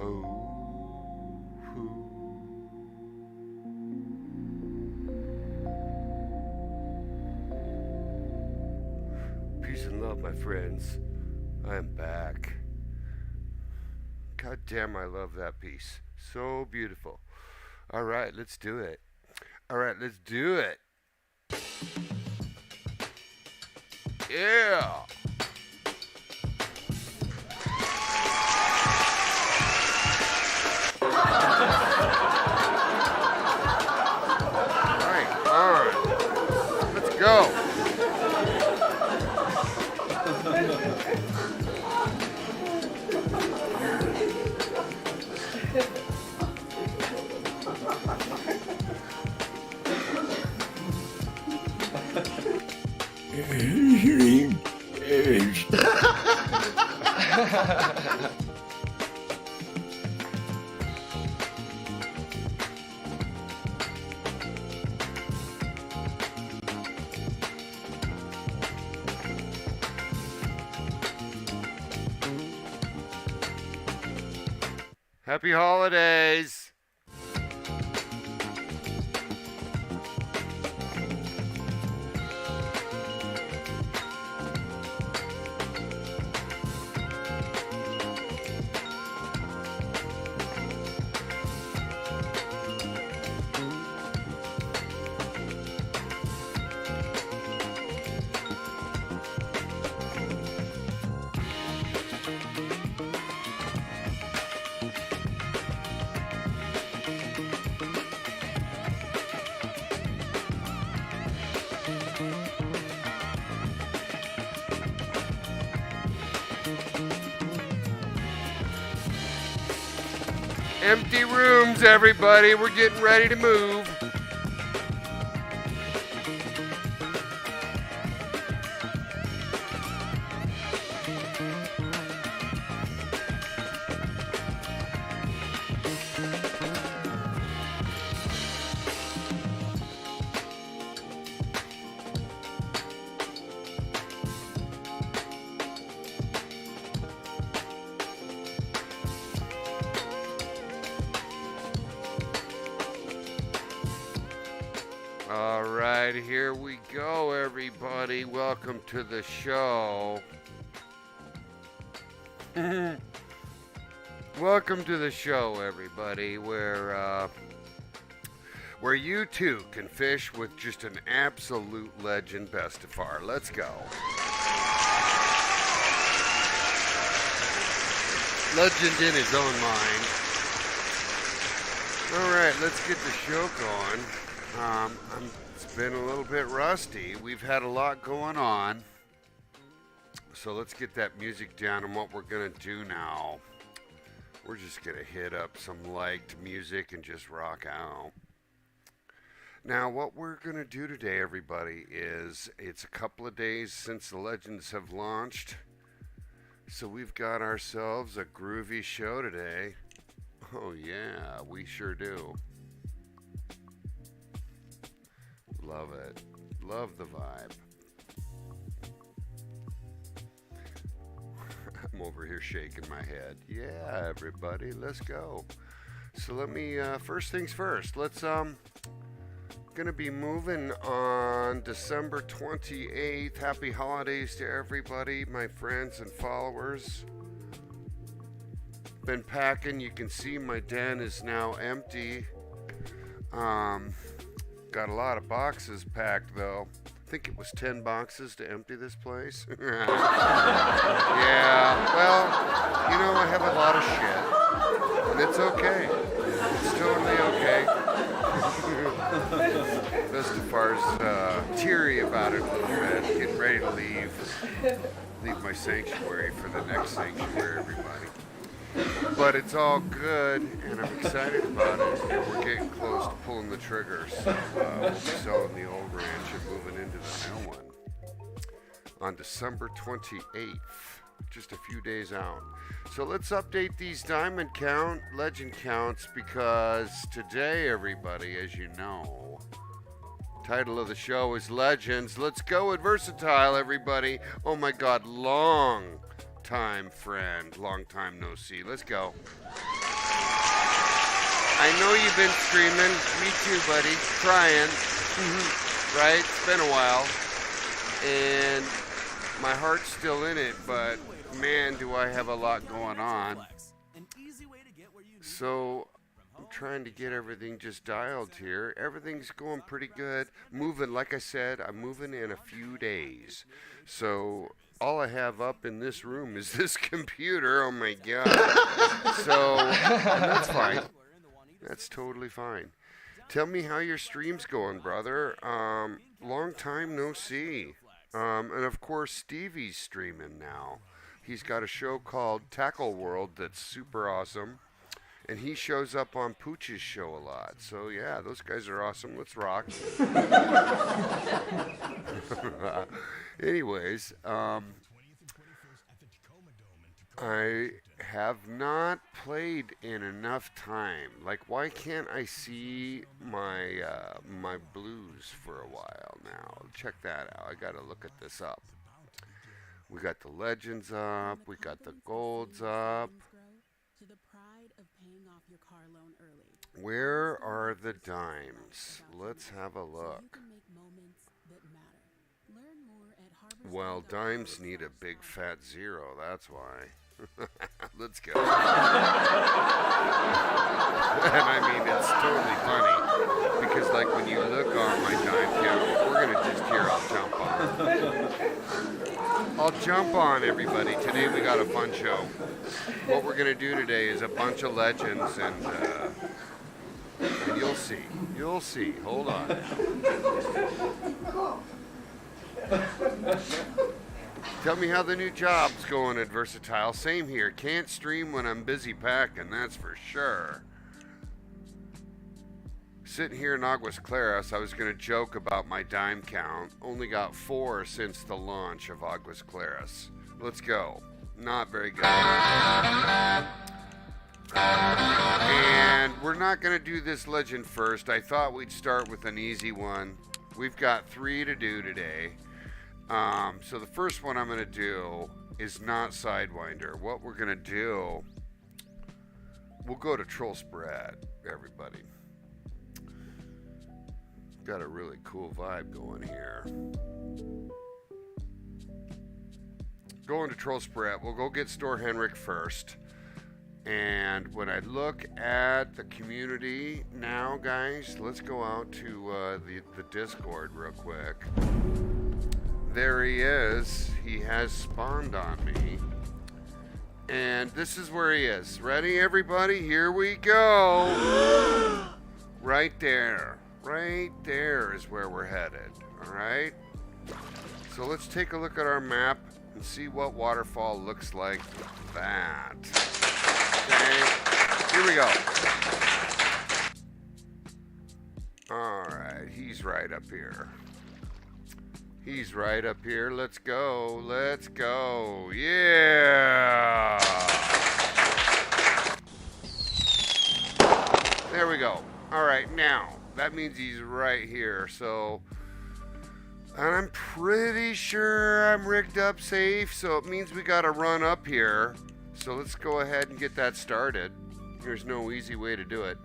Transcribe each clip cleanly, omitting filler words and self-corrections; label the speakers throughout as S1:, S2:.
S1: Peace and love, my friends. I am back. God damn, I love that piece. So beautiful. All right, let's do it. All right, let's do it. Yeah. Right on. Let's go. Happy holidays. Empty rooms, everybody. We're getting ready to move. All right, here we go, everybody. Welcome to the show. Welcome to the show, everybody, where you too can fish with just an absolute legend, Bestefar. Let's go. Legend in his own mind. All right, let's get the show going. It's been a little bit rusty. We've had a lot going on. So let's get that music down, and what we're going to do now, we're just going to hit up some liked music and just rock out. Now, what we're going to do today, everybody, is it's a couple of days since the Legends have launched. So we've got ourselves a groovy show today. Oh, yeah, we sure do. Love it. Love the vibe. I'm over here shaking my head. Yeah, everybody, let's go. So let me, first things first, let's, gonna be moving on December 28th. Happy holidays to everybody, my friends and followers. Been packing. You can see my den is now empty. Got a lot of boxes packed, though. I think it was 10 boxes to empty this place. Yeah, well, you know, I have a lot of shit, and it's okay. It's totally okay. Bestefar's teary about it a little bit, getting ready to leave my sanctuary for the next sanctuary, everybody. But it's all good, and I'm excited about it, and we're getting close to pulling the trigger. So we'll be selling the old ranch and moving into the new one on December 28th, just a few days out. So let's update these diamond legend counts, because today, everybody, as you know, title of the show is Legends. Let's go with Versatile, everybody. Oh my God, long time friend, long time no see. Let's go. I know you've been streaming. Me too, buddy. Trying. Right? It's been a while. And my heart's still in it, but man, do I have a lot going on. So I'm trying to get everything just dialed here. Everything's going pretty good. Moving, like I said, I'm moving in a few days. So all I have up in this room is this computer. Oh my God. So and that's fine. That's totally fine. Tell me how your stream's going, brother. Long time no see. And of course, Stevie's streaming now. He's got a show called Tackle World that's super awesome. And he shows up on Pooch's show a lot. So yeah, those guys are awesome. Let's rock. Anyways, I have not played in enough time. Like, why can't I see my my blues for a while now? Check that out. I gotta look at this up. We got the legends up. We got the golds up. Where are the dimes? Let's have a look. Well, dimes need a big fat zero. That's why. Let's go. And I mean, it's totally funny because, like, when you look on my dime count, we're gonna just here. I'll jump on everybody. Today we got a fun show. What we're gonna do today is a bunch of legends, and you'll see. You'll see. Hold on. Tell me how the new job's going at Versatile. Same here. Can't stream when I'm busy packing, that's for sure. Sitting here in Aguas Claras, I was going to joke about my dime count. Only got 4 since the launch of Aguas Claras. Let's go. Not very good. And we're not going to do this legend first. I thought we'd start with an easy one. We've got 3 to do today. So the first one I'm going to do is not Sidewinder. What we're going to do, we'll go to Troll Spread, everybody. Got a really cool vibe going here. Going to Troll Spread, we'll go get Store Henrik first. And when I look at the community now, guys, let's go out to the Discord real quick. There he is. He has spawned on me. And this is where he is. Ready, everybody? Here we go. Right there. Right there is where we're headed. All right? So let's take a look at our map and see what waterfall looks like that. Okay? Here we go. All right. He's right up here. He's right up here. Let's go. Let's go. Yeah. There we go. All right. Now, that means he's right here. So, and I'm pretty sure I'm rigged up safe. So it means we got to run up here. So let's go ahead and get that started. There's no easy way to do it.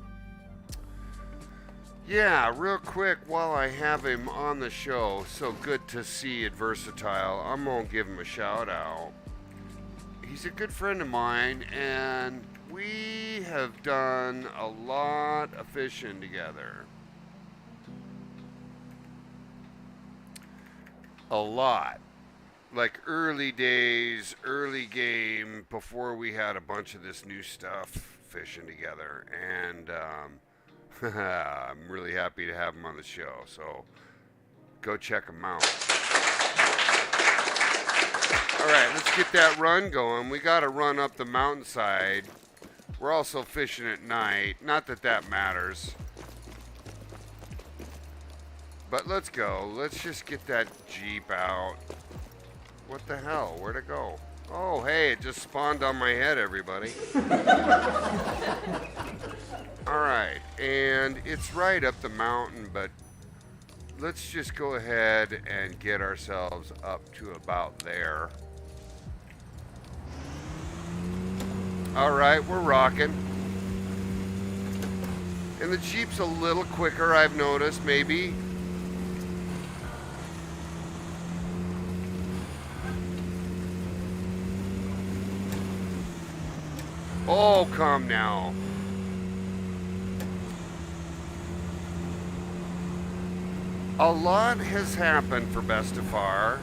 S1: Yeah, real quick, while I have him on the show, so good to see at Versatile, I'm going to give him a shout out. He's a good friend of mine, and we have done a lot of fishing together. A lot. Like early days, early game, before we had a bunch of this new stuff fishing together. And, I'm really happy to have him on the show, so go check him out. All right, let's get that run going. We got to run up the mountainside. We're also fishing at night. Not that that matters. But let's go. Let's just get that Jeep out. What the hell? Where'd it go? Oh, hey, it just spawned on my head, everybody. All right, and it's right up the mountain, but let's just go ahead and get ourselves up to about there. All right, we're rocking. And the Jeep's a little quicker, I've noticed, maybe. Oh, come now. A lot has happened for Bestefar.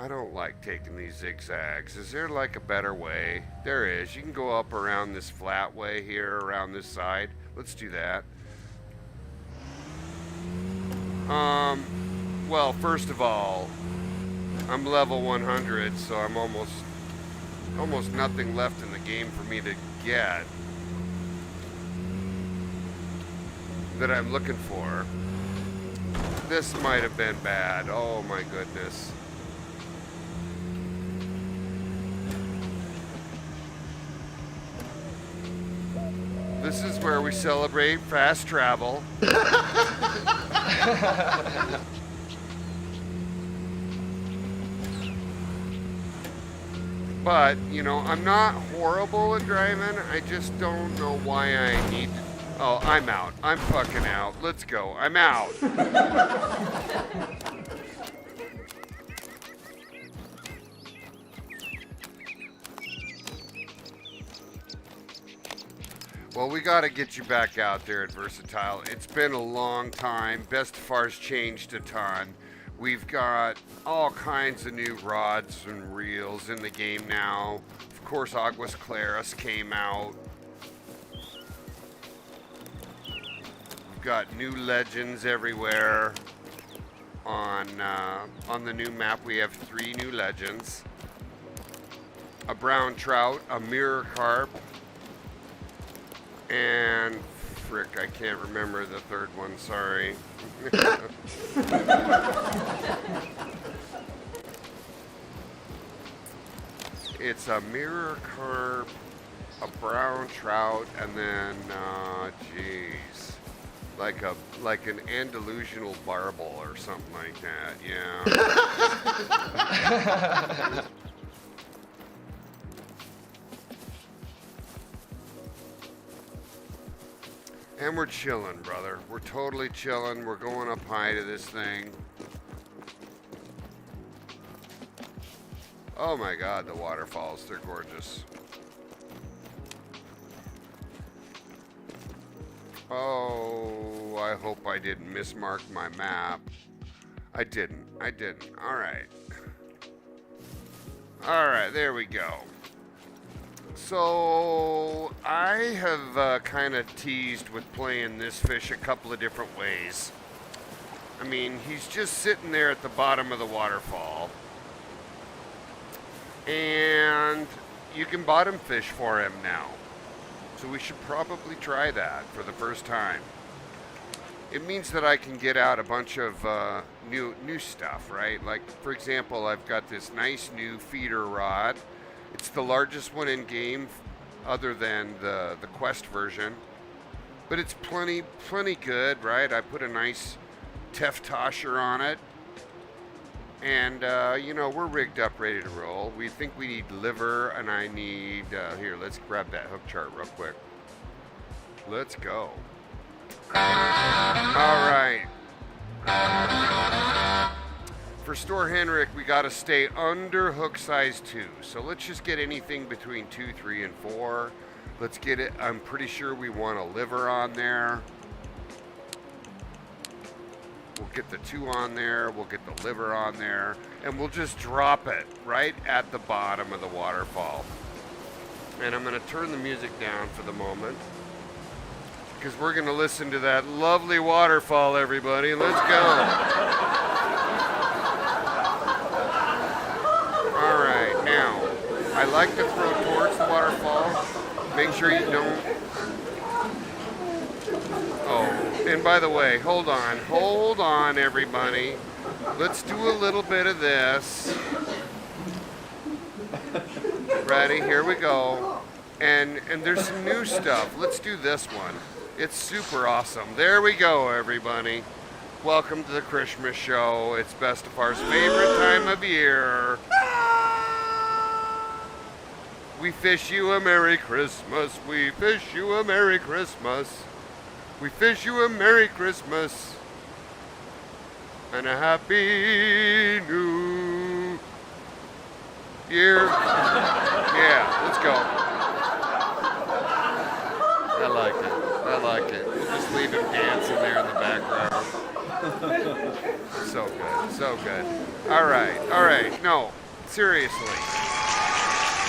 S1: I don't like taking these zigzags. Is there like a better way? There is. You can go up around this flat way here, around this side. Let's do that. Well, first of all, I'm level 100, so I'm almost nothing left in the game for me to get that I'm looking for. This might have been bad. Oh my goodness. This is where we celebrate fast travel. But, you know, I'm not horrible at driving. I just don't know why I need to. Oh, I'm out. I'm fucking out. Let's go. I'm out. Well, we got to get you back out there at Versatile. It's been a long time. Bestefar's changed a ton. We've got all kinds of new rods and reels in the game now. Of course, Aguas Claras came out. We've got new legends everywhere. On the new map, we have 3 new legends. A brown trout, a mirror carp, and frick, I can't remember the third one, sorry. It's a mirror carp, a brown trout, and then, geez, like an Andalusian barbel or something like that, yeah. And we're chilling, brother. We're totally chilling. We're going up high to this thing. Oh my God, the waterfalls, they're gorgeous. Oh, I hope I didn't mismark my map. I didn't. All right. All right, there we go. So I have kind of teased with playing this fish a couple of different ways. I mean, he's just sitting there at the bottom of the waterfall. And you can bottom fish for him now. So we should probably try that for the first time. It means that I can get out a bunch of new stuff, right? Like, for example, I've got this nice new feeder rod. It's the largest one in game other than the Quest version. But it's plenty good, right? I put a nice Teftasher on it. And, you know, we're rigged up, ready to roll. We think we need liver, and I need... here, let's grab that hook chart real quick. Let's go. All right. For Store Henrik, we got to stay under hook size 2. So let's just get anything between 2, 3, and 4. Let's get it. I'm pretty sure we want a liver on there. We'll get the 2 on there. We'll get the liver on there. And we'll just drop it right at the bottom of the waterfall. And I'm going to turn the music down for the moment, because we're going to listen to that lovely waterfall, everybody. Let's go. All right, now, I like to throw towards the waterfall. Make sure you don't... Oh, and by the way, hold on, everybody. Let's do a little bit of this. Ready? Here we go. And there's some new stuff. Let's do this one. It's super awesome. There we go, everybody. Welcome to the Christmas show. It's Bestefar's favorite time of year. We fish you a Merry Christmas. We fish you a Merry Christmas. We fish you a Merry Christmas. And a Happy New Year. Yeah, let's go. I like it. I like it. We'll just leave him dancing there in the background. So good. So good. All right. All right. No. Seriously.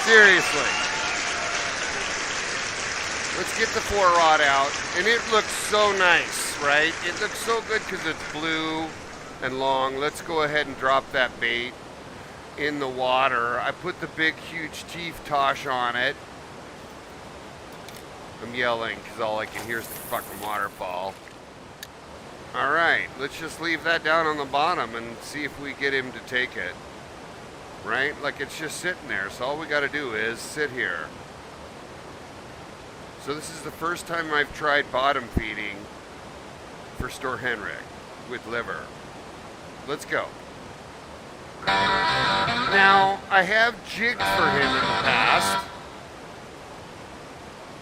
S1: Seriously. Let's get the 4-rod out. And it looks so nice, right? It looks so good because it's blue and long. Let's go ahead and drop that bait in the water. I put the big, huge teeth tosh on it. I'm yelling because all I can hear is the fucking waterfall. All right, let's just leave that down on the bottom and see if we get him to take it. Right? Like it's just sitting there. So all we got to do is sit here. So this is the first time I've tried bottom feeding for Store Henrik with liver. Let's go. Now, I have jigged for him in the past.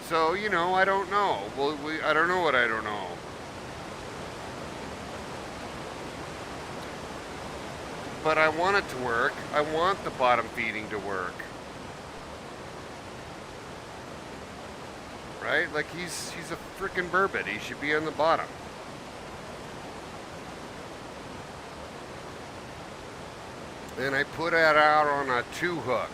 S1: So, you know, I don't know. Well, I don't know what I don't know. But I want it to work. I want the bottom feeding to work. Right? Like he's a freaking burbot. He should be on the bottom. And I put that out on a 2-hook.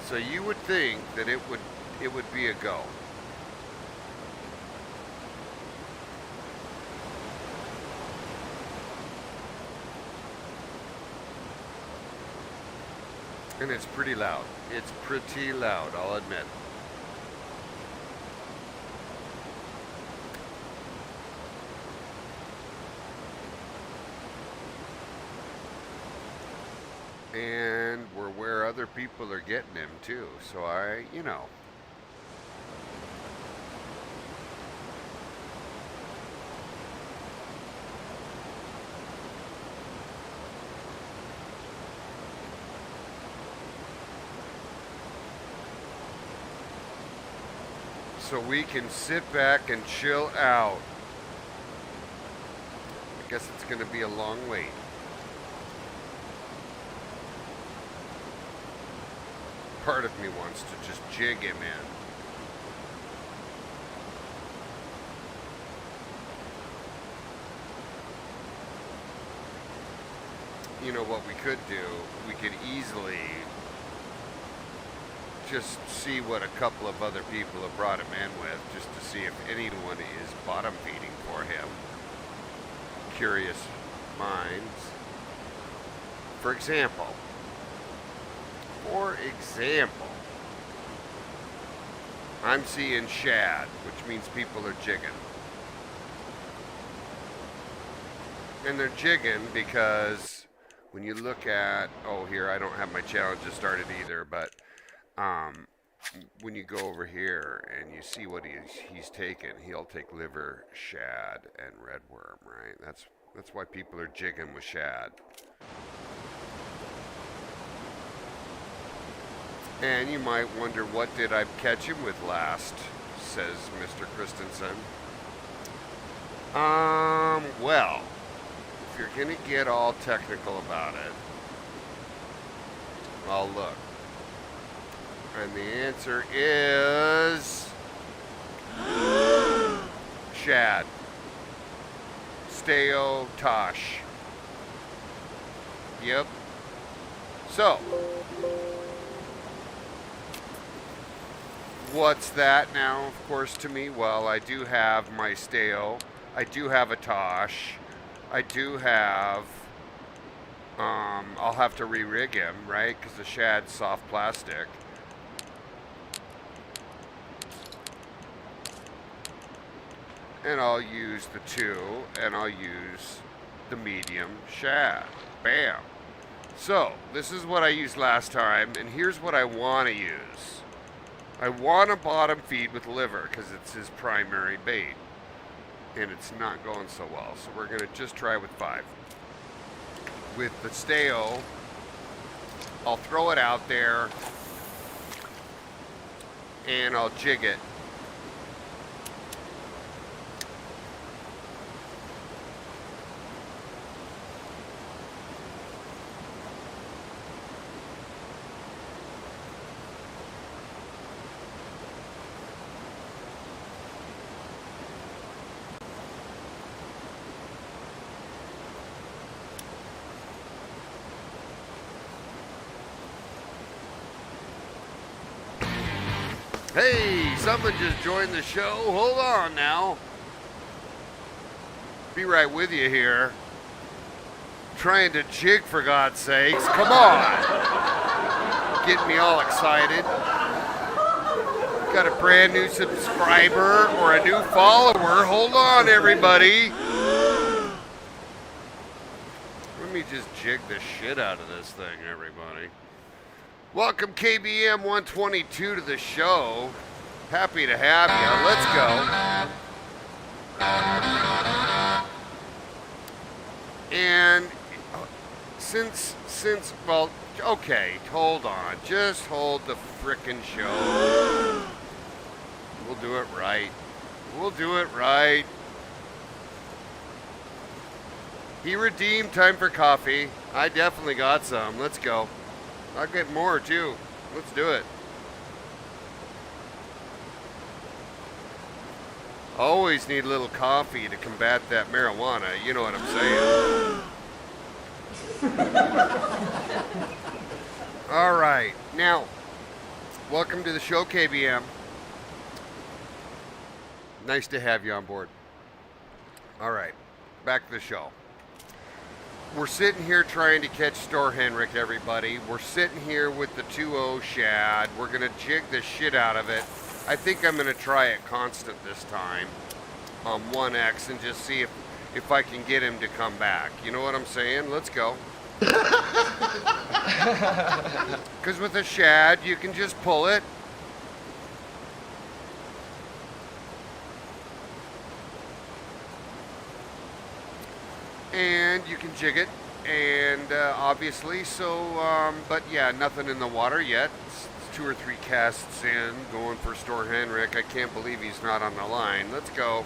S1: So you would think that it would be a go. And it's pretty loud. It's pretty loud, I'll admit. And we're where other people are getting him too. So you know. So we can sit back and chill out. I guess it's going to be a long wait. Part of me wants to just jig him in. You know what we could do? We could easily just see what a couple of other people have brought him in with, just to see if anyone is bottom feeding for him. Curious minds. For example, I'm seeing shad, which means people are jigging. And they're jigging because when you look at, here, I don't have my challenges started either, but when you go over here and you see what he's taken, he'll take liver, shad, and red worm, right? That's why people are jigging with shad. And you might wonder, what did I catch him with last, says Mr. Christensen. Well, if you're going to get all technical about it, I'll look. And the answer is shad. Steo Tosh. Yep. So, what's that now, of course, to me? Well, I do have my Steo. I do have a Tosh. I do have, I'll have to re-rig him, right? Because the shad's soft plastic. And I'll use the 2, and I'll use the medium shad. Bam. So, this is what I used last time, and here's what I want to use. I want a bottom feed with liver, because it's his primary bait. And it's not going so well, so we're going to just try with 5. With the Steo, I'll throw it out there and I'll jig it. Hey, someone just joined the show. Hold on now. Be right with you here. Trying to jig, for God's sakes. Come on. Getting me all excited. Got a brand new subscriber or a new follower. Hold on, everybody. Let me just jig the shit out of this thing, everybody. Welcome KBM 122 to the show. Happy to have you. Let's go. And since well, okay, hold on. Just hold the frickin' show. We'll do it right. We'll do it right. He redeemed time for coffee. I definitely got some. Let's go. I'll get more too. Let's do it. Always need a little coffee to combat that marijuana. You know what I'm saying? All right. Now, welcome to the show, KBM. Nice to have you on board. All right. Back to the show. We're sitting here trying to catch Store Henrik, everybody. We're sitting here with the 2-0 shad. We're going to jig the shit out of it. I think I'm going to try it constant this time on 1X and just see if I can get him to come back. You know what I'm saying? Let's go. Because with a shad, you can just pull it. And you can jig it, and obviously, so, but yeah, nothing in the water yet. It's 2 or 3 casts in, going for Store Henrik. I can't believe he's not on the line. Let's go.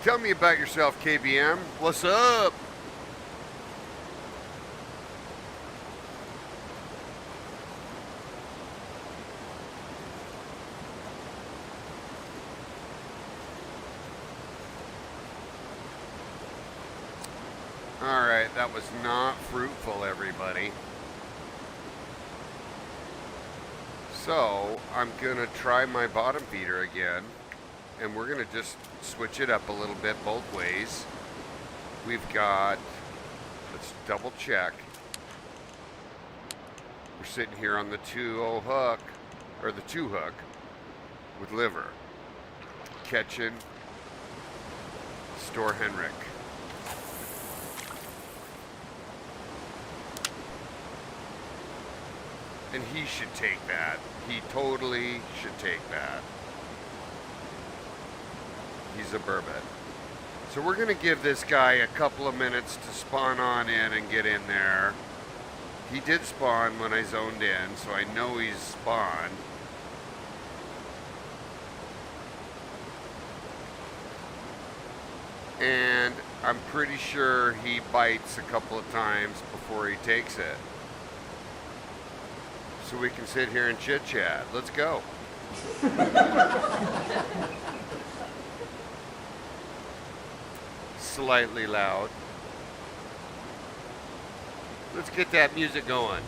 S1: Tell me about yourself, KBM. What's up? Alright, that was not fruitful, everybody. So, I'm going to try my bottom feeder again. And we're going to just switch it up a little bit both ways. We've got, let's double check. We're sitting here on the 2-0 hook, or the 2 hook, with liver. Catching Store Henrik. And he should take that. He totally should take that. He's a burbot. So we're going to give this guy a couple of minutes to spawn on in and get in there. He did spawn when I zoned in, so I know he's spawned. And I'm pretty sure he bites a couple of times before he takes it. So we can sit here and chit-chat. Let's go. Slightly loud. Let's get that music going.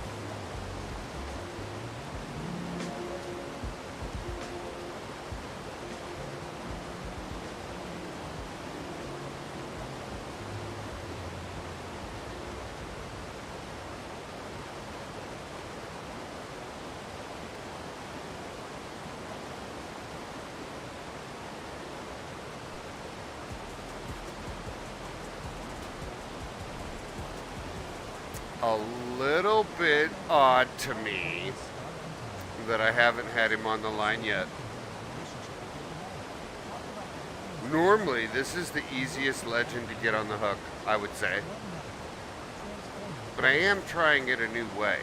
S1: A little bit odd to me that I haven't had him on the line yet. Normally, this is the easiest legend to get on the hook, I would say. But I am trying it a new way.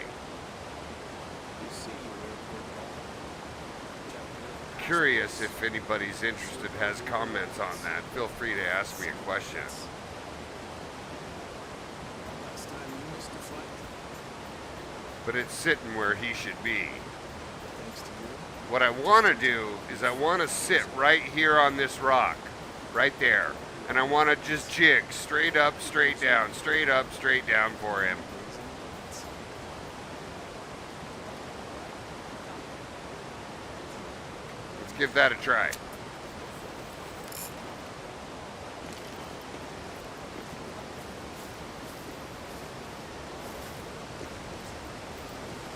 S1: Curious if anybody's interested, has comments on that. Feel free to ask me a question. But it's sitting where he should be. What I want to do is I want to sit right here on this rock, right there. And I want to just jig straight up, straight down, straight up, straight down for him. Let's give that a try.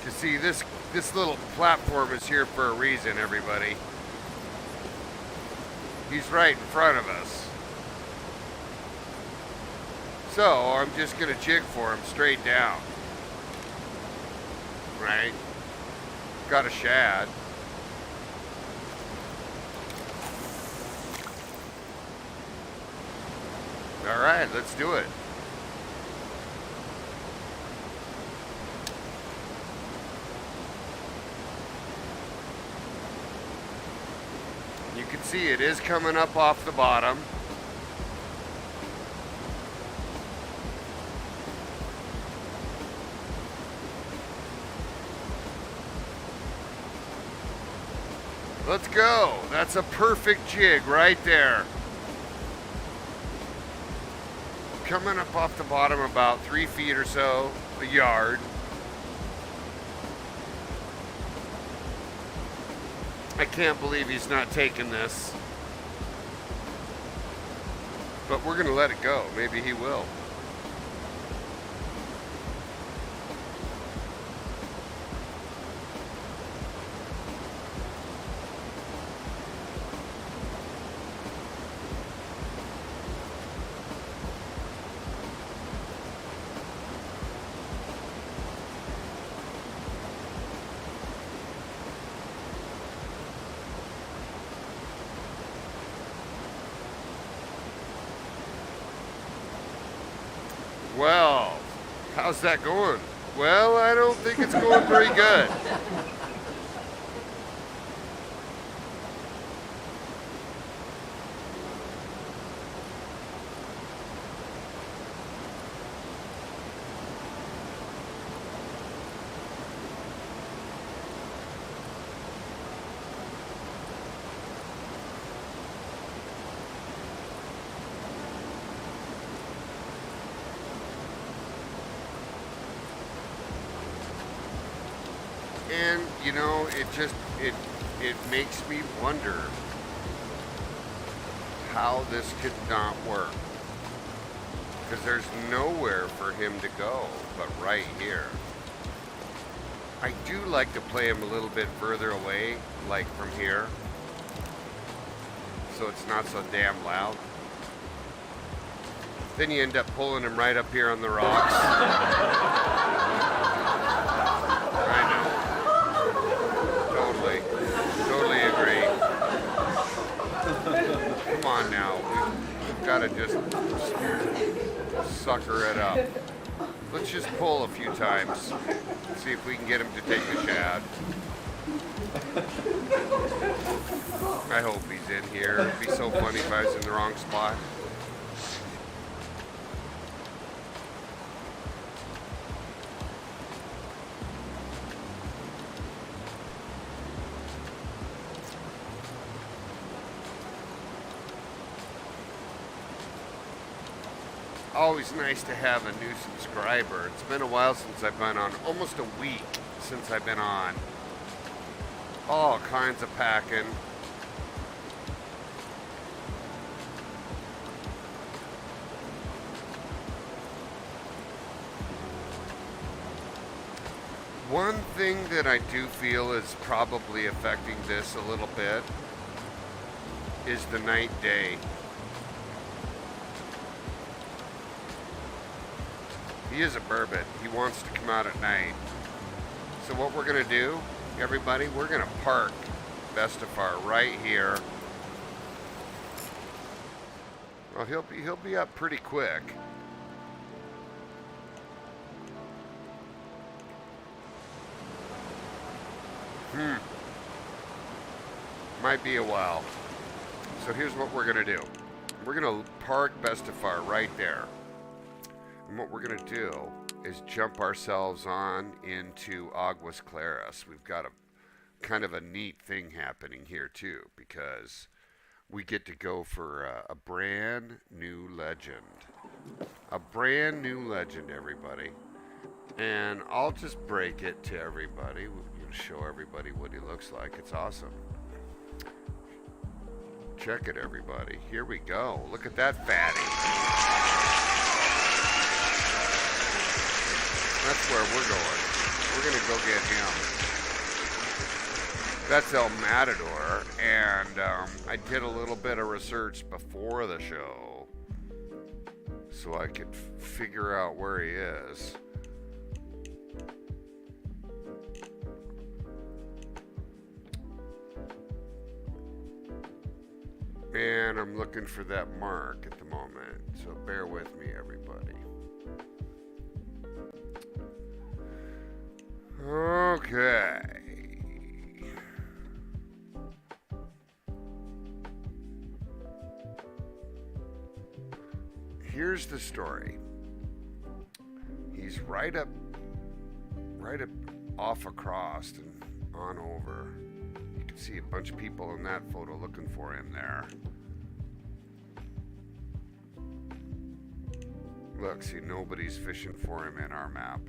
S1: You see, this little platform is here for a reason, everybody. He's right in front of us. So I'm just gonna jig for him straight down. Right? Got a shad. All right, let's do it. You can see it is coming up off the bottom. Let's go. That's a perfect jig right there. Coming up off the bottom about 3 feet or so, a yard. I can't believe he's not taking this. But we're gonna let it go. Maybe he will. Well, how's that going? Well, I don't think it's going very good. And, you know, it makes me wonder how this could not work. Because there's nowhere for him to go but right here. I do like to play him a little bit further away, like from here. So it's not so damn loud. Then you end up pulling him right up here on the rocks. Come on now, we've got to just sucker it up. Let's just pull a few times, see if we can get him to take the shad. I hope he's in here. It'd be so funny if I was in the wrong spot. Always nice to have a new subscriber. It's been a while since I've been on, almost a week since I've been on. All kinds of packing. One thing that I do feel is probably affecting this a little bit is the night day. He is a burbot. He wants to come out at night. So what we're going to do, everybody, we're going to park imBestefar right here. Oh, he'll be up pretty quick. Might be a while. So here's what we're gonna do. We're gonna park Bestefar right there. And what we're gonna do is jump ourselves on into Aguas Claras. We've got a kind of a neat thing happening here too, because we get to go for a brand new legend. A brand new legend, everybody. And I'll just break it to everybody. We'll show everybody what he looks like. It's awesome. Check it, everybody. Here we go. Look at that fatty. That's where we're going. We're going to go get him. That's El Matador. And I did a little bit of research before the show so I could figure out where he is. And I'm looking for that mark at the moment, so bear with me, everybody. Okay. Here's the story. He's right up off across and on over. You can see a bunch of people in that photo looking for him there. Look, see, nobody's fishing for him in our map.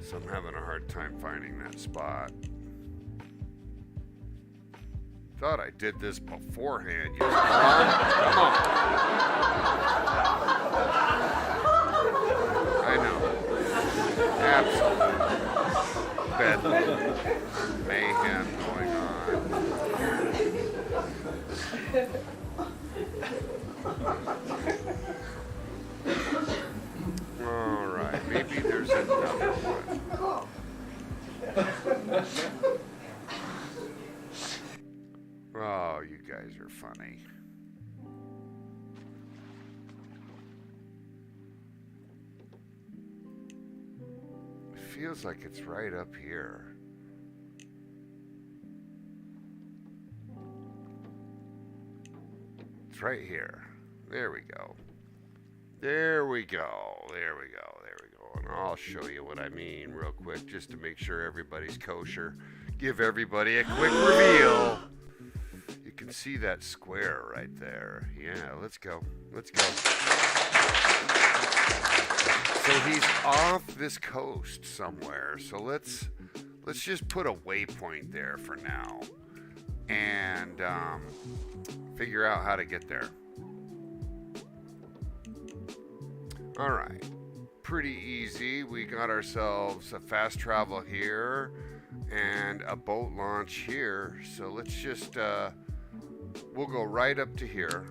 S1: So I'm having a hard time finding that spot. Thought I did this beforehand, you moron. Come on. I know. Absolute bedlam, mayhem going on. All right, maybe there's another one. Oh, you guys are funny. It feels like it's right up here. It's right here. There we go. There we go. There we go. There we go. And I'll show you what I mean real quick just to make sure everybody's kosher. Give everybody a quick reveal. You can see that square right there. Yeah, let's go. Let's go. So he's off this coast somewhere. So let's just put a waypoint there for now and figure out how to get there. All right, pretty easy. We got ourselves a fast travel here and a boat launch here. So let's just, we'll go right up to here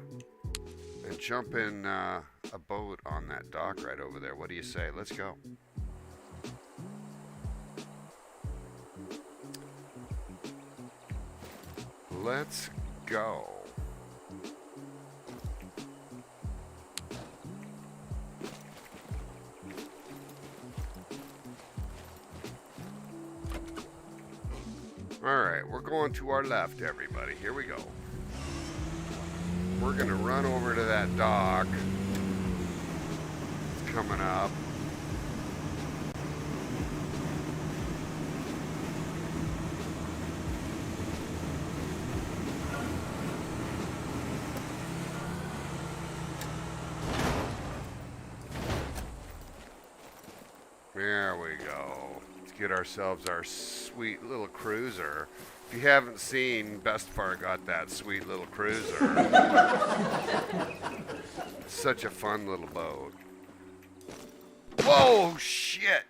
S1: and jump in a boat on that dock right over there. What do you say? Let's go. Let's go. All right, we're going to our left, everybody. Here we go. We're going to run over to that dock. It's coming up. There we go. Let's get ourselves our sweet little cruiser. If you haven't seen, Bestefar got that sweet little cruiser. Such a fun little boat. Whoa, shit!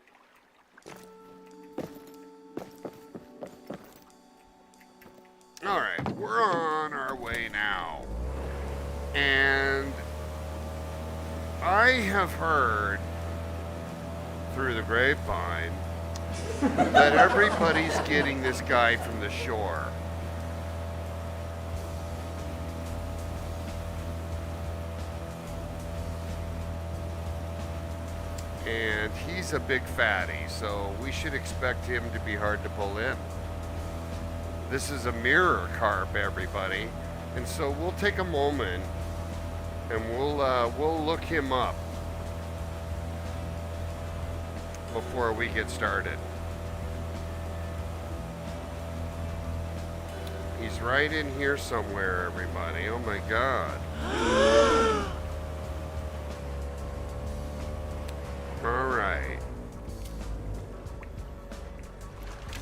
S1: Alright, we're on our way now. And I have heard through the grapevine that everybody's getting this guy from the shore. And he's a big fatty, so we should expect him to be hard to pull in. This is a mirror carp, everybody. And so we'll take a moment and we'll look him up before we get started. He's right in here somewhere, everybody. Oh my God. All right.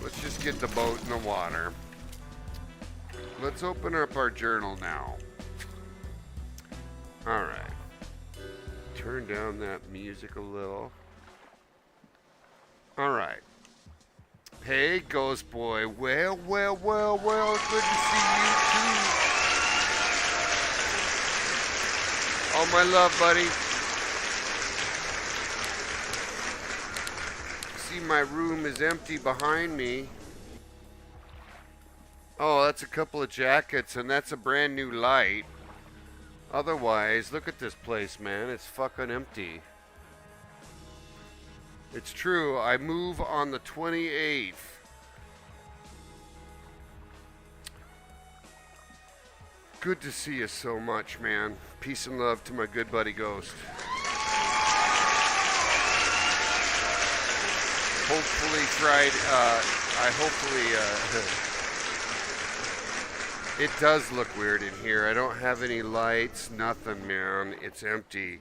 S1: Let's just get the boat in the water. Let's open up our journal now. All right. Turn down that music a little. All right. Hey, Ghost Boy. Well. Good to see you too. All my love, buddy. See, my room is empty behind me. Oh, that's a couple of jackets, and that's a brand new light. Otherwise, look at this place, man. It's fucking empty. It's true. I move on the 28th. Good to see you so much, man. Peace and love to my good buddy Ghost. It does look weird in here. I don't have any lights, nothing, man. It's empty.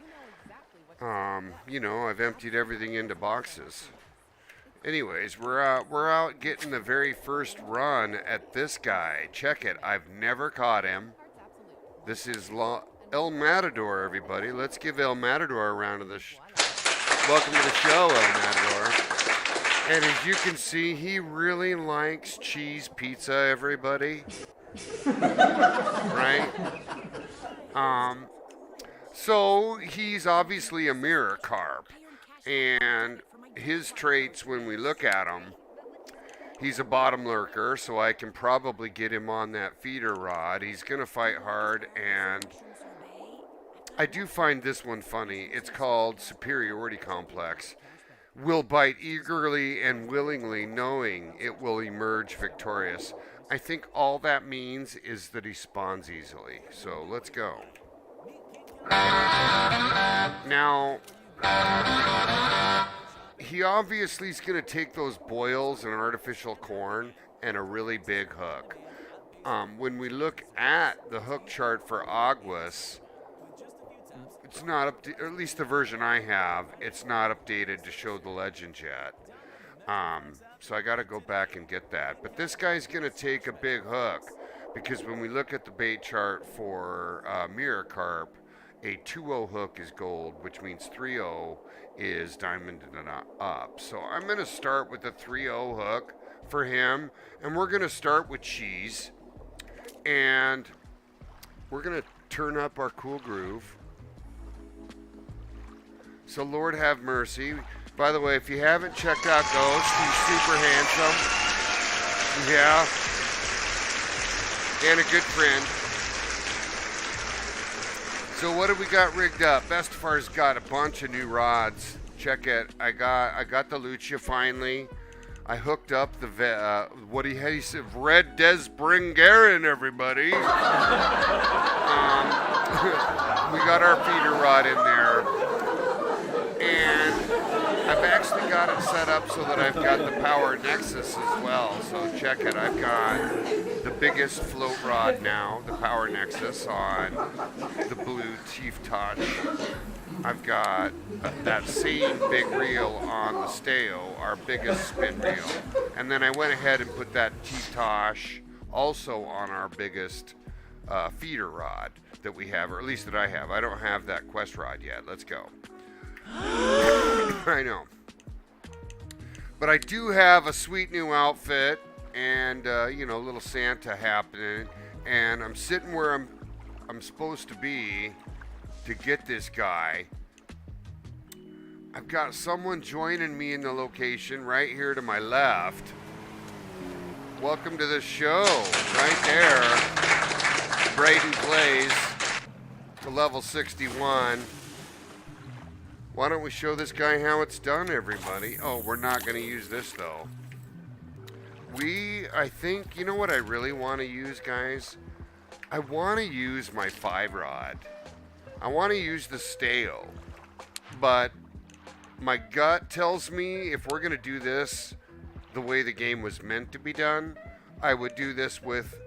S1: I've emptied everything into boxes. Anyways, we're out getting the very first run at this guy. Check it. I've never caught him. This is El Matador, everybody. Let's give El Matador a round of the welcome to the show, El Matador. And as you can see, he really likes cheese pizza, everybody. Right? So he's obviously a mirror carp, and his traits when we look at him, he's a bottom lurker, so I can probably get him on that feeder rod. He's going to fight hard, and I do find this one funny. It's called superiority complex. Will bite eagerly and willingly, knowing it will emerge victorious. I think all that means is that he spawns easily. So let's go. Now, he obviously is going to take those boils and artificial corn and a really big hook. When we look at the hook chart for Aguas, it's not up to, or at least the version I have, it's not updated to show the legend yet. So I got to go back and get that. But this guy's going to take a big hook because when we look at the bait chart for mirror carp, a 2-0 hook is gold, which means 3-0 is diamond and up. So I'm going to start with the 3-0 hook for him, and we're going to start with cheese, and we're going to turn up our cool groove. So Lord have mercy. By the way, if you haven't checked out Ghost, he's super handsome. Yeah. And a good friend. So what have we got rigged up? Bestefar's got a bunch of new rods. Check it. I got the Lucia finally. I hooked up the what he had. He said Red Des Bringaren, everybody. We got our feeder rod in there, and I've actually got it set up so that I've got the Power Nexus as well. So check it. I've got the biggest float rod now, the Power Nexus on the blue Chief Touch. I've got that same big reel on the Steo, our biggest spin reel. And then I went ahead and put that T-Tosh also on our biggest feeder rod that we have, or at least that I have. I don't have that Quest rod yet. Let's go. I know. But I do have a sweet new outfit and, a little Santa happening. And I'm sitting where I'm supposed to be to get this guy. I've got someone joining me in the location right here to my left. Welcome to the show, right there. Braden plays to level 61. Why don't we show this guy how it's done, everybody? Oh, we're not going to use this, though. I think, you know what I really want to use, guys? I want to use my 5-rod. I want to use the stale. But my gut tells me if we're going to do this the way the game was meant to be done, I would do this with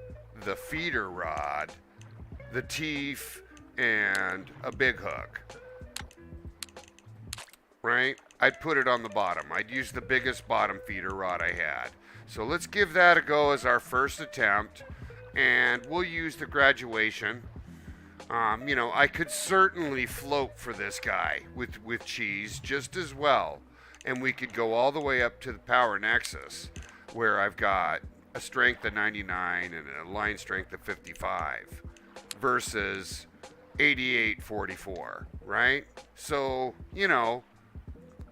S1: the feeder rod, the teeth, and a big hook. Right? I'd put it on the bottom. I'd use the biggest bottom feeder rod I had. So let's give that a go as our first attempt, and we'll use the graduation. I could certainly float for this guy with cheese just as well, and we could go all the way up to the power nexus, where I've got a strength of 99 and a line strength of 55 versus 88.44, right? So,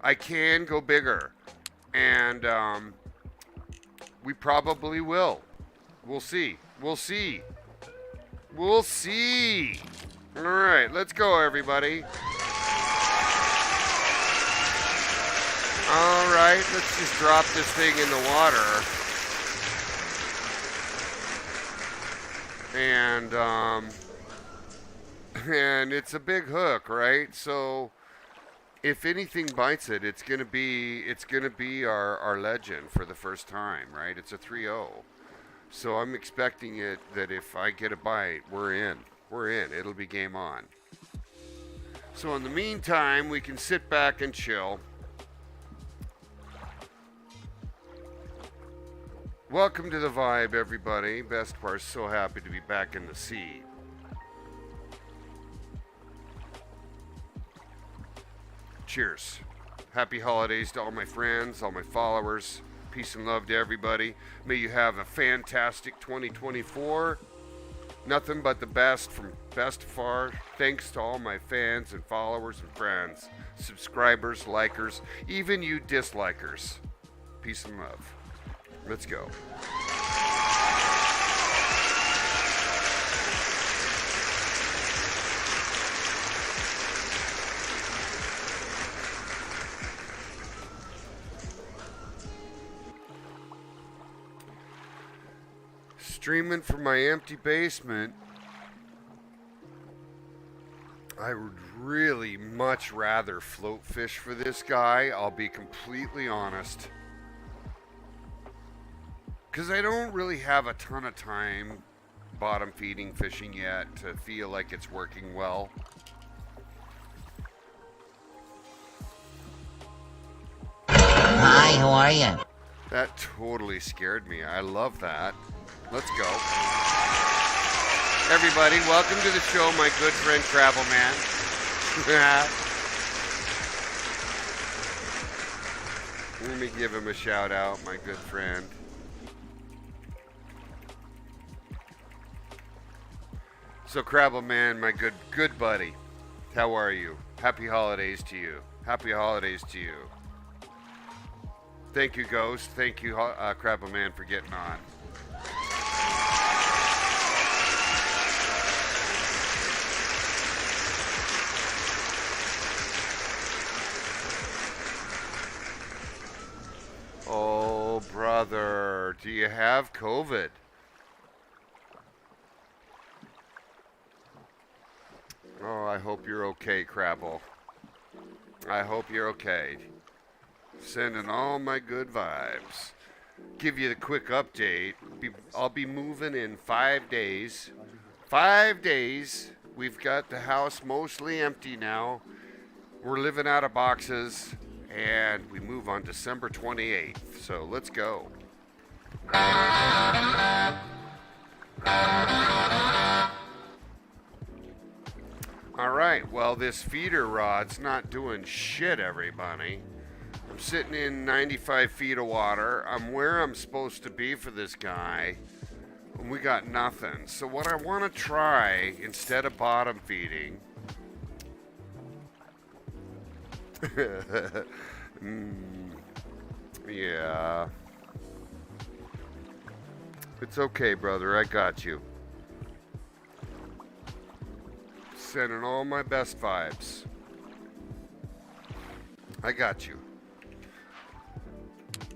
S1: I can go bigger, and we probably will. We'll see. We'll see. We'll see. All right, let's go, everybody. All right, let's just drop this thing in the water. And it's a big hook, right? So if anything bites it, it's gonna be our legend for the first time, right? It's a 3-0. So I'm expecting it that if I get a bite, we're in. It'll be game on. So in the meantime, we can sit back and chill. Welcome to the vibe, everybody. Bestefar, so happy to be back in the sea. Cheers. Happy holidays to all my friends, all my followers. Peace and love to everybody. May you have a fantastic 2024. Nothing but the best from Bestefar. Thanks to all my fans and followers and friends, subscribers, likers, even you dislikers. Peace and love. Let's go. Streaming from my empty basement. I would really much rather float fish for this guy. I'll be completely honest. Because I don't really have a ton of time bottom feeding fishing yet to feel like it's working well.
S2: Hi, how are you?
S1: That totally scared me. I love that. Let's go. Everybody, welcome to the show, my good friend Travel Man. Let me give him a shout out, my good friend. So Crabble Man, my good buddy, how are you? Happy holidays to you. Happy holidays to you. Thank you, Ghost. Thank you, Crabble Man, for getting on. Oh, brother, do you have COVID? Oh, I hope you're okay, Crabble. I hope you're okay. Sending all my good vibes. Give you the quick update. I'll be moving in 5 days. 5 days. We've got the house mostly empty now. We're living out of boxes. And we move on December 28th. So let's go. All right, well, this feeder rod's not doing shit, everybody. I'm sitting in 95 feet of water. I'm where I'm supposed to be for this guy. And we got nothing. So what I want to try, instead of bottom feeding... Yeah. It's okay, brother. I got you. Sending all my best vibes. I got you.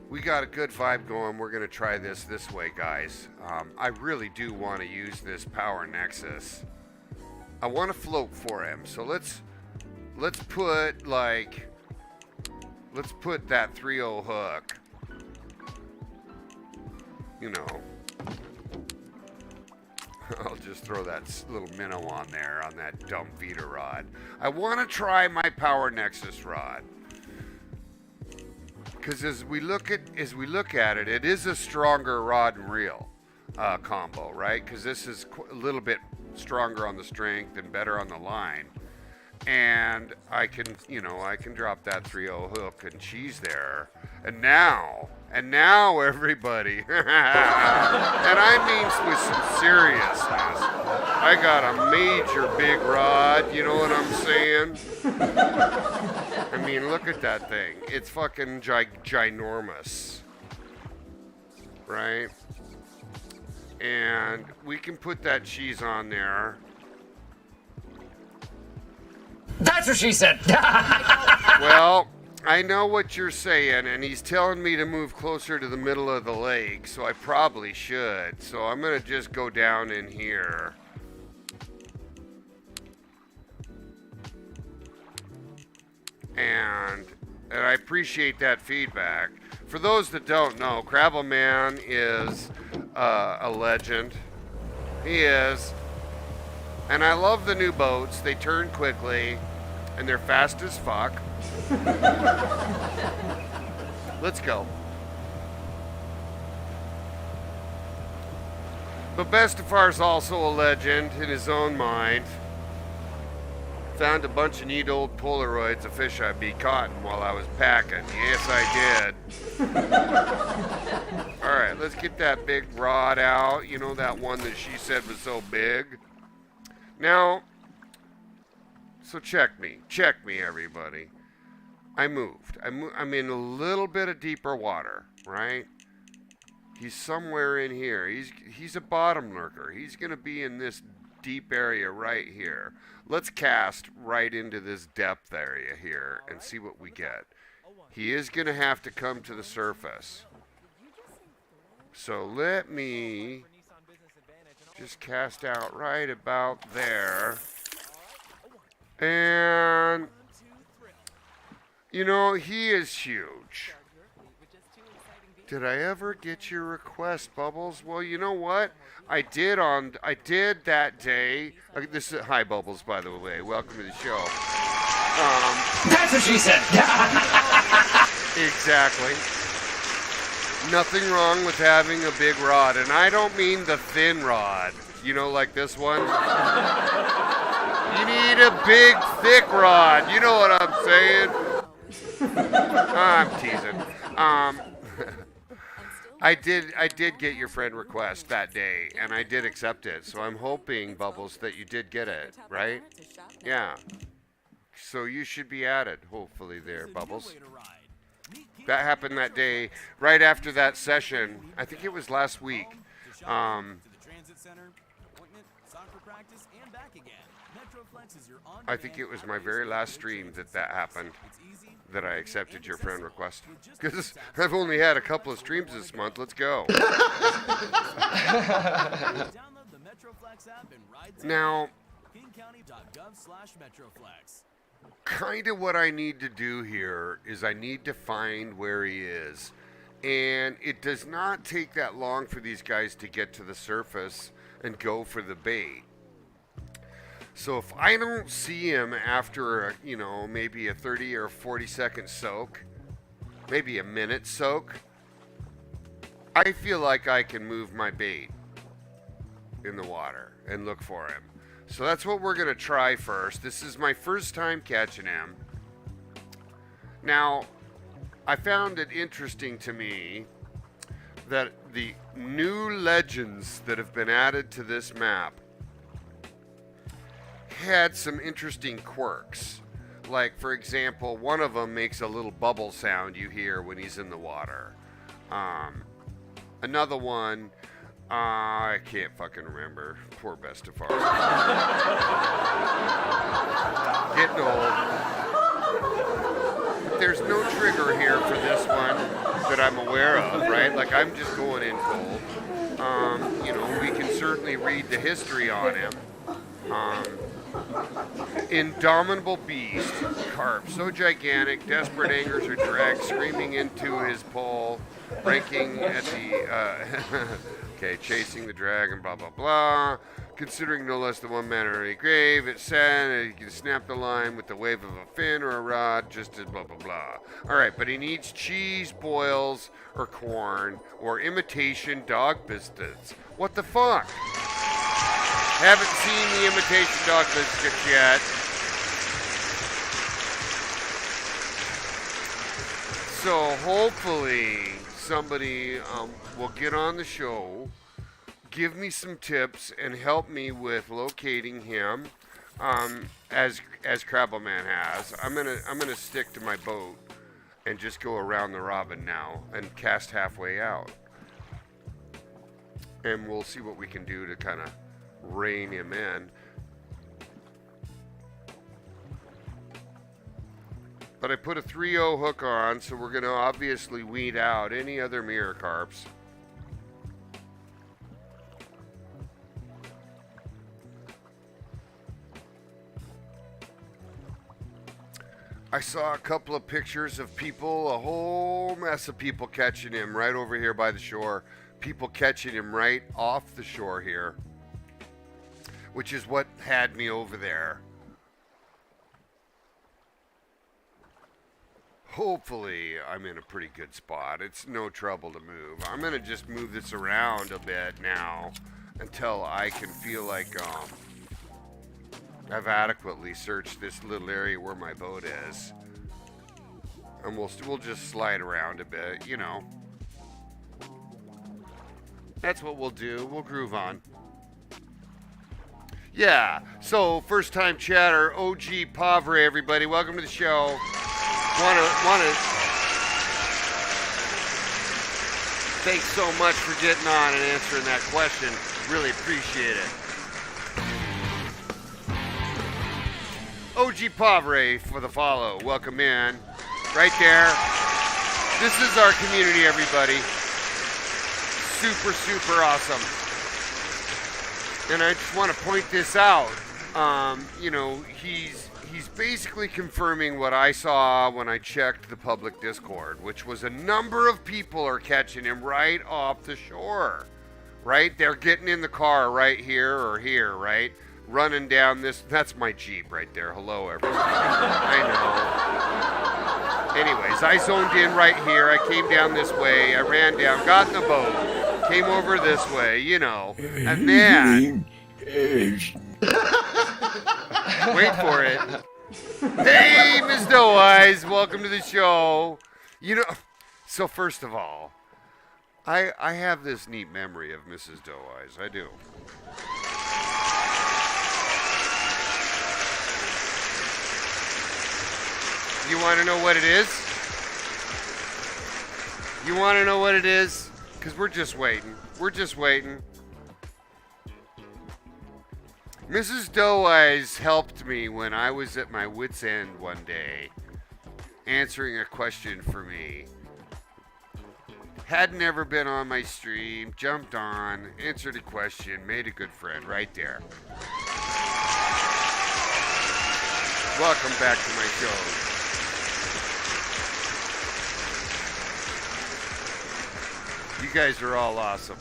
S1: We got a good vibe going. We're going to try this way, guys. I really do want to use this power nexus. I want to float for him. So let's put that 3-0 hook. You know, I'll just throw that little minnow on there on that dumb Vita rod. I want to try my power nexus rod. Because as we look at it, it is a stronger rod and reel combo, right? Because this is a little bit stronger on the strength and better on the line. And I can drop that 3-0 hook and cheese there. And now everybody, and I mean with some seriousness, I got a major big rod, you know what I'm saying? I mean, look at that thing. It's fucking ginormous, right? And we can put that cheese on there.
S2: That's what she said.
S1: Well, I know what you're saying, and he's telling me to move closer to the middle of the lake, so I probably should. So I'm going to just go down in here. And I appreciate that feedback. For those that don't know, Crabble Man is a legend. He is. And I love the new boats. They turn quickly, and they're fast as fuck. Let's go. But Bestefar's also a legend in his own mind. Found a bunch of neat old Polaroids of fish I'd be caught while I was packing. Yes, I did. Alright, let's get that big rod out. You know, that one that she said was so big. Now, so check me, everybody. I moved. I'm in a little bit of deeper water, right? He's somewhere in here. He's a bottom lurker. He's gonna be in this deep area right here. Let's cast right into this depth area here and see what we get. He is gonna have to come to the surface. So let me just cast out right about there. And, you know, he is huge. Did I ever get your request, Bubbles? Well, you know what? I did that day. This is, hi, Bubbles, by the way. Welcome to the show.
S2: That's what she said.
S1: Exactly. Nothing wrong with having a big rod, and I don't mean the thin rod. You know, like this one. You need a big, thick rod. You know what I'm saying? I'm teasing. I did get your friend request that day, and I did accept it. So I'm hoping, Bubbles, that you did get it, right? Yeah. So you should be added, hopefully, there, Bubbles. That happened that day, right after that session. I think it was last week. I think it was my very last stream that happened, that I accepted your friend request. Because I've only had a couple of streams this month. Let's go. Now, kind of what I need to do here is I need to find where he is. And it does not take that long for these guys to get to the surface and go for the bait. So if I don't see him after, maybe a 30 or 40 second soak, maybe a minute soak, I feel like I can move my bait in the water and look for him. So that's what we're going to try first. This is my first time catching him. Now, I found it interesting to me that the new legends that have been added to this map had some interesting quirks. Like, for example, one of them makes a little bubble sound you hear when he's in the water. Another one, I can't fucking remember. Poor Bestefar. Getting old. there's no trigger here for this one that I'm aware of, right? Like, I'm just going in cold. You know, we can certainly read the history on him. Indomitable beast, carp, so gigantic, desperate angers are dragged screaming into his pole, ranking at the, okay, chasing the dragon, blah, blah, blah. Considering no less than one man already grave, it said he can snap the line with the wave of a fin or a rod, just as blah, blah, blah. All right, but he needs cheese, boils, or corn, or imitation dog biscuits. What the fuck? Haven't seen the imitation dog biscuits yet. So hopefully somebody will get on the show, give me some tips, and help me with locating him, as Crabbleman has. I'm gonna stick to my boat and just go around the robin now and cast halfway out, and we'll see what we can do to kind of rein him in. But I put a 3-0 hook on, so we're going to obviously weed out any other mirror carps. I saw a couple of pictures of people, a whole mess of people catching him right over here by the shore. People catching him right off the shore here, which is what had me over there. Hopefully, I'm in a pretty good spot. It's no trouble to move. I'm going to just move this around a bit now until I can feel like I've adequately searched this little area where my boat is. And we'll just slide around a bit, you know. That's what we'll do. We'll groove on. Yeah, so first time chatter, OG Pavre, everybody. Welcome to the show. Wanna thanks so much for getting on and answering that question. Really appreciate it. OG Pavre for the follow. Welcome in. Right there. This is our community, everybody. Super, super awesome. And I just want to point this out. You know, he's basically confirming what I saw when I checked the public Discord, which was a number of people are catching him right off the shore. Right? They're getting in the car right here or here, right? Running down this. That's my Jeep right there. Hello, everybody. I know. Anyways, I zoned in right here. I came down this way. I ran down, got in the boat, came over this way, you know. And then... wait for it. Hey, Miss Doe Eyes, welcome to the show. You know, so first of all, I have this neat memory of Mrs. Doe Eyes. I do. You want to know what it is? You want to know what it is? Because we're just waiting. We're just waiting. Mrs. Doe Eyes helped me when I was at my wit's end one day, answering a question for me. Had never been on my stream, jumped on, answered a question, made a good friend right there. Welcome back to my show. You guys are all awesome.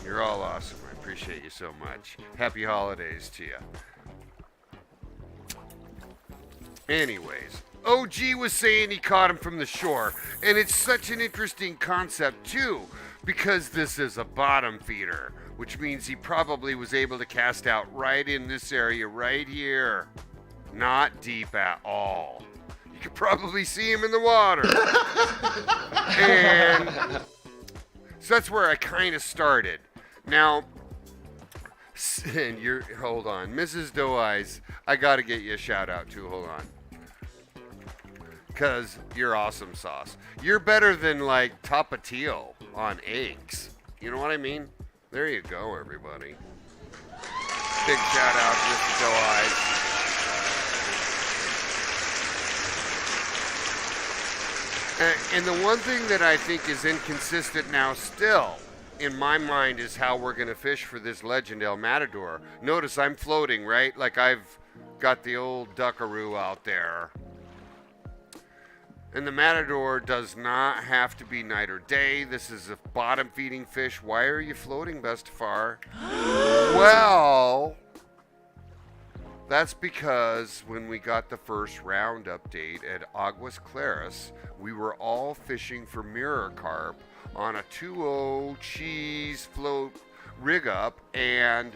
S1: You're all awesome. I appreciate you so much. Happy holidays to you. Anyways, OG was saying he caught him from the shore, and it's such an interesting concept too, because this is a bottom feeder, which means he probably was able to cast out right in this area right here. Not deep at all. You could probably see him in the water. And so that's where I kind of started. Now, and hold on, Mrs. Doe Eyes, I gotta get you a shout out too. Hold on, cause you're awesome sauce. You're better than like Tapatio on eggs. You know what I mean? There you go, everybody. Big shout out to Mrs. Doe Eyes. And the one thing that I think is inconsistent now still, in my mind, is how we're going to fish for this legend El Matador. Notice I'm floating, right? Like I've got the old duckaroo out there. And the Matador does not have to be night or day. This is a bottom feeding fish. Why are you floating, Bestefar? Well, that's because when we got the first round update at Aguas Claras, we were all fishing for mirror carp on a 2-0 cheese float rig up, and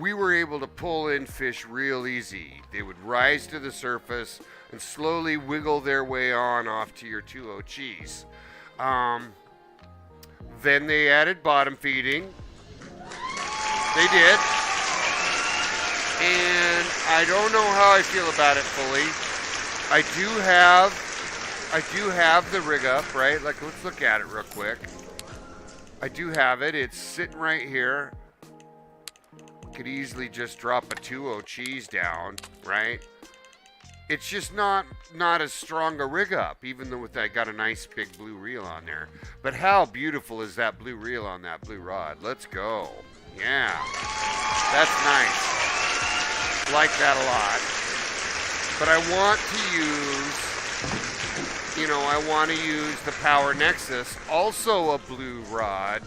S1: we were able to pull in fish real easy. They would rise to the surface and slowly wiggle their way on off to your 2-0 cheese. Then they added bottom feeding. They did. And I don't know how I feel about it fully. I do have the rig up, right? Like, let's look at it real quick. I do have it. It's sitting right here. Could easily just drop a 2-0 cheese down, right? It's just not as strong a rig up, even though I got a nice big blue reel on there. But how beautiful is that blue reel on that blue rod? Let's go. Yeah. That's nice. Like that a lot. But I want to use the Power Nexus, also a blue rod,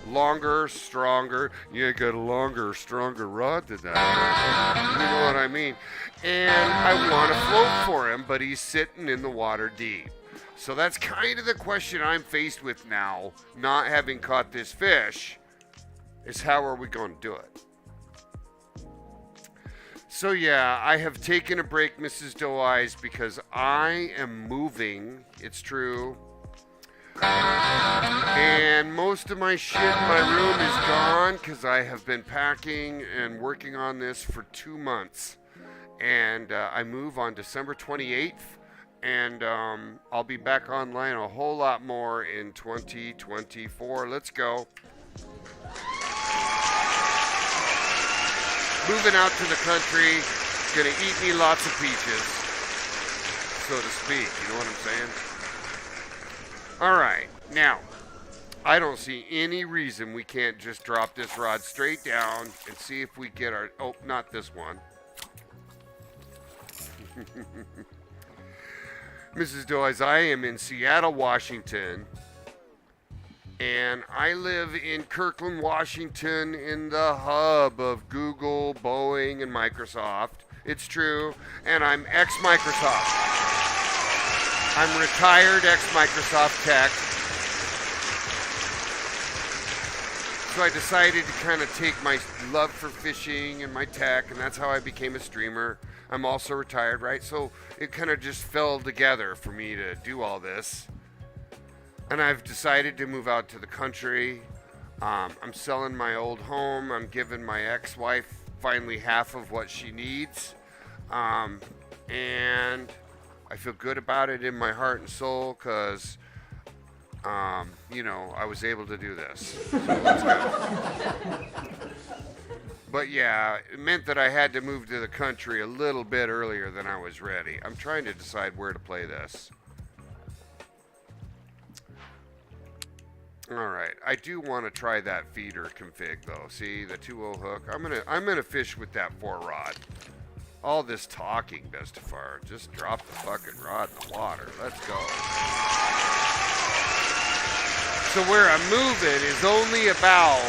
S1: longer, stronger. Yeah, I got a longer, stronger rod than that. You know what I mean? And I want to float for him, but he's sitting in the water deep. So that's kind of the question I'm faced with now, not having caught this fish, is how are we going to do it? So yeah, I have taken a break, Mrs. Doe Eyes, because I am moving. It's true. And most of my shit in my room is gone because I have been packing and working on this for 2 months. And I move on December 28th. And I'll be back online a whole lot more in 2024. Let's go. Moving out to the country, gonna eat me lots of peaches, so to speak, you know what I'm saying? Alright, now, I don't see any reason we can't just drop this rod straight down and see if we get our, oh, not this one. Mrs. Doe Eyes, I am in Seattle, Washington. And I live in Kirkland, Washington, in the hub of Google, Boeing, and Microsoft. It's true. And I'm ex-Microsoft. I'm retired ex-Microsoft tech. So I decided to kind of take my love for fishing and my tech, and that's how I became a streamer. I'm also retired, right? So it kind of just fell together for me to do all this. And I've decided to move out to the country. I'm selling my old home. I'm giving my ex-wife finally half of what she needs. And I feel good about it in my heart and soul because, I was able to do this. So let's go. But yeah, it meant that I had to move to the country a little bit earlier than I was ready. I'm trying to decide where to play this. All right, I do want to try that feeder config though. See the 2-0 hook. I'm gonna fish with that 4-rod. All this talking, Bestefar. Just drop the fucking rod in the water. Let's go. So where I'm moving is only about,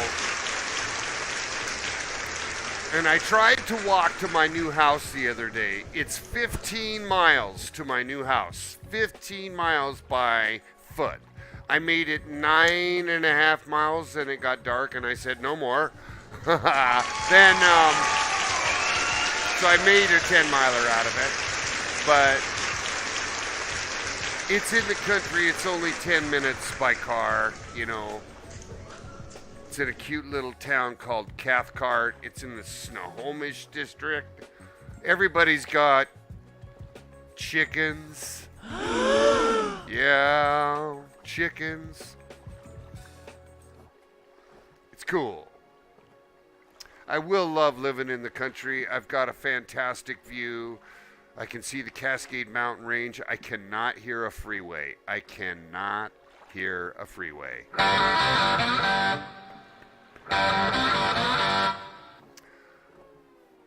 S1: and I tried to walk to my new house the other day. It's 15 miles to my new house. 15 miles by foot. I made it 9.5 miles and it got dark and I said no more. So I made a 10-miler out of it. But it's in the country. It's only 10 minutes by car, It's in a cute little town called Cathcart. It's in the Snohomish district. Everybody's got chickens. Yeah. Chickens. It's cool. I will love living in the country. I've got a fantastic view I can see the Cascade Mountain Range. I cannot hear a freeway. I cannot hear a freeway.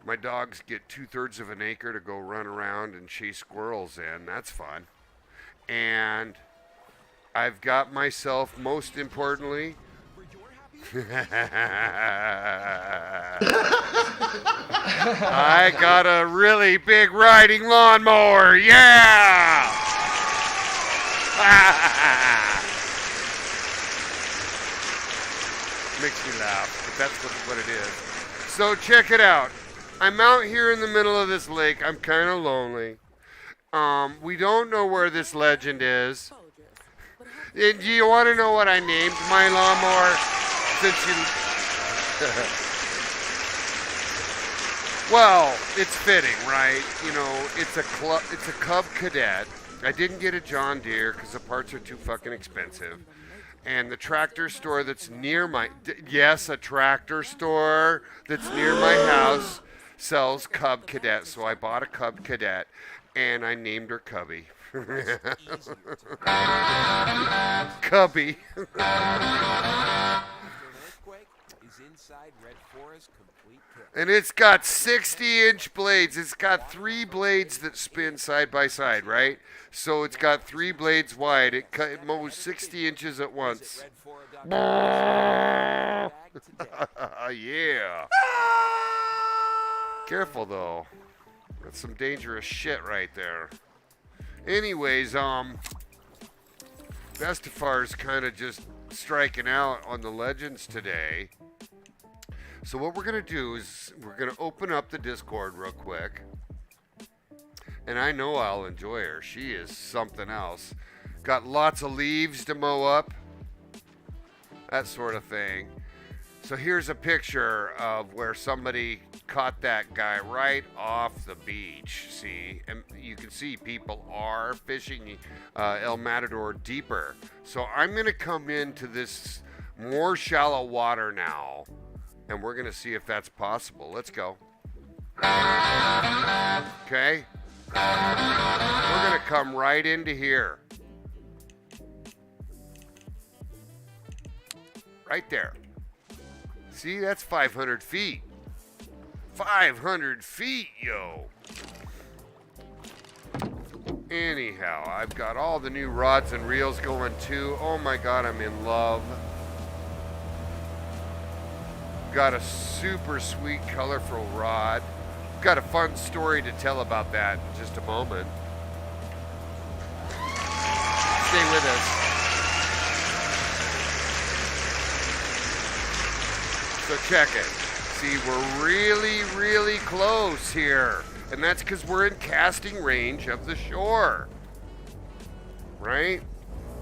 S1: My dogs get 2/3 of an acre to go run around and chase squirrels in. That's fun. And I've got myself, most importantly, I got a really big riding lawnmower. Yeah! Makes me laugh, but that's what it is. So check it out. I'm out here in the middle of this lake. I'm kind of lonely. We don't know where this legend is. Do you want to know what I named my lawnmower? Since you... Well, it's fitting, right? You know, it's a Cub Cadet. I didn't get a John Deere because the parts are too fucking expensive. And the tractor store that's near my... Yes, a tractor store that's near my house sells Cub Cadet. So I bought a Cub Cadet and I named her Cubby. Cubby. And it's got 60-inch blades. It's got 3 blades that spin side by side, right? So it's got 3 blades wide. It mows 60 inches at once. Yeah. Careful though. That's some dangerous shit right there. Anyways, Bestefar's kind of just striking out on the legends today. So what we're going to do is we're going to open up the Discord real quick. And I know I'll enjoy her. She is something else. Got lots of leaves to mow up. That sort of thing. So here's a picture of where somebody caught that guy right off the beach. See, and you can see people are fishing El Matador deeper. So I'm going to come into this more shallow water now, and we're going to see if that's possible. Let's go. Okay. We're going to come right into here. Right there. See, that's 500 feet. 500 feet, yo. Anyhow, I've got all the new rods and reels going too. Oh my God, I'm in love. Got a super sweet, colorful rod. Got a fun story to tell about that in just a moment. Stay with us. So check it. See, we're really, really close here. And that's because we're in casting range of the shore. Right?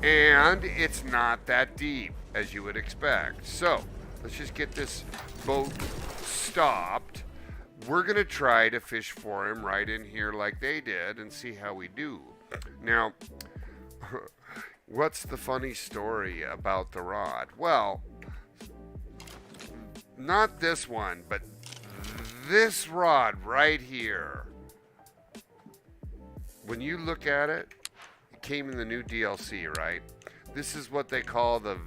S1: And it's not that deep, as you would expect. So, let's just get this boat stopped. We're going to try to fish for him right in here like they did and see how we do. Now, what's the funny story about the rod? Well, not this one, but this rod right here. When you look at it, it came in the new DLC, right? This is what they call the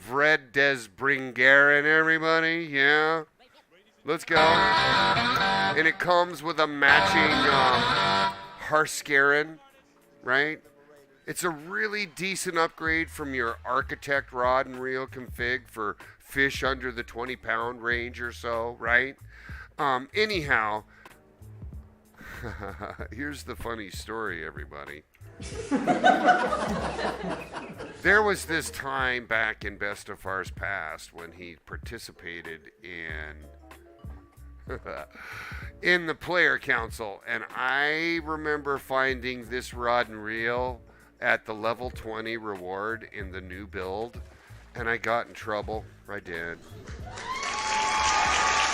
S1: Vred des Bringaren, everybody, yeah? Let's go. And it comes with a matching Harskaren, right? It's a really decent upgrade from your Architect rod and reel config for fish under the 20-pound range or so, right? Anyhow, here's the funny story, everybody. There was this time back in Bestefar's past when he participated in in the player council, and I remember finding this rod and reel at the level 20 reward in the new build, and I got in trouble. I did.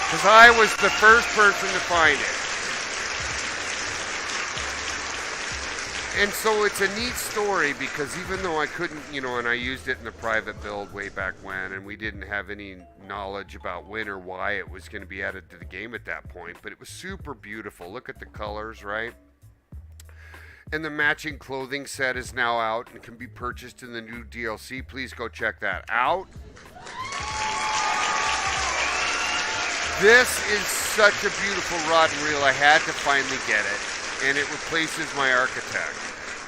S1: Because I was the first person to find it. And so it's a neat story because even though I couldn't, and I used it in the private build way back when, and we didn't have any knowledge about when or why it was going to be added to the game at that point, but it was super beautiful. Look at the colors, right? And the matching clothing set is now out and can be purchased in the new DLC. Please go check that out. This is such a beautiful rod and reel. I had to finally get it. And it replaces my Architect.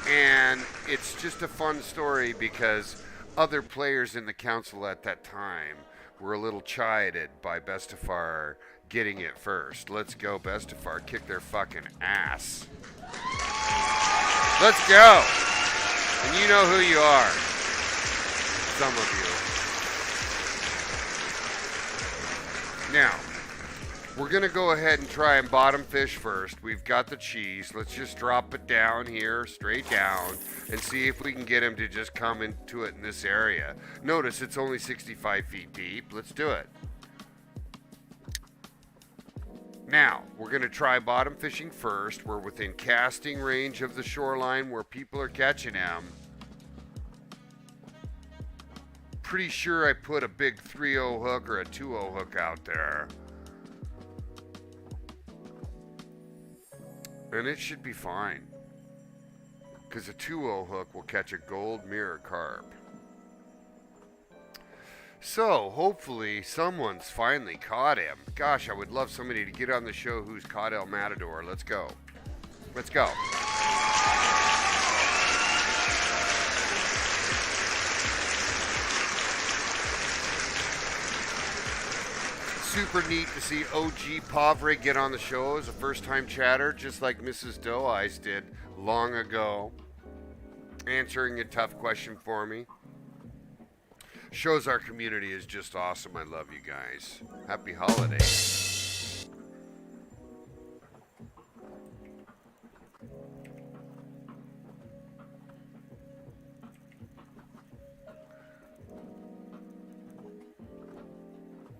S1: And it's just a fun story because other players in the council at that time were a little chided by Bestefar getting it first. Let's go, Bestefar. Kick their fucking ass. Let's go. And you know who you are. Some of you. Now, we're going to go ahead and try and bottom fish first. We've got the cheese. Let's just drop it down here, straight down, and see if we can get him to just come into it in this area. Notice it's only 65 feet deep. Let's do it. Now, we're going to try bottom fishing first. We're within casting range of the shoreline where people are catching him. Pretty sure I put a big 3-0 hook or a 2-0 hook out there. And it should be fine. Because a 2-0 hook will catch a gold mirror carp. So, hopefully, someone's finally caught him. Gosh, I would love somebody to get on the show who's caught El Matador. Let's go. Let's go. Super neat to see OG Pavre get on the show as a first-time chatter, just like Mrs. Doe Eyes did long ago, answering a tough question for me. Shows our community is just awesome. I love you guys. Happy holidays.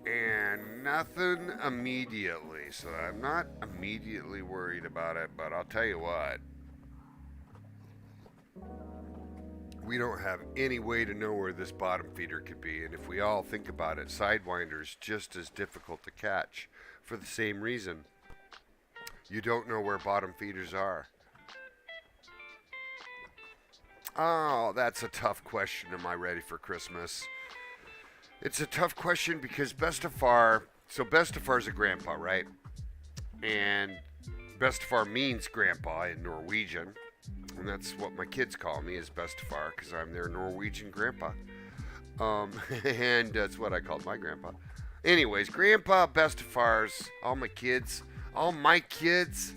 S1: And nothing immediately, so I'm not immediately worried about it, but I'll tell you what. We don't have any way to know where this bottom feeder could be, and if we all think about it, Sidewinder's just as difficult to catch for the same reason. You don't know where bottom feeders are. Oh, that's a tough question. Am I ready for Christmas? It's a tough question because Bestefar, so Bestefar's a grandpa, right? And Bestefar means grandpa in Norwegian. And that's what my kids call me, is Bestefar, because I'm their Norwegian grandpa. And that's what I called my grandpa. Anyways, Grandpa Bestefar's, all my kids All my kids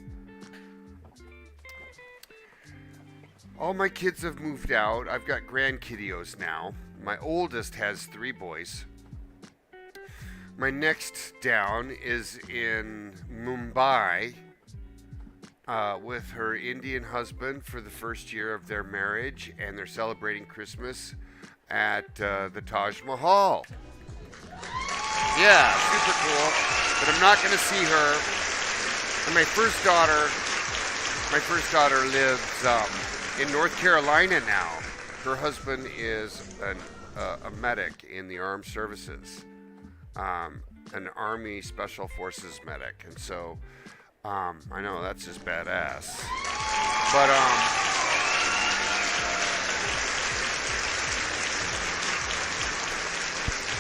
S1: have moved out. I've got grandkiddios now. My oldest has 3 boys. My next down is in Mumbai with her Indian husband for the first year of their marriage, and they're celebrating Christmas at the Taj Mahal. Yeah, super cool. But I'm not going to see her. And my first daughter lives in North Carolina now. Her husband is a medic in the armed services, an Army Special Forces medic, and so I know that's just badass. But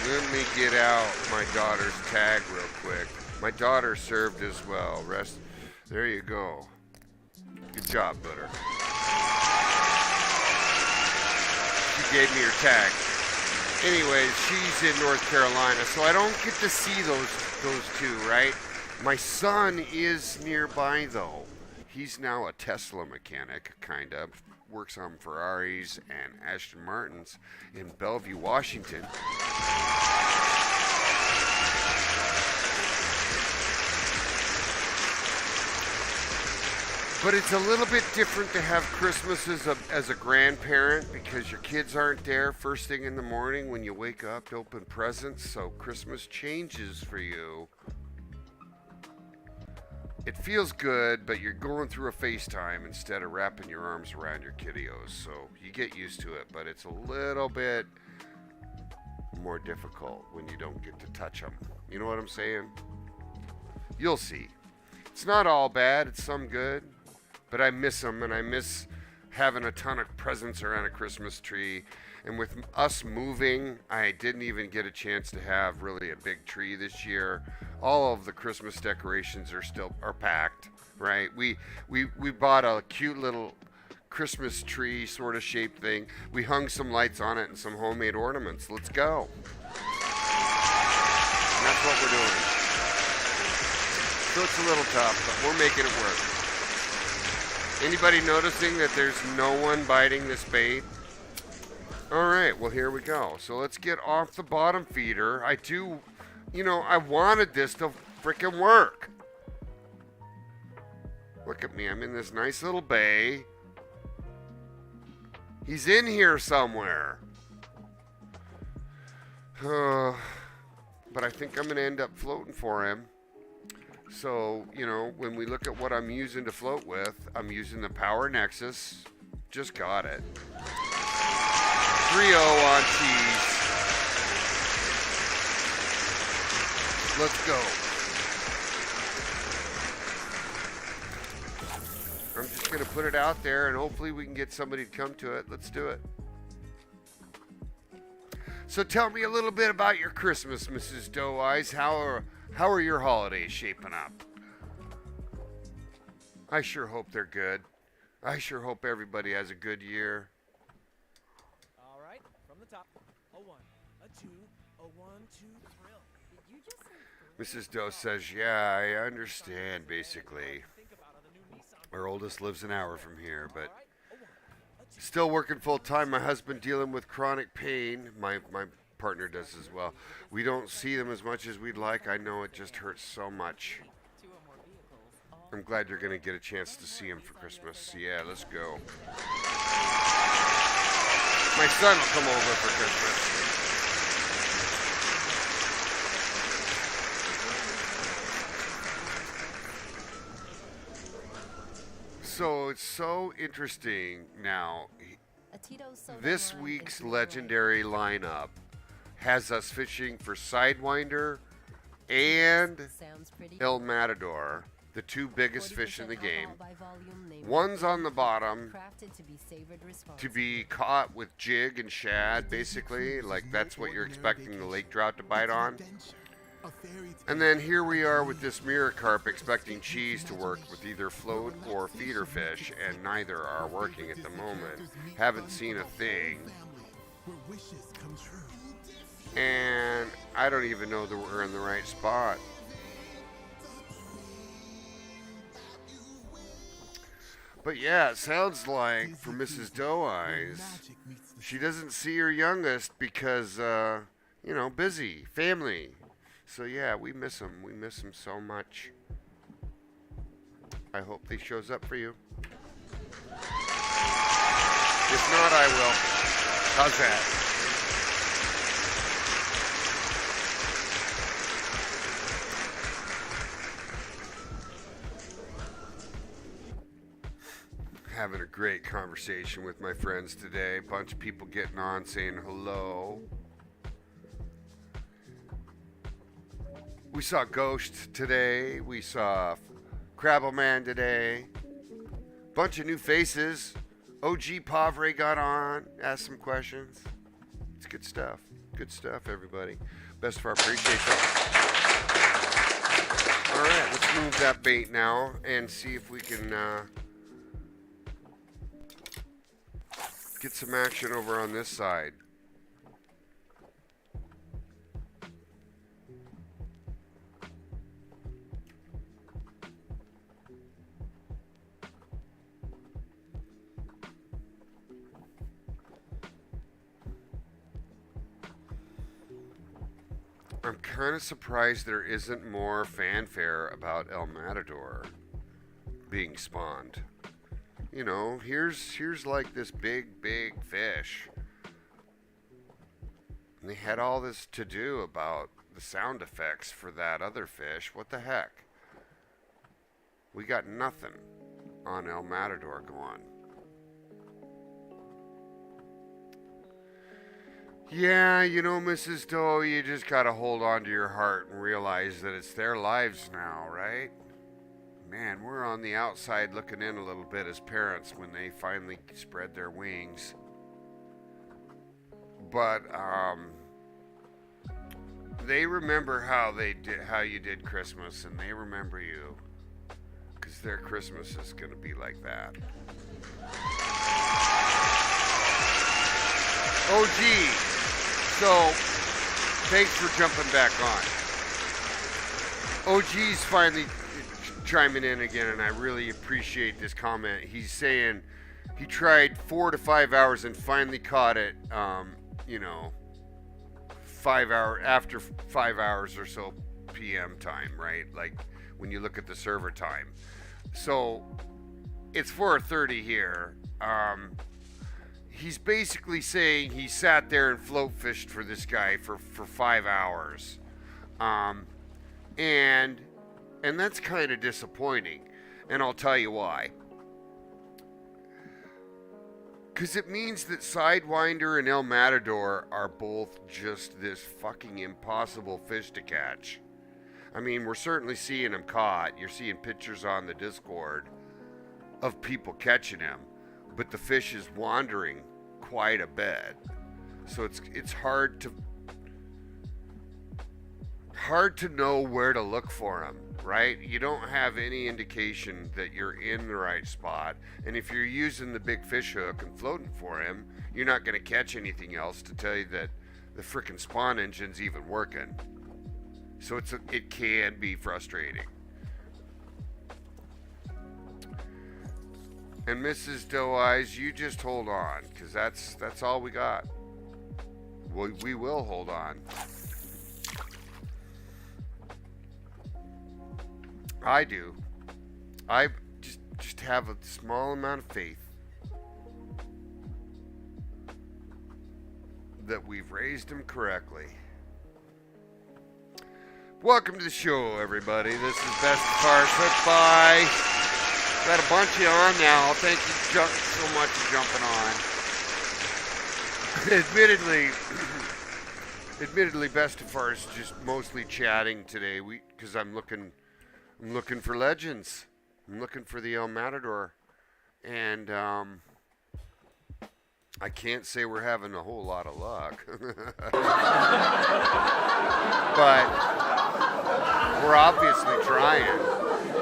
S1: let me get out my daughter's tag real quick. My daughter served as well. There you go. Good job, Butter. She gave me her tag. Anyways, she's in North Carolina, so I don't get to see those two, right? My son is nearby, though. He's now a Tesla mechanic, kind of. Works on Ferraris and Aston Martins in Bellevue, Washington. But it's a little bit different to have Christmas as a grandparent, because your kids aren't there first thing in the morning when you wake up to open presents, so Christmas changes for you. It feels good, but you're going through a FaceTime instead of wrapping your arms around your kiddios, so you get used to it, but it's a little bit more difficult when you don't get to touch them. You know what I'm saying? You'll see. It's not all bad, it's some good. But I miss them, and I miss having a ton of presents around a Christmas tree. And with us moving, I didn't even get a chance to have really a big tree this year. All of the Christmas decorations are packed, right? We bought a cute little Christmas tree sort of shaped thing. We hung some lights on it and some homemade ornaments. Let's go. And that's what we're doing. So it's a little tough, but we're making it work. Anybody noticing that there's no one biting this bait? All right, well, here we go. So let's get off the bottom feeder. I wanted this to frickin' work. Look at me. I'm in this nice little bay. He's in here somewhere. But I think I'm going to end up floating for him. So, when we look at what I'm using to float with, I'm using the Power Nexus. Just got it. 3-0 on cheese. Let's go. I'm just going to put it out there and hopefully we can get somebody to come to it. Let's do it. So tell me a little bit about your Christmas, Mrs. Doe Eyes. How are your holidays shaping up? I sure hope they're good. I sure hope everybody has a good year.
S3: All right, from the top. A 1, a 2, a 1, 2, thrill. Did you just say
S1: Mrs. Doe says, yeah, I understand, basically. Our oldest lives an hour from here, but still working full time. My husband dealing with chronic pain. My partner does as well. We don't see them as much as we'd like. I know it just hurts so much. I'm glad you're going to get a chance to see him for Christmas. Yeah, let's go. My son will come over for Christmas. So it's so interesting now. This week's legendary lineup has us fishing for Sidewinder and El Matador, the two biggest fish in the game. One's on the bottom to be caught with jig and shad, basically. Like that's what you're expecting the lake trout to bite on. And then here we are with this mirror carp expecting cheese to work with either float or feeder fish, and neither are working at the moment. Haven't seen a thing. And I don't even know that we're in the right spot. But yeah, it sounds like for Mrs. Doe Eyes, she doesn't see her youngest because, busy, family. So yeah, we miss him. We miss him so much. I hope he shows up for you. If not, I will. How's that? Having a great conversation with my friends today. A bunch of people getting on saying hello. We saw Ghost today. We saw Crabbleman today. Bunch of new faces. OG Pavre got on, asked some questions. It's good stuff. Good stuff, everybody. Bestefar, appreciate that. All right, let's move that bait now and see if we can get some action over on this side. I'm kind of surprised there isn't more fanfare about El Matador being spawned. Here's like this big fish. And they had all this to do about the sound effects for that other fish. What the heck? We got nothing on El Matador going. Yeah, Mrs. Doe, you just gotta hold on to your heart and realize that it's their lives now, right? man, we're on the outside looking in a little bit as parents when they finally spread their wings. But they remember how you did Christmas, and they remember you, because their Christmas is going to be like that. OG, so thanks for jumping back on. OG's finally chiming in again, and I really appreciate this comment. He's saying he tried 4 to 5 hours and finally caught it, after 5 hours or so PM time, right? Like when you look at the server time. So it's 4:30 here. He's basically saying he sat there and float fished for this guy for 5 hours. And that's kind of disappointing. And I'll tell you why. Because it means that Sidewinder and El Matador are both just this fucking impossible fish to catch. I mean, we're certainly seeing them caught. You're seeing pictures on the Discord of people catching them. But the fish is wandering quite a bit. So it's hard to know where to look for them, right? You don't have any indication that you're in the right spot. And if you're using the big fish hook and floating for him, you're not going to catch anything else to tell you that the frickin' spawn engine's even working. So it can be frustrating. And Mrs. Doe Eyes, you just hold on, because that's all we got. We will hold on. I do. I just have a small amount of faith that we've raised him correctly. Welcome to the show, everybody. This is Bestefar Hook By. Got a bunch of you on now. Thank you so much for jumping on. Admittedly, Bestefar's just mostly chatting today. Because I'm looking for legends. I'm looking for the El Matador. And I can't say we're having a whole lot of luck. But we're obviously trying.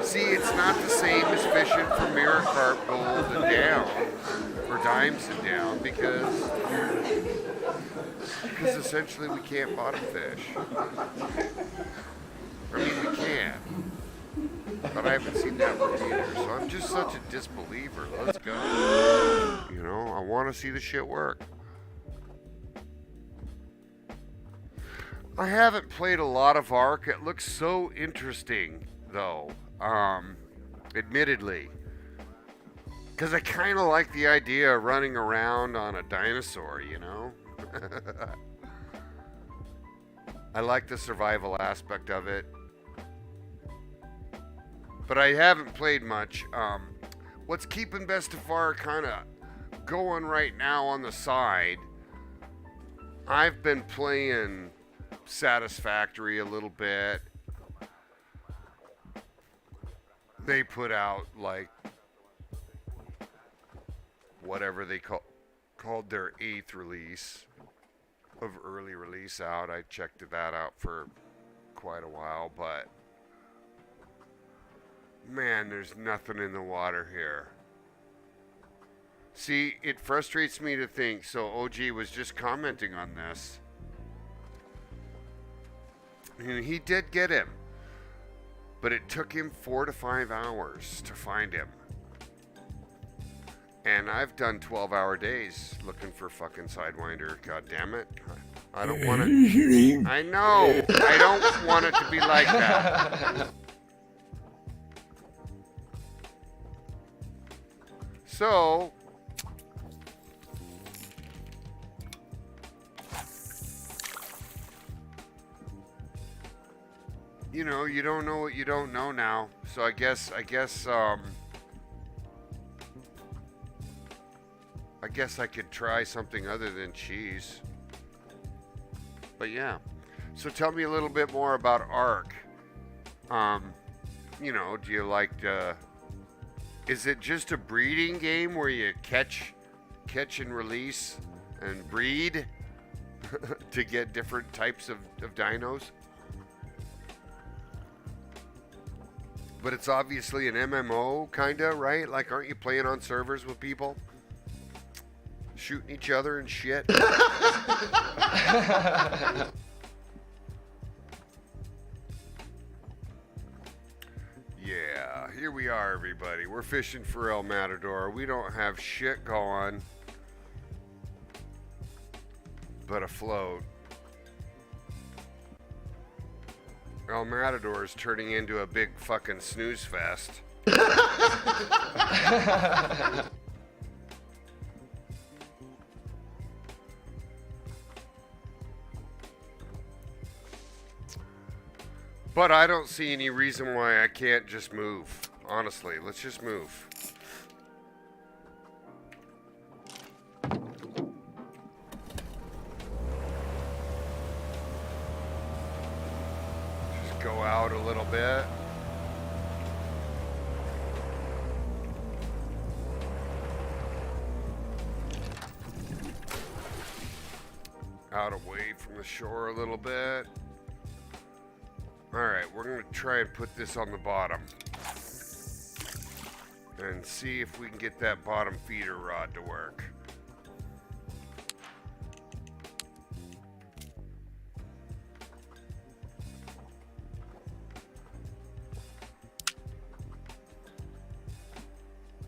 S1: See, it's not the same as fishing for mirror carp, gold, and down, or dimes and down, because essentially we can't bottom fish. I mean, we can, but I haven't seen that one either, so I'm just such a disbeliever. Let's go. I want to see the shit work. I haven't played a lot of Ark. It looks so interesting, though. Admittedly, because I kind of like the idea of running around on a dinosaur, I like the survival aspect of it, but I haven't played much. What's keeping Bestefar kind of going right now on the side, I've been playing Satisfactory a little bit. They put out like whatever they called their 8th release of early release out. I checked that out for quite a while, but man, there's nothing in the water here. See, it frustrates me to think, so OG was just commenting on this. And he did get him. But it took him 4 to 5 hours to find him. And I've done 12-hour days looking for fucking Sidewinder. God damn it. I don't want it. I know. I don't want it to be like that. So, you don't know what you don't know now. So I guess I could try something other than cheese. But yeah. So tell me a little bit more about Ark. you know, do you like is it just a breeding game where you catch and release and breed to get different types of dinos? But it's obviously an MMO, kinda, right? Like, aren't you playing on servers with people? Shooting each other and shit? Yeah, here we are, everybody. We're fishing for El Matador. We don't have shit going but a float. El Matador is turning into a big fucking snooze fest. But I don't see any reason why I can't just move. Honestly, let's just move. Just go out a little bit. Out away from the shore a little bit. Alright, we're going to try and put this on the bottom. And see if we can get that bottom feeder rod to work.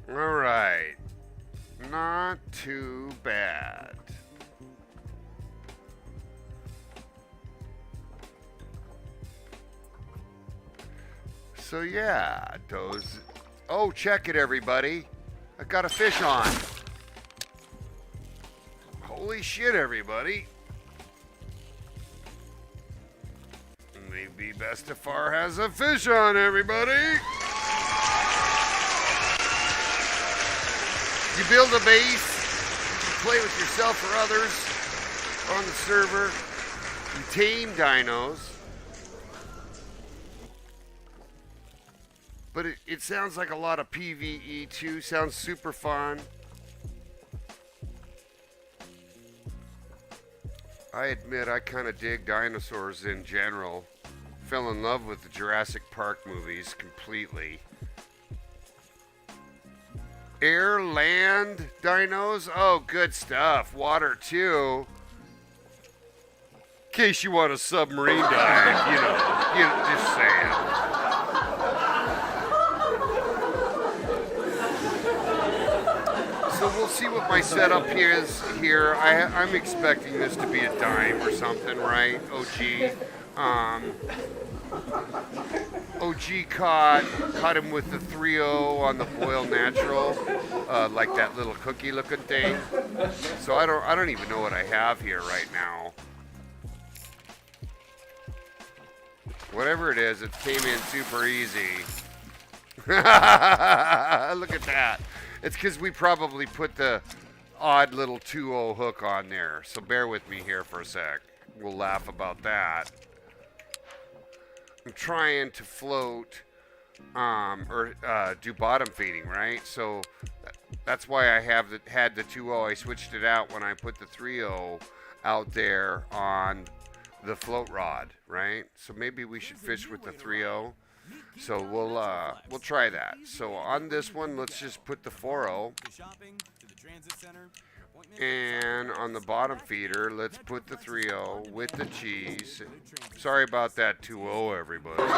S1: Alright. Not too bad. So yeah, those. Oh, check it, everybody! I got a fish on. Holy shit, everybody! imBestefar has a fish on, everybody. You build a base, you play with yourself or others on the server. You tame dinos. But it sounds like a lot of PvE too. Sounds super fun. I admit I kind of dig dinosaurs in general. Fell in love with the Jurassic Park movies completely. Air, land, dinos? Oh, good stuff. Water too. In case you want a submarine dive, you know, just saying. So we'll see what my setup is here. I'm expecting this to be a dime or something, right? OG. OG caught him with the 3-0 on the Boil Natural, like that little cookie looking thing. So I don't even know what I have here right now. Whatever it is, it came in super easy. Look at that. It's because we probably put the odd little 2-0 hook on there. So bear with me here for a sec. We'll laugh about that. I'm trying to float or do bottom feeding, right? So that's why I had the 2-0. I switched it out when I put the 3-0 out there on the float rod, right? So maybe we should fish with the 3-0. So we'll try that. So on this one, let's just put the 4-0. And on the bottom feeder, let's put the 3-0 with the cheese. Sorry about that 2-0, everybody. Like,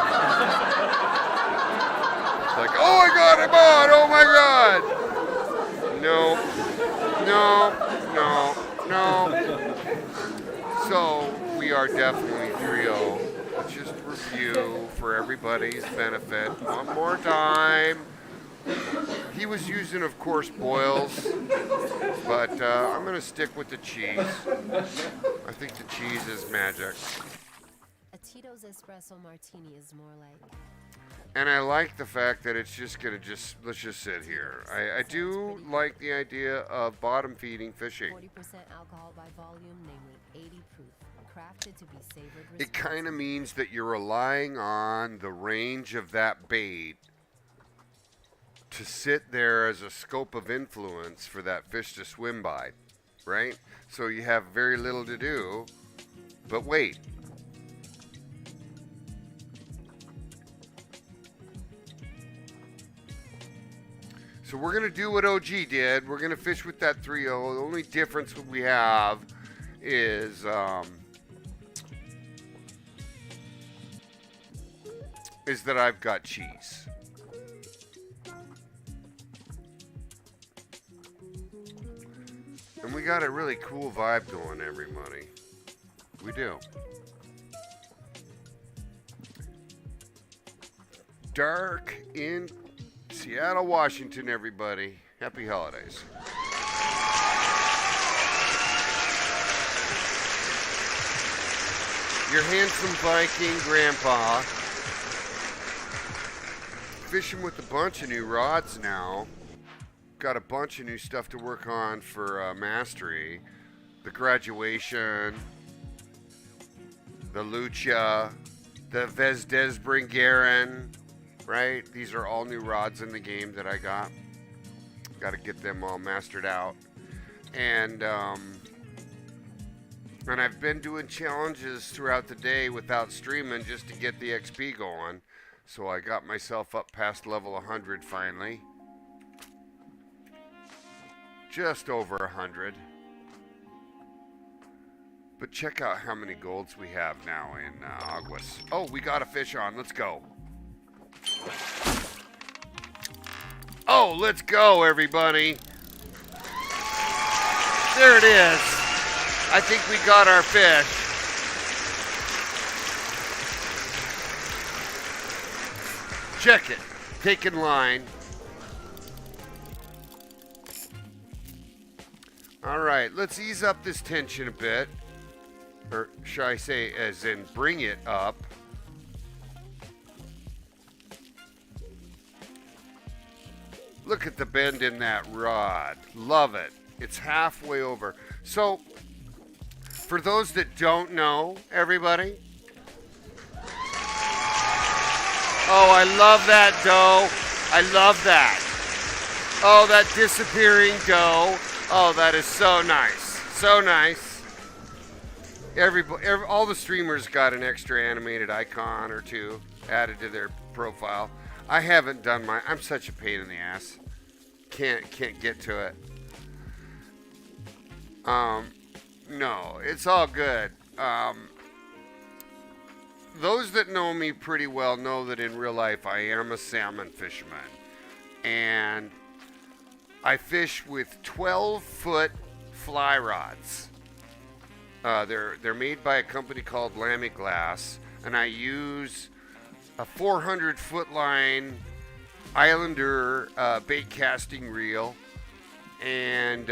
S1: oh, I got him on! Oh my God! No. So we are definitely 3-0. Let's just review for everybody's benefit one more time. He was using, of course, boils, but I'm going to stick with the cheese. I think the cheese is magic.
S4: A Tito's espresso martini is more like.
S1: And I like the fact that it's just going to let's just sit here. I do like the idea of bottom feeding fishing.
S4: 40% alcohol by volume, namely 80 proof. crafted to be savored
S1: It kind of
S4: responsibly.
S1: means that you're relying on the range of that bait to sit there as a scope of influence for that fish to swim by, right? So you have very little to do, but wait. So we're going to do what OG did. We're going to fish with that 3-0. The only difference we have is that I've got cheese. And we got a really cool vibe going, everybody. We do. Dark in Seattle, Washington, everybody. Happy holidays. Your handsome Viking grandpa. Fishing with a bunch of new rods now. Got a bunch of new stuff to work on for mastery. The graduation, the Lucha, the Vezdesbringaren, right? These are all new rods in the game that I got. Got to get them all mastered out. And I've been doing challenges throughout the day without streaming just to get the XP going. So I got myself up past level 100 finally. Just over 100. But check out how many golds we have now in Aguas. Oh, we got a fish on. Let's go. Oh, let's go, everybody. There it is. I think we got our fish. Check it. Taking line. All right, let's ease up this tension a bit. Or should I say, as in bring it up. Look at the bend in that rod. Love it. It's halfway over. So, for those that don't know, everybody. Oh, I love that dough. I love that. Oh, that disappearing dough. Oh, that is so nice. So nice. All the streamers got an extra animated icon or two added to their profile. I haven't done mine. I'm such a pain in the ass. Can't get to it. No, it's all good. Those that know me pretty well know that in real life I am a salmon fisherman. And I fish with 12-foot fly rods. They're made by a company called Lamy Glass, and I use a 400-foot line Islander bait casting reel. And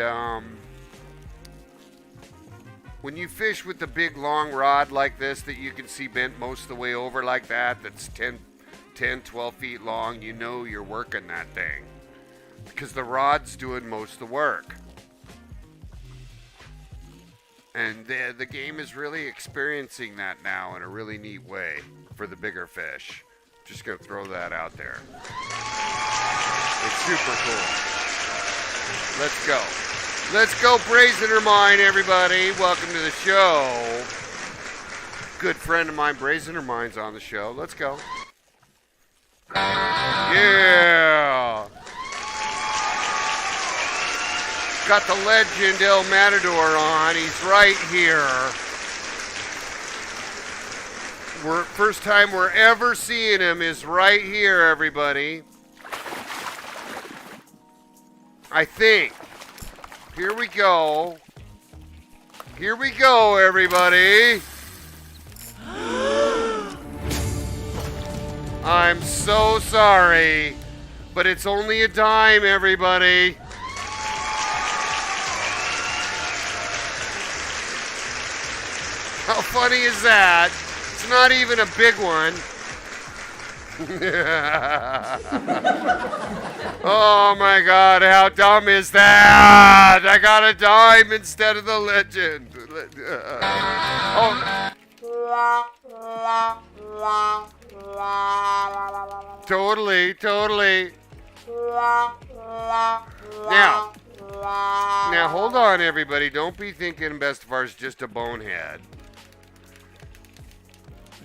S1: when you fish with the big long rod like this that you can see bent most of the way over like that, that's 10, 12 feet long, you know you're working that thing. Because the rod's doing most of the work. And the game is really experiencing that now in a really neat way for the bigger fish. Just going to throw that out there. It's super cool. Let's go. Let's go Brazener Mine, everybody. Welcome to the show. Good friend of mine, Brazener Mine's on the show. Let's go. Yeah. Got the legend El Matador on. He's right here. First time we're ever seeing him is right here, everybody. I think. Here we go. Here we go, everybody. I'm so sorry, but it's only a dime, everybody. How funny is that? It's not even a big one. Oh my God, how dumb is that? I got a dime instead of the legend. Oh. Totally. Now hold on, everybody. Don't be thinking imBestefar is just a bonehead.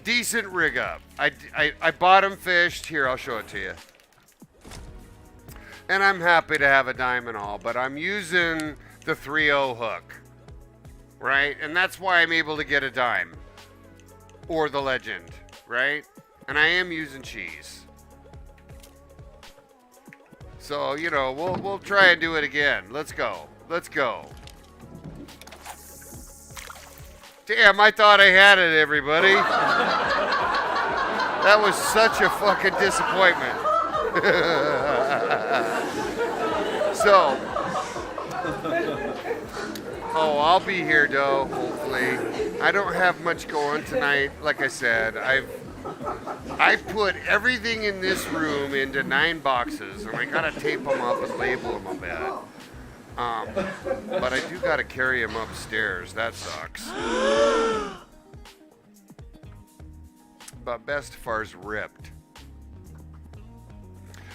S1: Decent rig up. I bottom fished. Here, I'll show it to you. And I'm happy to have a dime and all, but I'm using the 3-0 hook, right? And that's why I'm able to get a dime or the legend, right? And I am using cheese. So, you know, we'll try and do it again. Let's go. Damn, I thought I had it, everybody. That was such a fucking disappointment. So, I'll be here, though, hopefully. I don't have much going tonight. Like I said, I put everything in this room into 9 boxes, and I gotta tape them up and label them a bit. But I do gotta carry them upstairs. That sucks. But imBestefar's ripped.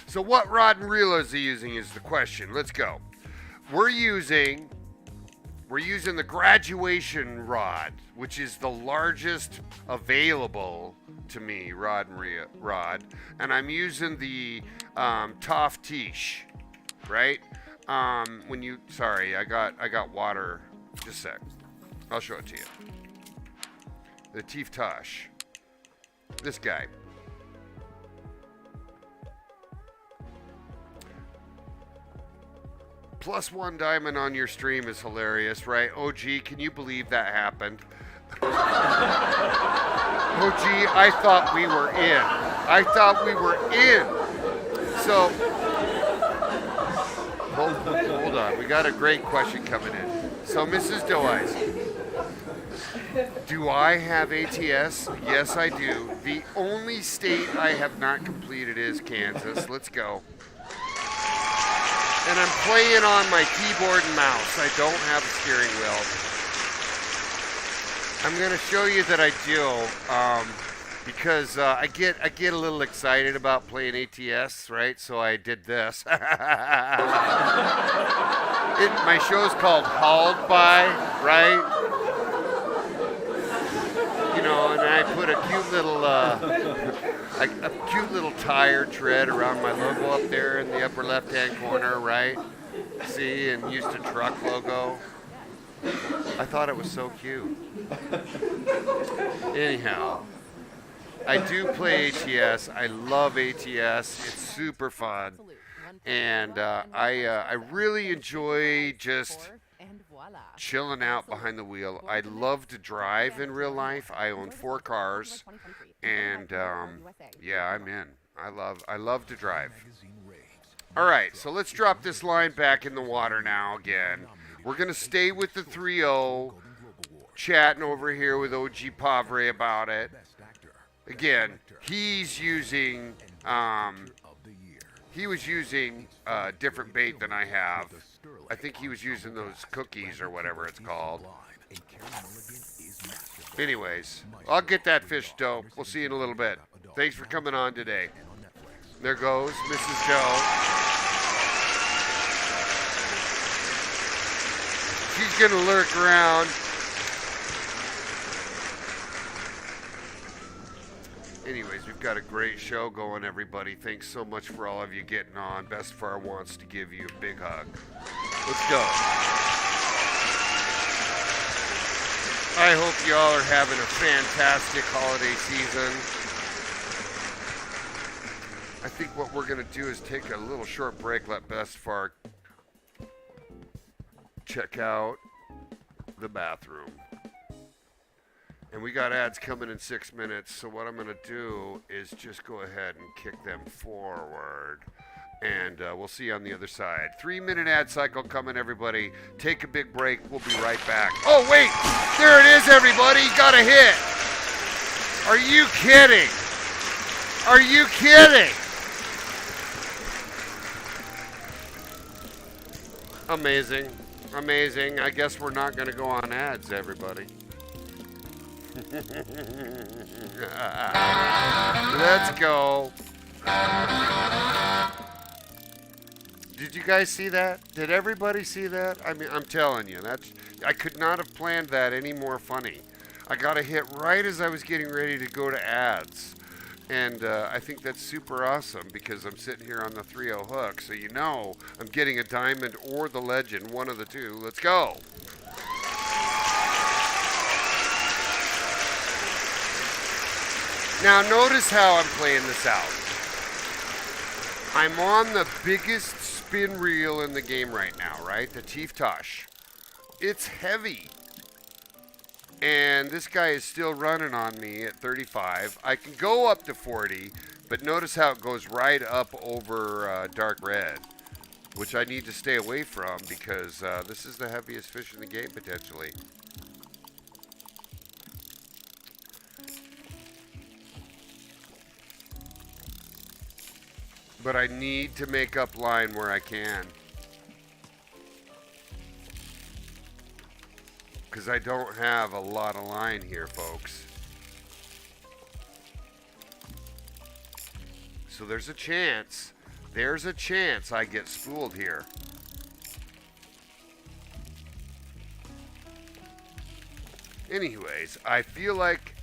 S1: So what rod and reel is he using is the question. Let's go. We're using the graduation rod, which is the largest available to me rod, and I'm using the Toff Tish, right? Sorry, I got water. Just a sec. I'll show it to you. The Teef Tosh. This guy. +1 diamond on your stream is hilarious, right? OG, can you believe that happened? OG, I thought we were in. So, hold on. We got a great question coming in. So, Mrs. Doe Eyes, do I have ATS? Yes, I do. The only state I have not completed is Kansas. Let's go. And I'm playing on my keyboard and mouse. I don't have a steering wheel. I'm going to show you that I do, because I get a little excited about playing ATS, right? So I did this. My show's called Hauled By, right? You know, and I put a cute little tire tread around my logo up there in the upper left-hand corner, right? See, and used a truck logo. I thought it was so cute. Anyhow, I do play ATS. I love ATS. It's super fun. And I really enjoy just chilling out behind the wheel. I love to drive in real life. I own 4 cars. And yeah, I'm in. I love to drive. All right, so let's drop this line back in the water now again. We're going to stay with the 3-0, chatting over here with OG Pavre about it. Again, he's using, he was using different bait than I have. I think he was using those cookies or whatever it's called. Anyways, I'll get that fish, Doe. We'll see you in a little bit. Thanks for coming on today. There goes Mrs. Joe. She's going to lurk around. Anyways, we've got a great show going, everybody. Thanks so much for all of you getting on. imBestefar wants to give you a big hug. Let's go. I hope you all are having a fantastic holiday season. I think what we're going to do is take a little short break, let imBestefar check out the bathroom. And we got ads coming in 6 minutes, so what I'm going to do is just go ahead and kick them forward. And we'll see you on the other side. 3-minute ad cycle coming, everybody. Take a big break. We'll be right back. Oh, wait. There it is, everybody. Got a hit. Are you kidding? Are you kidding? Amazing. Amazing. I guess we're not going to go on ads, everybody. Let's go. Did you guys see that? Did everybody see that? I mean, I'm telling you, I could not have planned that any more funny. I got a hit right as I was getting ready to go to ads. And I think that's super awesome because I'm sitting here on the 3-0 hook. So you know I'm getting a diamond or the legend, one of the two. Let's go. Now notice how I'm playing this out. I'm on the biggest spin reel in the game right now, right? The Teef Tosh. It's heavy. And this guy is still running on me at 35. I can go up to 40, but notice how it goes right up over dark red, which I need to stay away from because this is the heaviest fish in the game potentially. But I need to make up line where I can. Because I don't have a lot of line here, folks. So there's a chance I get spooled here. Anyways, I feel like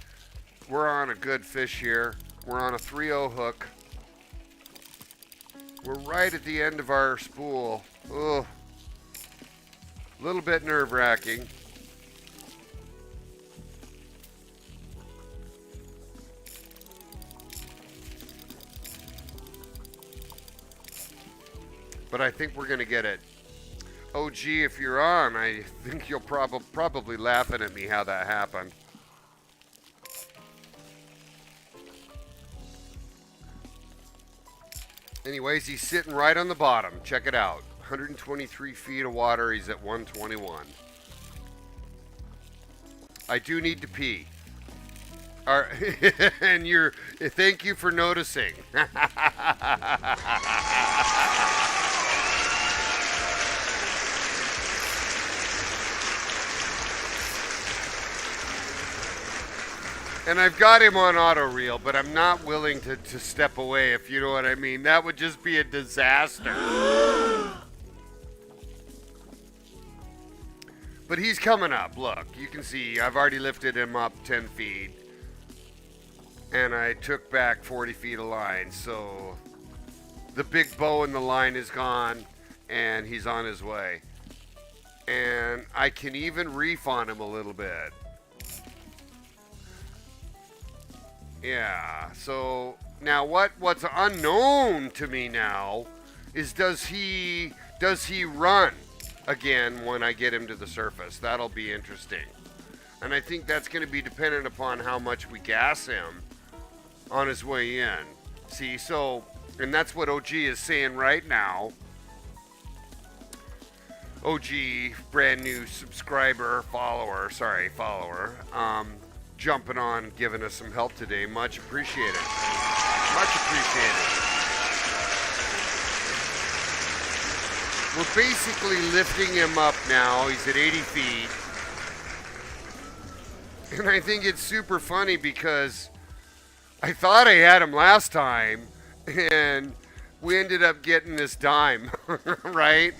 S1: we're on a good fish here. We're on a 3-0 hook. We're right at the end of our spool. Ugh. A little bit nerve-wracking. But I think we're going to get it. OG, if you're on, I think you'll probably laughing at me how that happened. Anyways, he's sitting right on the bottom. Check it out. 123 feet of water. He's at 121. I do need to pee. All right. And thank you for noticing. And I've got him on auto reel, but I'm not willing to step away, if you know what I mean. That would just be a disaster. But he's coming up. Look, you can see I've already lifted him up 10 feet. And I took back 40 feet of line. So the big bow in the line is gone, and he's on his way. And I can even reef on him a little bit. Yeah, so now what's unknown to me now is does he run again when I get him to the surface? That'll be interesting. And I think that's going to be dependent upon how much we gas him on his way in. See, so, and that's what OG is saying right now. OG, brand new follower, jumping on, giving us some help today. Much appreciated. Much appreciated. We're basically lifting him up now. He's at 80 feet. And I think it's super funny because I thought I had him last time, and we ended up getting this dime, right?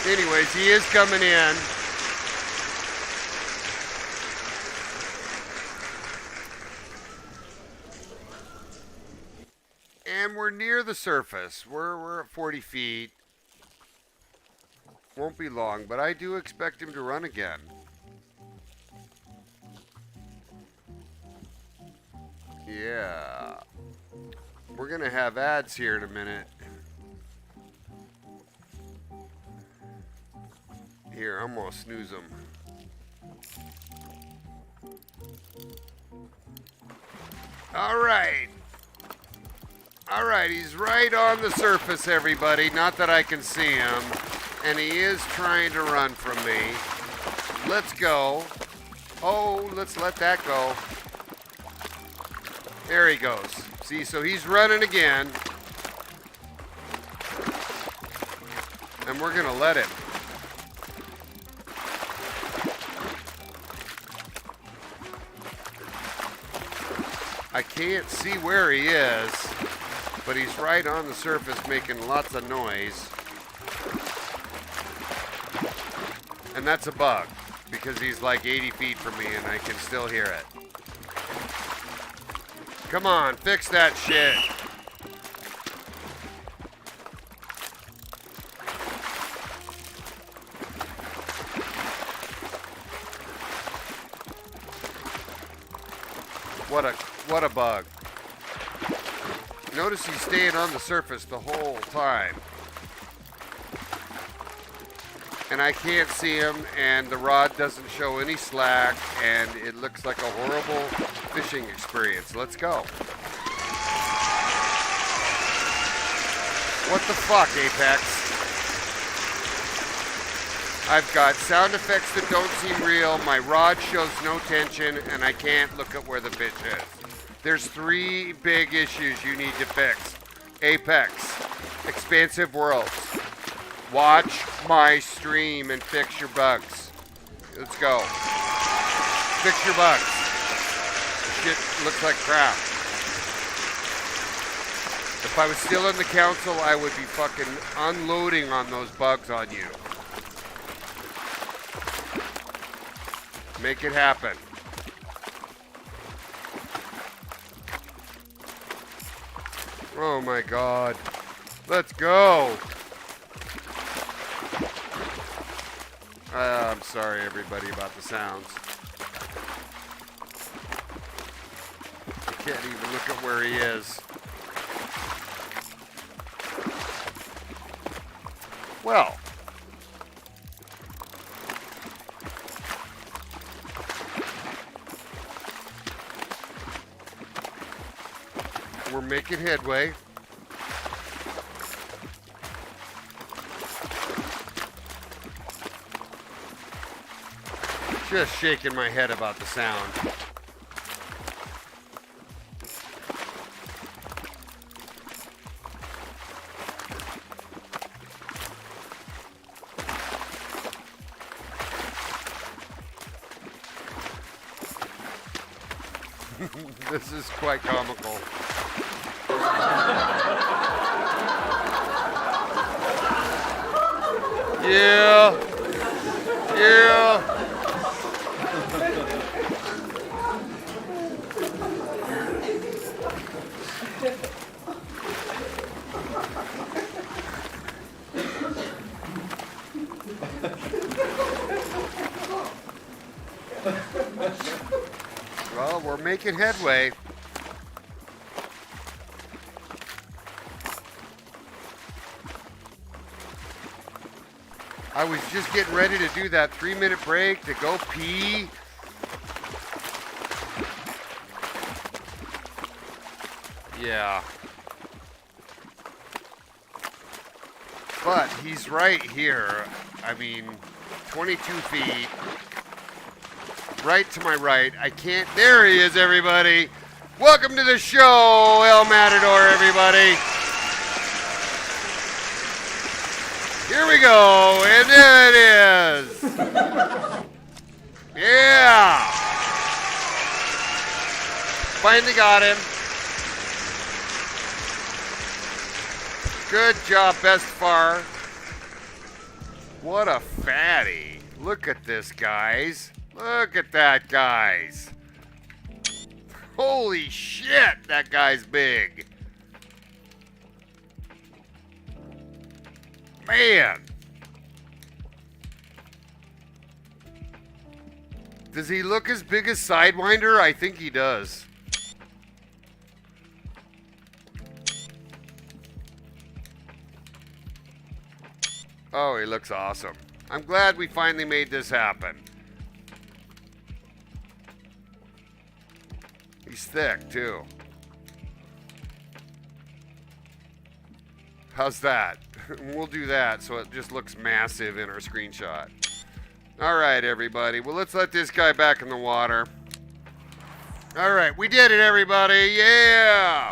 S1: Anyways, he is coming in. And we're near the surface. We're at 40 feet. Won't be long, but I do expect him to run again. Yeah. We're going to have ads here in a minute. Here, I'm going to snooze him. All right. All right, he's right on the surface, everybody. Not that I can see him. And he is trying to run from me. Let's go. Oh, let's let that go. There he goes. See, so he's running again. And we're going to let him. I can't see where he is, but he's right on the surface making lots of noise. And that's a bug, because he's like 80 feet from me and I can still hear it. Come on, fix that shit. What a bug. Notice he's staying on the surface the whole time. And I can't see him, and the rod doesn't show any slack, and it looks like a horrible fishing experience. Let's go. What the fuck, Apex? I've got sound effects that don't seem real, my rod shows no tension, and I can't look at where the fish is. There's 3 big issues you need to fix. Apex, expansive worlds. Watch my stream and fix your bugs. Let's go. Fix your bugs. Shit looks like crap. If I was still in the council, I would be fucking unloading on those bugs on you. Make it happen. Oh my God. Let's go. I'm sorry, everybody, about the sounds. I can't even look at where he is. Well. We're making headway. Just shaking my head about the sound. This is quite comical. Yeah. Yeah. Well, we're making headway. I was just getting ready to do that 3-minute break to go pee. Yeah. But he's right here. I mean, 22 feet. Right to my right. I can't. There he is, everybody. Welcome to the show, El Matador, everybody. Here we go, and there it is. Yeah. Finally got him. Good job, Bestefar. What a fatty. Look at this, guys. Look at that, guys. Holy shit, that guy's big. Man. Does he look as big as Sidewinder? I think he does. Oh, he looks awesome. I'm glad we finally made this happen. He's thick, too. How's that? We'll do that so it just looks massive in our screenshot. All right, everybody. Well, let's let this guy back in the water. All right, we did it, everybody. Yeah!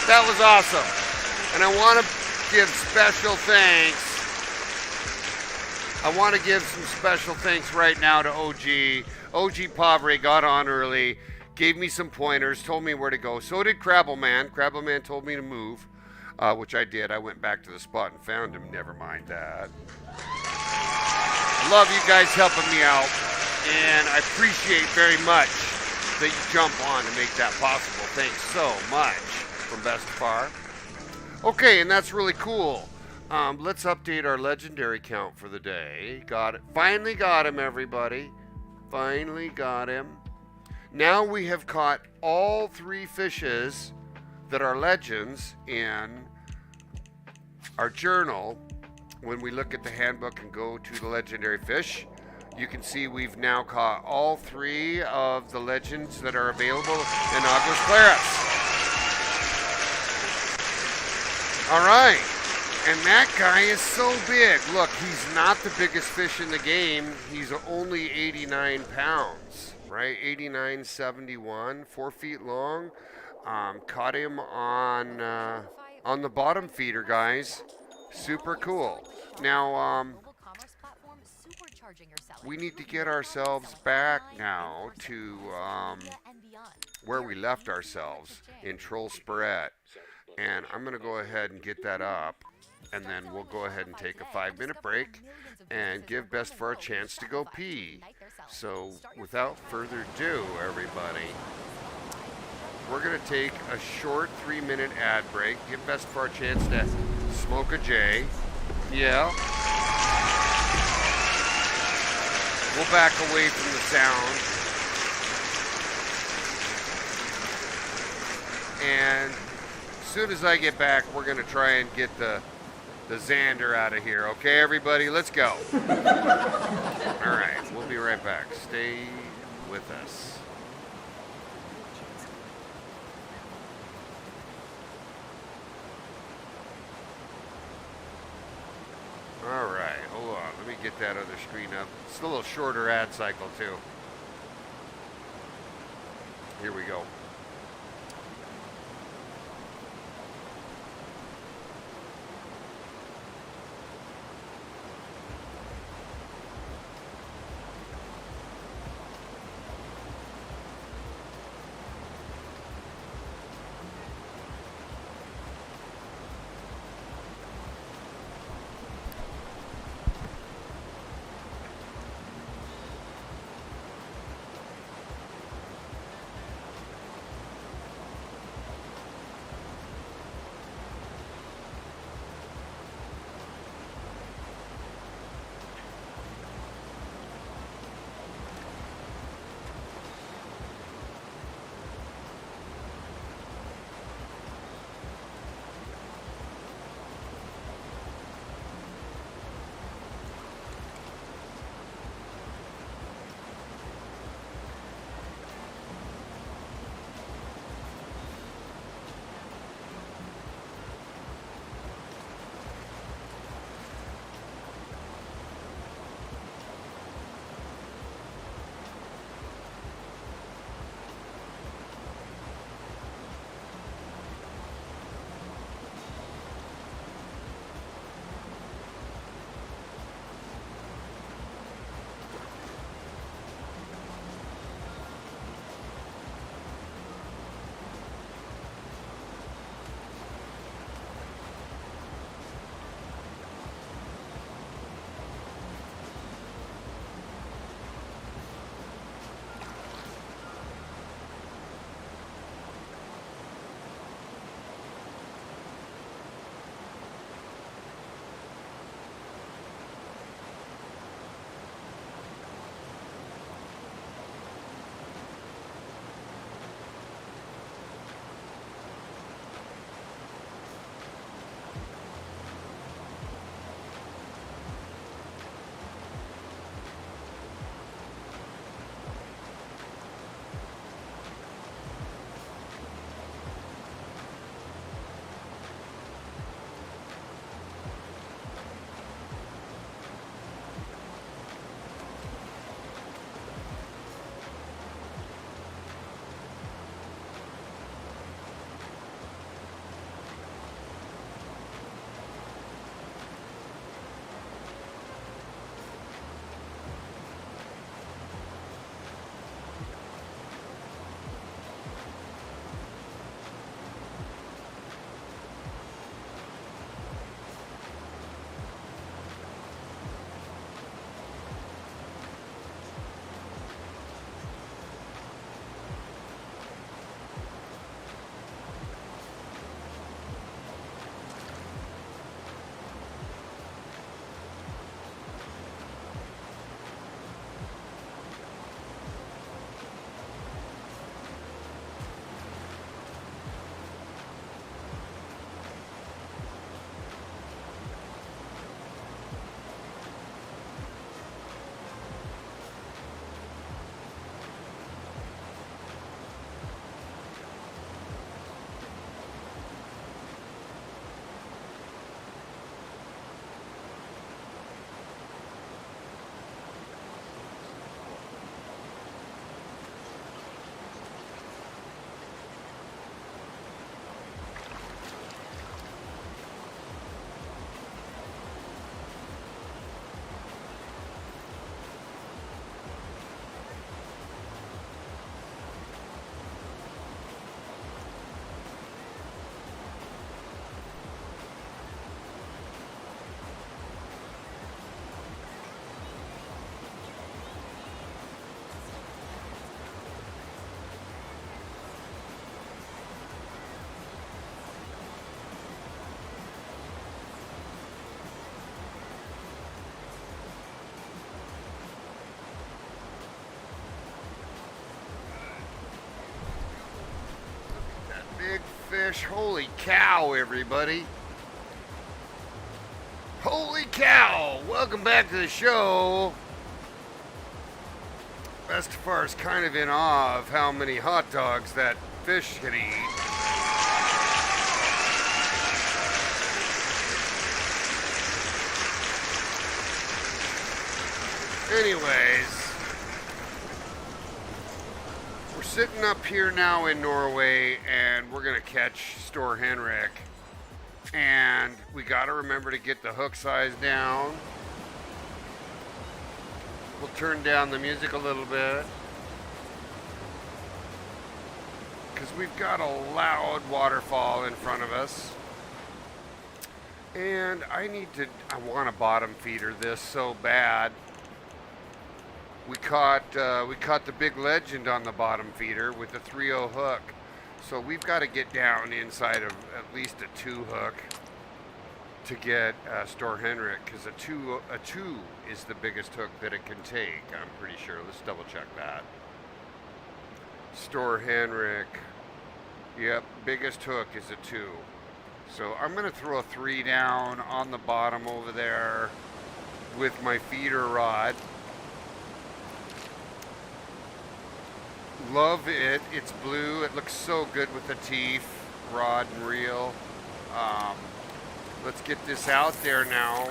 S1: That was awesome. And I want to give special thanks. I want to give some special thanks right now to OG. OG Pavre got on early, gave me some pointers, told me where to go. So did Crabbleman. Crabbleman told me to move, which I did. I went back to the spot and found him. Never mind that. Love you guys helping me out, and I appreciate very much that you jump on to make that possible. Thanks so much from imBestefar. Okay, and that's really cool. Let's update our legendary count for the day. Got it. Finally got him, everybody. Finally got him. Now we have caught all 3 fishes that are legends in our journal. When we look at the handbook and go to the legendary fish, you can see we've now caught all 3 of the legends that are available in Aguas Claras. All right. And that guy is so big. Look, he's not the biggest fish in the game. He's only 89 pounds, right? 89.71, 4 feet long. Caught him on the bottom feeder, guys. Super cool. Now, we need to get ourselves back now to where we left ourselves in Troll Spiret. And I'm going to go ahead and get that up. And then we'll go ahead and take a 5-minute break and give imBestefar a chance to go pee. So without further ado, everybody, we're going to take a short 3-minute ad break. Give imBestefar a chance to smoke a J. Yeah. We'll back away from the sound. And as soon as I get back, we're going to try and get the Xander out of here. Okay, everybody, let's go. All right, we'll be right back. Stay with us. All right, hold on. Let me get that other screen up. It's a little shorter ad cycle, too. Here we go. fish. Holy cow, everybody. Holy cow. Welcome back to the show. Bestefar is kind of in awe of how many hot dogs that fish can eat. Anyways, we're sitting up here now in Norway and we're gonna catch Stor Henrik. And we gotta remember to get the hook size down. We'll turn down the music a little bit, because we've got a loud waterfall in front of us. And I want to bottom feeder this so bad. We caught the big legend on the bottom feeder with the 3-0 hook. So we've got to get down inside of at least a 2 hook to get Stor Henrik, because a two is the biggest hook that it can take. I'm pretty sure. Let's double check that. Stor Henrik. Yep, biggest hook is a 2. So I'm going to throw a 3 down on the bottom over there with my feeder rod. Love it. It's blue. It looks so good with the teeth, rod and reel. Let's get this out there now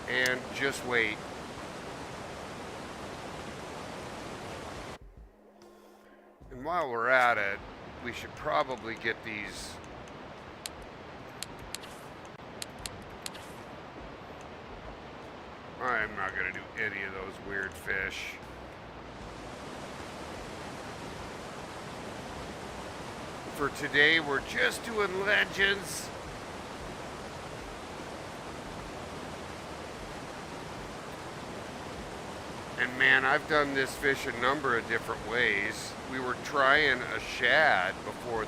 S1: and just wait. And while we're at it, we should probably get these. I'm not going to do any of those weird fish. For today, we're just doing legends. And man, I've done this fish a number of different ways. We were trying a shad before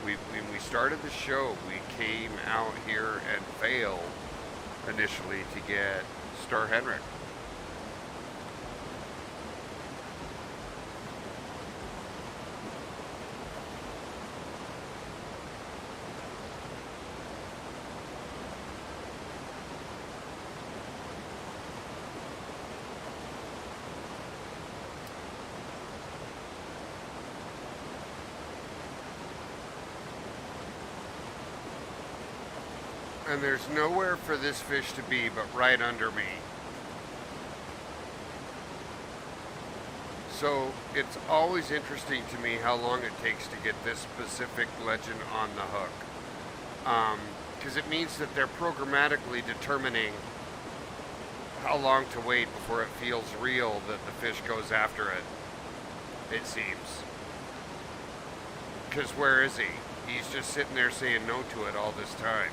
S1: when we started the show. We came out here and failed initially to get Stor Henrik. And there's nowhere for this fish to be but right under me. So it's always interesting to me how long it takes to get this specific legend on the hook. Because it means that they're programmatically determining how long to wait before it feels real that the fish goes after it, it seems. Because where is he? He's just sitting there saying no to it all this time.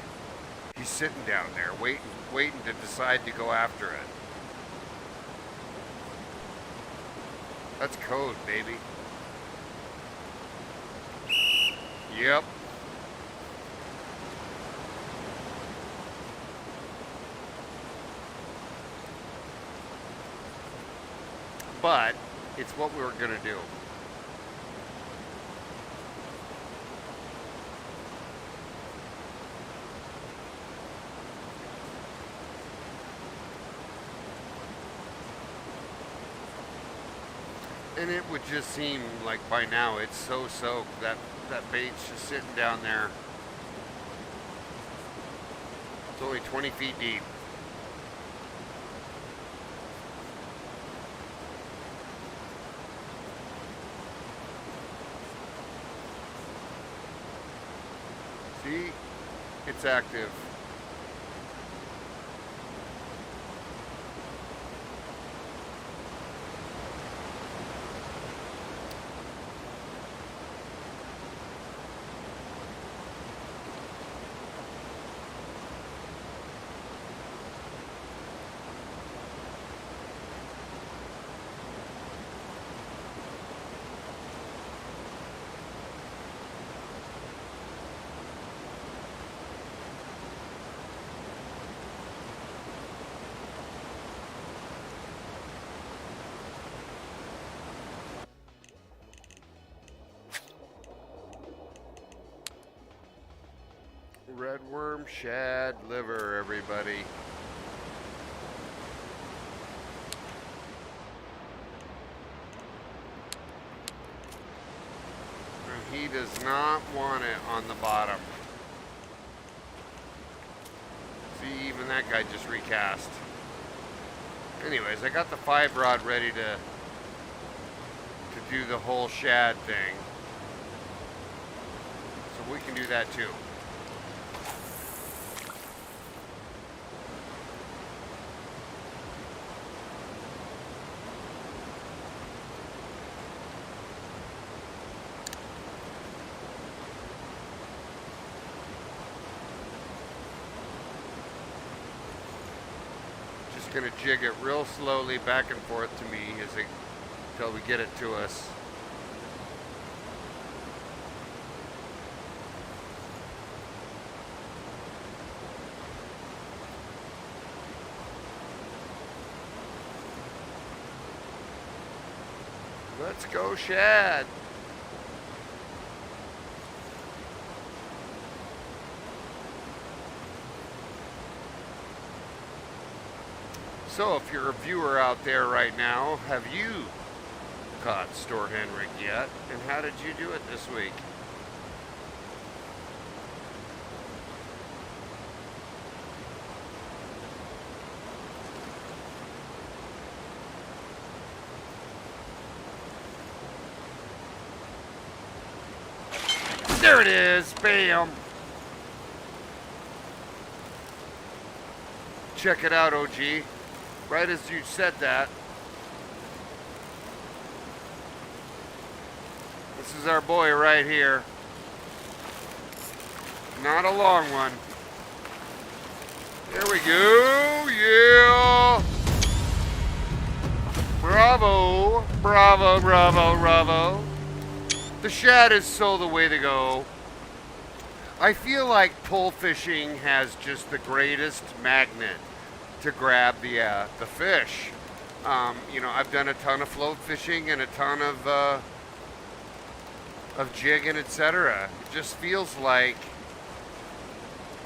S1: He's sitting down there waiting to decide to go after it. That's code, baby. Yep. But it's what we were gonna do. And it would just seem like by now it's so soaked that bait's just sitting down there. It's only 20 feet deep. See? It's active. red worm, shad, liver, everybody. And he does not want it on the bottom. See, even that guy just recast. Anyways, I got the 5 rod ready to do the whole shad thing. So we can do that too. Just gonna jig it real slowly back and forth to me until we get it to us. Let's go, shad. So if you're a viewer out there right now, have you caught Store Henrik yet? And how did you do it this week? There it is, bam. Check it out, OG. Right as you said that. This is our boy right here. Not a long one. There we go, yeah. Bravo, bravo, bravo, bravo. The shad is so the way to go. I feel like pole fishing has just the greatest magnet to grab the fish. You know, I've done a ton of float fishing and a ton of jigging, etc. It just feels like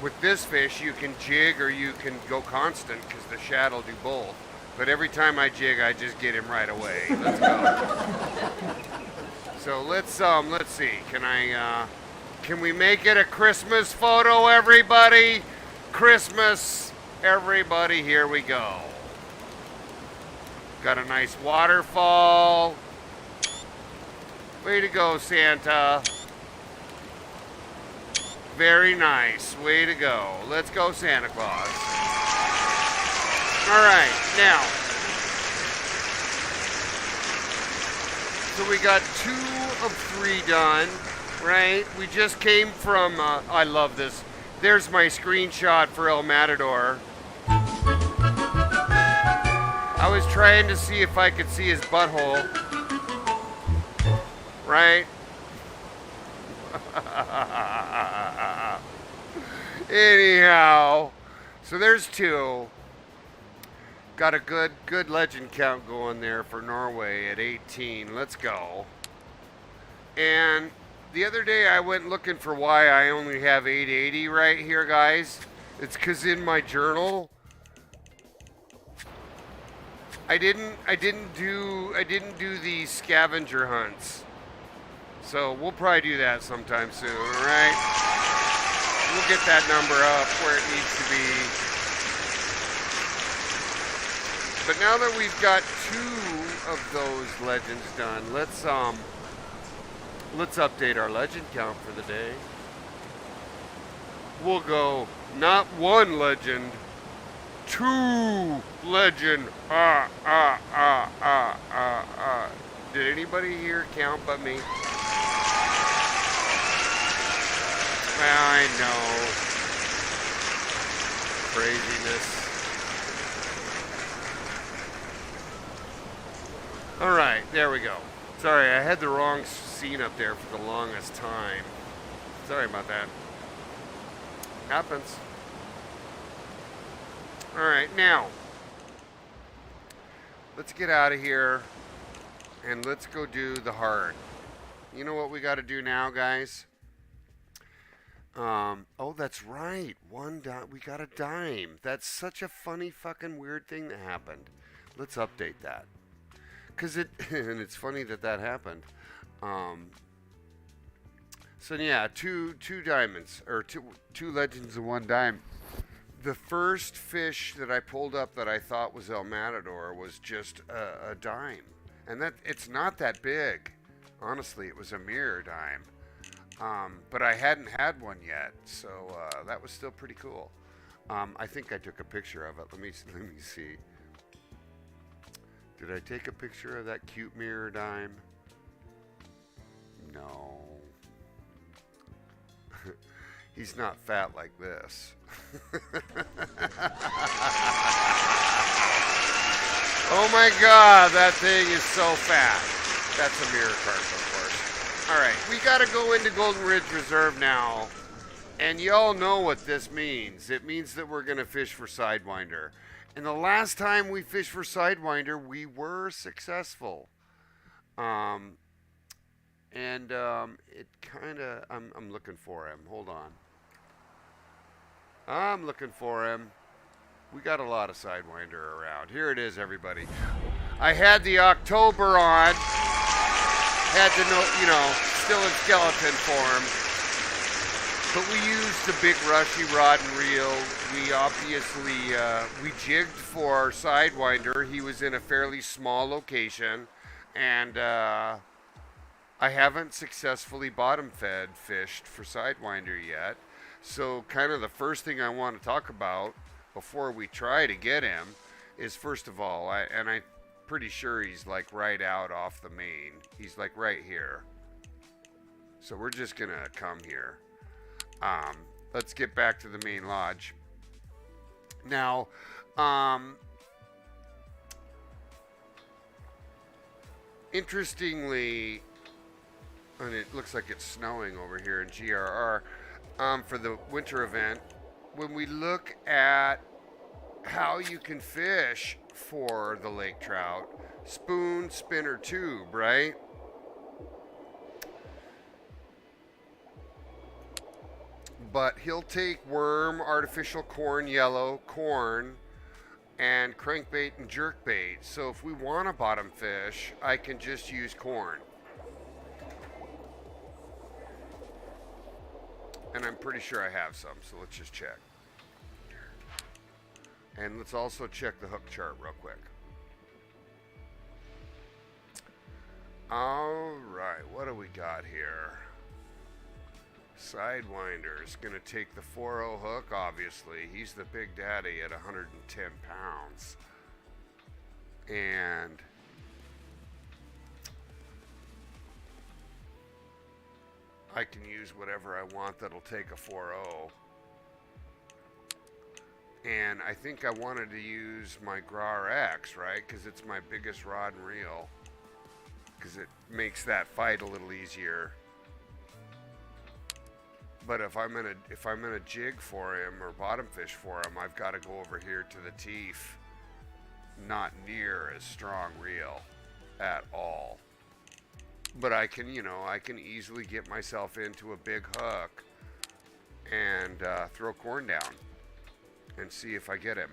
S1: with this fish you can jig or you can go constant because the shad will do both. But every time I jig, I just get him right away. Let's go. So let's see. Can we make it a Christmas photo, everybody? Christmas, everybody, here we go. Got a nice waterfall. Way to go, Santa. Very nice. Way to go. Let's go, Santa Claus. All right, now. So we got 2 of 3 done, right? We just came from, I love this. There's my screenshot for El Matador. I was trying to see if I could see his butthole, right? Anyhow, so there's 2. Got a good legend count going there for Norway at 18. Let's go. And the other day I went looking for why I only have 880 right here, guys. It's because in my journal I didn't do the scavenger hunts. So we'll probably do that sometime soon, all right? We'll get that number up where it needs to be. But now that we've got 2 of those legends done, let's update our legend count for the day. We'll go not 1 legend, 2 legend. Did anybody here count but me? I know. Craziness. All right, there we go. Sorry, I had the wrong scene up there for the longest time. Sorry about that. Happens. All right, now, let's get out of here and let's go do the hard. You know what we got to do now, guys? Oh, that's right. One dime. We got a dime. That's such a funny fucking weird thing that happened. Let's update that. Cause it and it's funny that that happened. Um, so yeah, two diamonds or two legends and one dime. The first fish that I pulled up that I thought was El Matador was just a dime, and that it's not that big. Honestly, it was a mirror dime. But I hadn't had one yet, so that was still pretty cool. I think I took a picture of it. Let me see. Did I take a picture of that cute mirror dime? No. He's not fat like this. Oh my God, that thing is so fat. That's a mirror carp, of course. All right, we got to go into Golden Ridge Reserve now. And y'all know what this means. It means that we're going to fish for Sidewinder. And the last time we fished for Sidewinder, we were successful. It kind of, I'm looking for him. Hold on. I'm looking for him. We got a lot of Sidewinder around. Here it is, everybody. I had the October on. Had to know, still in skeleton form. But we used the big rushy rod and reel. We obviously, we jigged for Sidewinder. He was in a fairly small location. And I haven't successfully bottom fed fished for Sidewinder yet. So kind of the first thing I want to talk about before we try to get him is, first of all, I'm pretty sure he's like right out off the main. He's like right here. So we're just going to come here. Let's get back to the main lodge. Now, interestingly, and it looks like it's snowing over here in GRR, for the winter event, when we look at how you can fish for the lake trout, spoon, spinner, tube, right? But he'll take worm, artificial corn, yellow, corn, and crankbait and jerkbait. So if we want a bottom fish, I can just use corn. And I'm pretty sure I have some, so let's just check. And let's also check the hook chart real quick. All right, what do we got here? Sidewinder is going to take the 4.0 hook, obviously. He's the big daddy at 110 pounds. And I can use whatever I want that'll take a 4.0. And I think I wanted to use my Grar X, right? Because it's my biggest rod and reel. Because it makes that fight a little easier. But if I'm gonna jig for him or bottom fish for him, I've got to go over here to the teeth. Not near as strong reel at all. But I can, I can easily get myself into a big hook and throw corn down and see if I get him.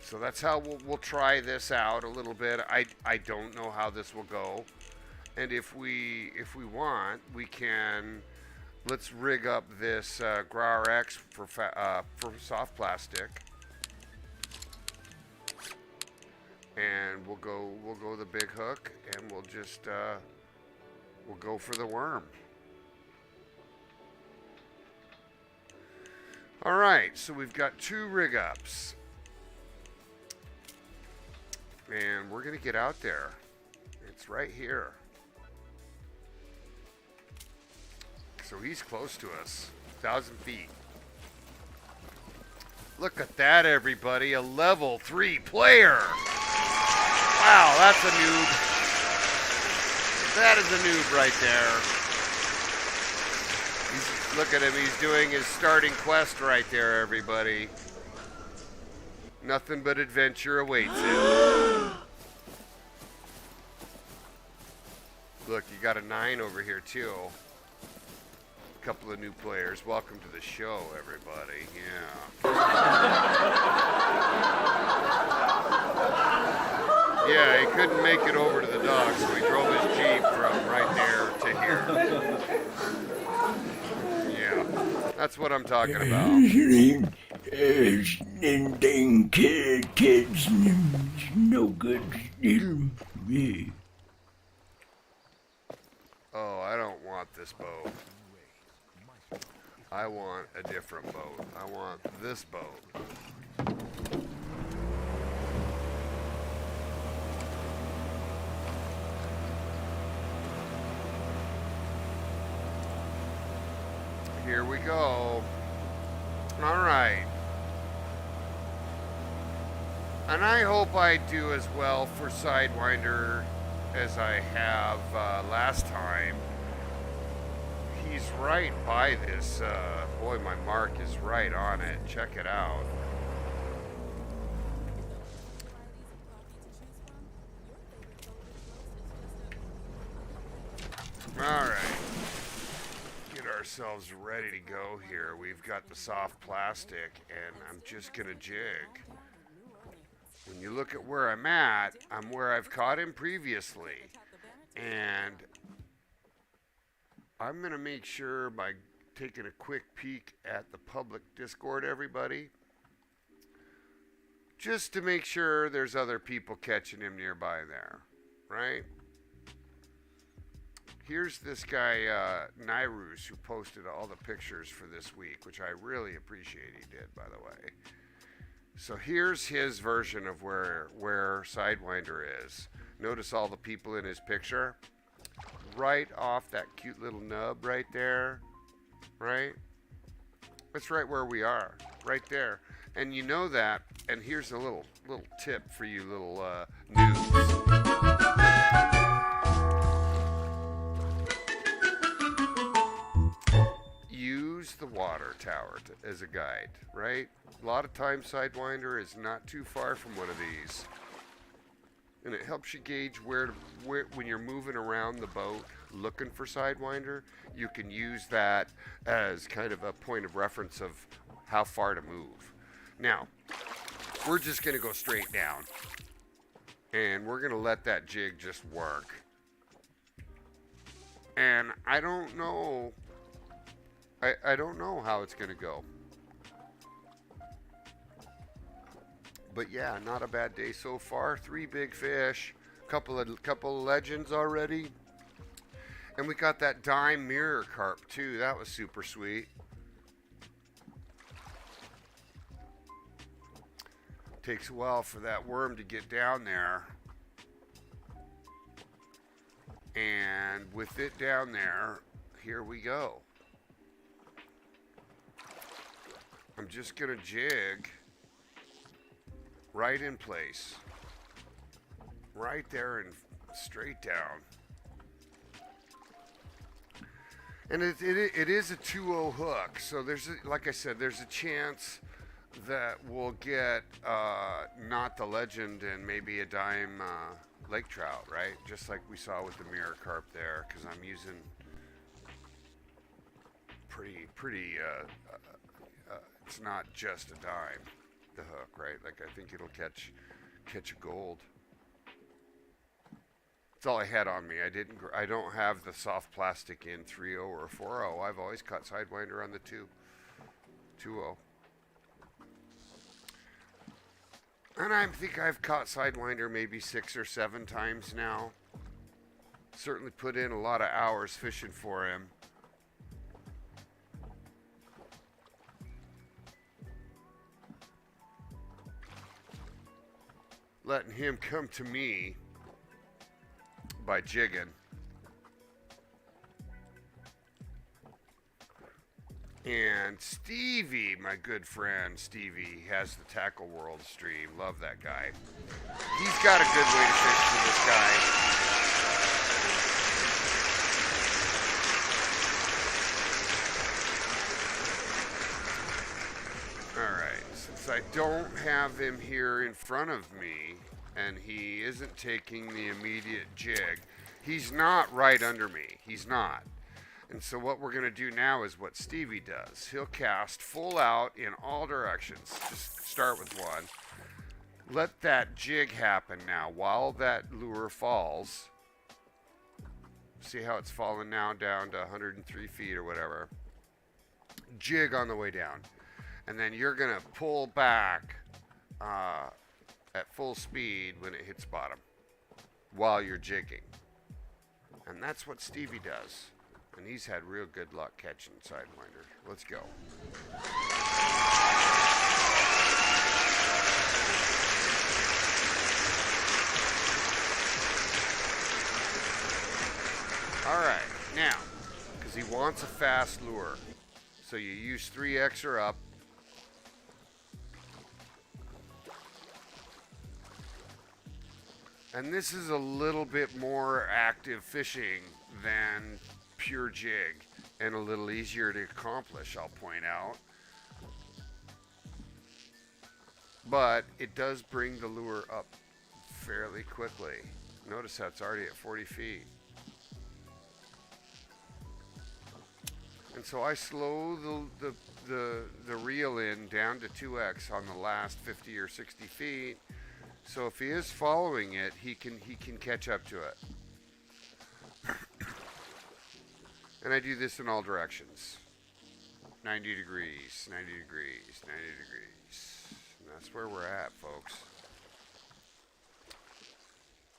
S1: So that's how we'll try this out a little bit. I don't know how this will go, and if we want, we can. Let's rig up this Grar X for soft plastic, and we'll go the big hook, and we'll just we'll go for the worm. All right, so we've got 2 rig ups, and we're gonna get out there. It's right here. So he's close to us, 1,000 feet. Look at that, everybody, a level 3 player. Wow, that's a noob. That is a noob right there. Look at him, he's doing his starting quest right there, everybody. Nothing but adventure awaits him. Look, you got a 9 over here too. couple of new players. Welcome to the show, everybody. Yeah. Yeah, he couldn't make it over to the dock, so he drove his Jeep from right there to here. Yeah, that's what I'm talking about.
S5: Dang kids, no good.
S1: Oh, I don't want this boat. I want a different boat. I want this boat. Here we go. All right. And I hope I do as well for Sidewinder as I have last time. He's right by this. Boy, my mark is right on it. Check it out. All right. Get ourselves ready to go here. We've got the soft plastic, and I'm just going to jig. When you look at where I'm at, I'm where I've caught him previously. And I'm going to make sure by taking a quick peek at the public Discord, everybody, just to make sure there's other people catching him nearby there, right? Here's this guy, Nairus, who posted all the pictures for this week, which I really appreciate he did, by the way. So here's his version of where Sidewinder is. Notice all the people in his picture. Right off that cute little nub right there, right? That's right where we are, right there. And you know that, and here's a little tip for you little noobs. Use the water tower as a guide, right? A lot of times Sidewinder is not too far from one of these. And it helps you gauge where when you're moving around the boat looking for Sidewinder, you can use that as kind of a point of reference of how far to move. Now, we're just going to go straight down. And we're going to let that jig just work. And I don't know. I don't know how it's going to go. But yeah, not a bad day so far. 3 big fish, couple of legends already. And we got that dime mirror carp too. That was super sweet. Takes a while for that worm to get down there. And with it down there, here we go. I'm just going to jig right in place. Right there and straight down. And it is a 2-0 hook. So there's, like I said, there's a chance that we'll get not the legend and maybe a dime lake trout, right? Just like we saw with the mirror carp there, because I'm using pretty it's not just a dime, the hook, right? Like I think it'll catch a gold. That's all I had on me. I don't have the soft plastic in 3-0 or 4-0. I've always caught Sidewinder on the 2-0. And I think I've caught Sidewinder maybe 6 or 7 times now. Certainly put in a lot of hours fishing for him. Letting him come to me by jigging. And Stevie, my good friend Stevie, has the Tackle World stream. Love that guy. He's got a good way to fish for this guy. All right, since I don't have him here in front of me, and he isn't taking the immediate jig, he's not right under me. He's not. And so what we're going to do now is what Stevie does. He'll cast full out in all directions. Just start with one. Let that jig happen now while that lure falls. See how it's fallen now down to 103 feet or whatever. Jig on the way down. And then you're going to pull back at full speed when it hits bottom while you're jigging. And that's what Stevie does. And he's had real good luck catching Sidewinder. Let's go. All right, now, because he wants a fast lure. So you use 3X or up. And this is a little bit more active fishing than pure jig and a little easier to accomplish, I'll point out. But it does bring the lure up fairly quickly. Notice how it's already at 40 feet. And so I slow the reel in down to 2X on the last 50 or 60 feet. So if he is following it, he can catch up to it. And I do this in all directions. 90 degrees, 90 degrees, 90 degrees. And that's where we're at, folks.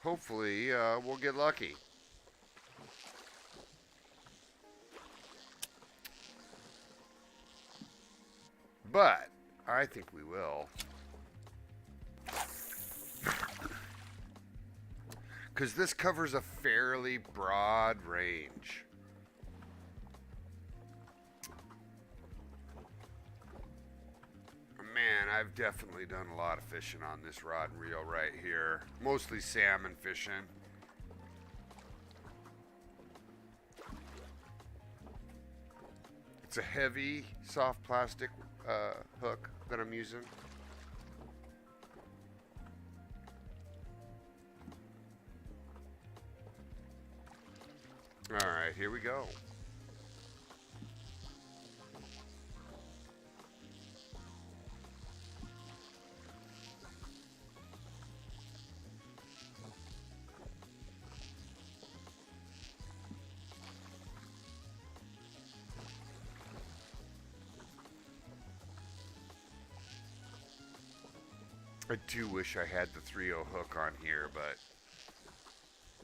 S1: Hopefully, we'll get lucky. But I think we will. Because this covers a fairly broad range. Man, I've definitely done a lot of fishing on this rod and reel right here. Mostly salmon fishing. It's a heavy, soft plastic hook that I'm using. All right, here we go. I do wish I had the 3-0 hook on here, but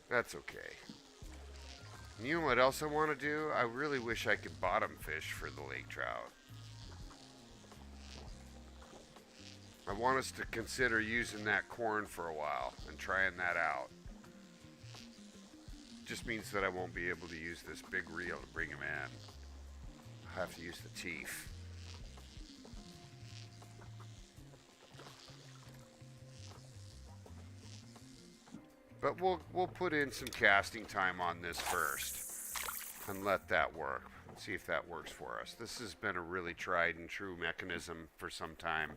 S1: that's okay. You know what else I want to do? I really wish I could bottom fish for the lake trout. I want us to consider using that corn for a while and trying that out. Just means that I won't be able to use this big reel to bring him in. I'll have to use the teeth. But we'll put in some casting time on this first and let that work. See if that works for us. This has been a really tried and true mechanism for some time.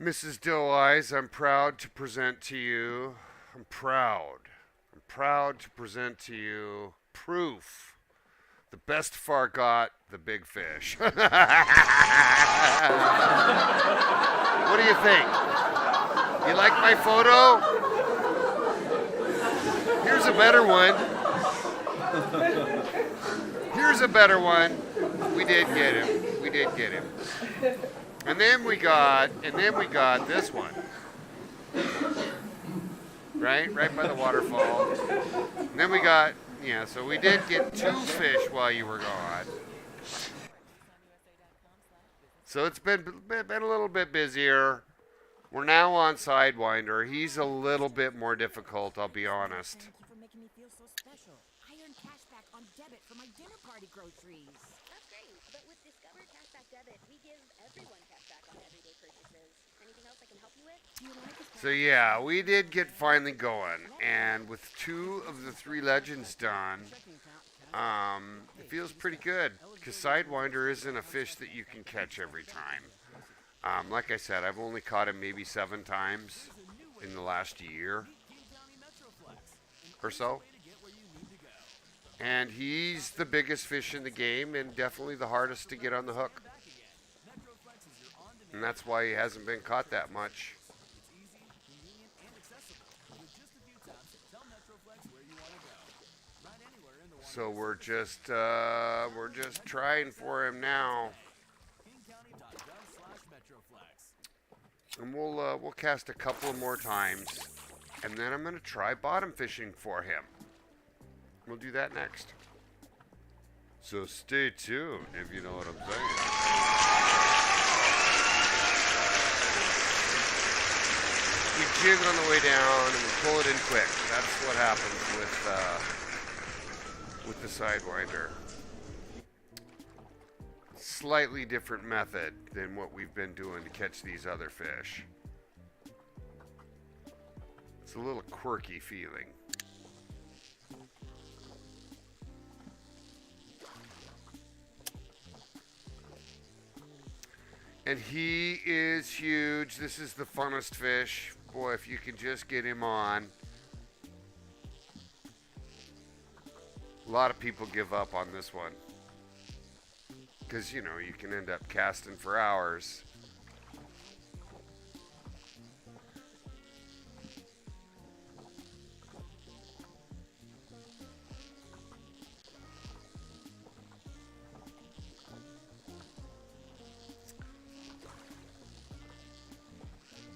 S1: Mrs. Doe Eyes, I'm proud to present to you. I'm proud to present to you proof. The bestefar got the big fish. What do you think? You like my photo? Here's a better one. Here's a better one. We did get him. We did get him. And then we got this one. Right by the waterfall. And then we got, yeah, so we did get 2 fish while you were gone. So it's been a little bit busier. We're now on Sidewinder. He's a little bit more difficult, I'll be honest.
S6: Thank you for making me feel so special. I earn cashback on debit for my dinner party groceries.
S7: That's great, but with Discover Cashback Debit, we give everyone cashback on everyday purchases. Anything else I can help you with?
S6: Do you like this?
S1: So yeah, we did get finally going, and with 2 of the 3 legends done, it feels pretty good, because Sidewinder isn't a fish that you can catch every time. Like I said, I've only caught him maybe 7 times in the last year or so. And he's the biggest fish in the game and definitely the hardest to get on the hook. And that's why he hasn't been caught that much. So we're just trying for him now. And we'll cast a couple more times, and then I'm gonna try bottom fishing for him. We'll do that next. So stay tuned, if you know what I'm saying. We jig on the way down and we pull it in quick. That's what happens with the Sidewinder. Slightly different method than what we've been doing to catch these other fish. It's a little quirky feeling. And he is huge. This is the funnest fish. Boy, if you can just get him on. A lot of people give up on this one. Because, you know, you can end up casting for hours.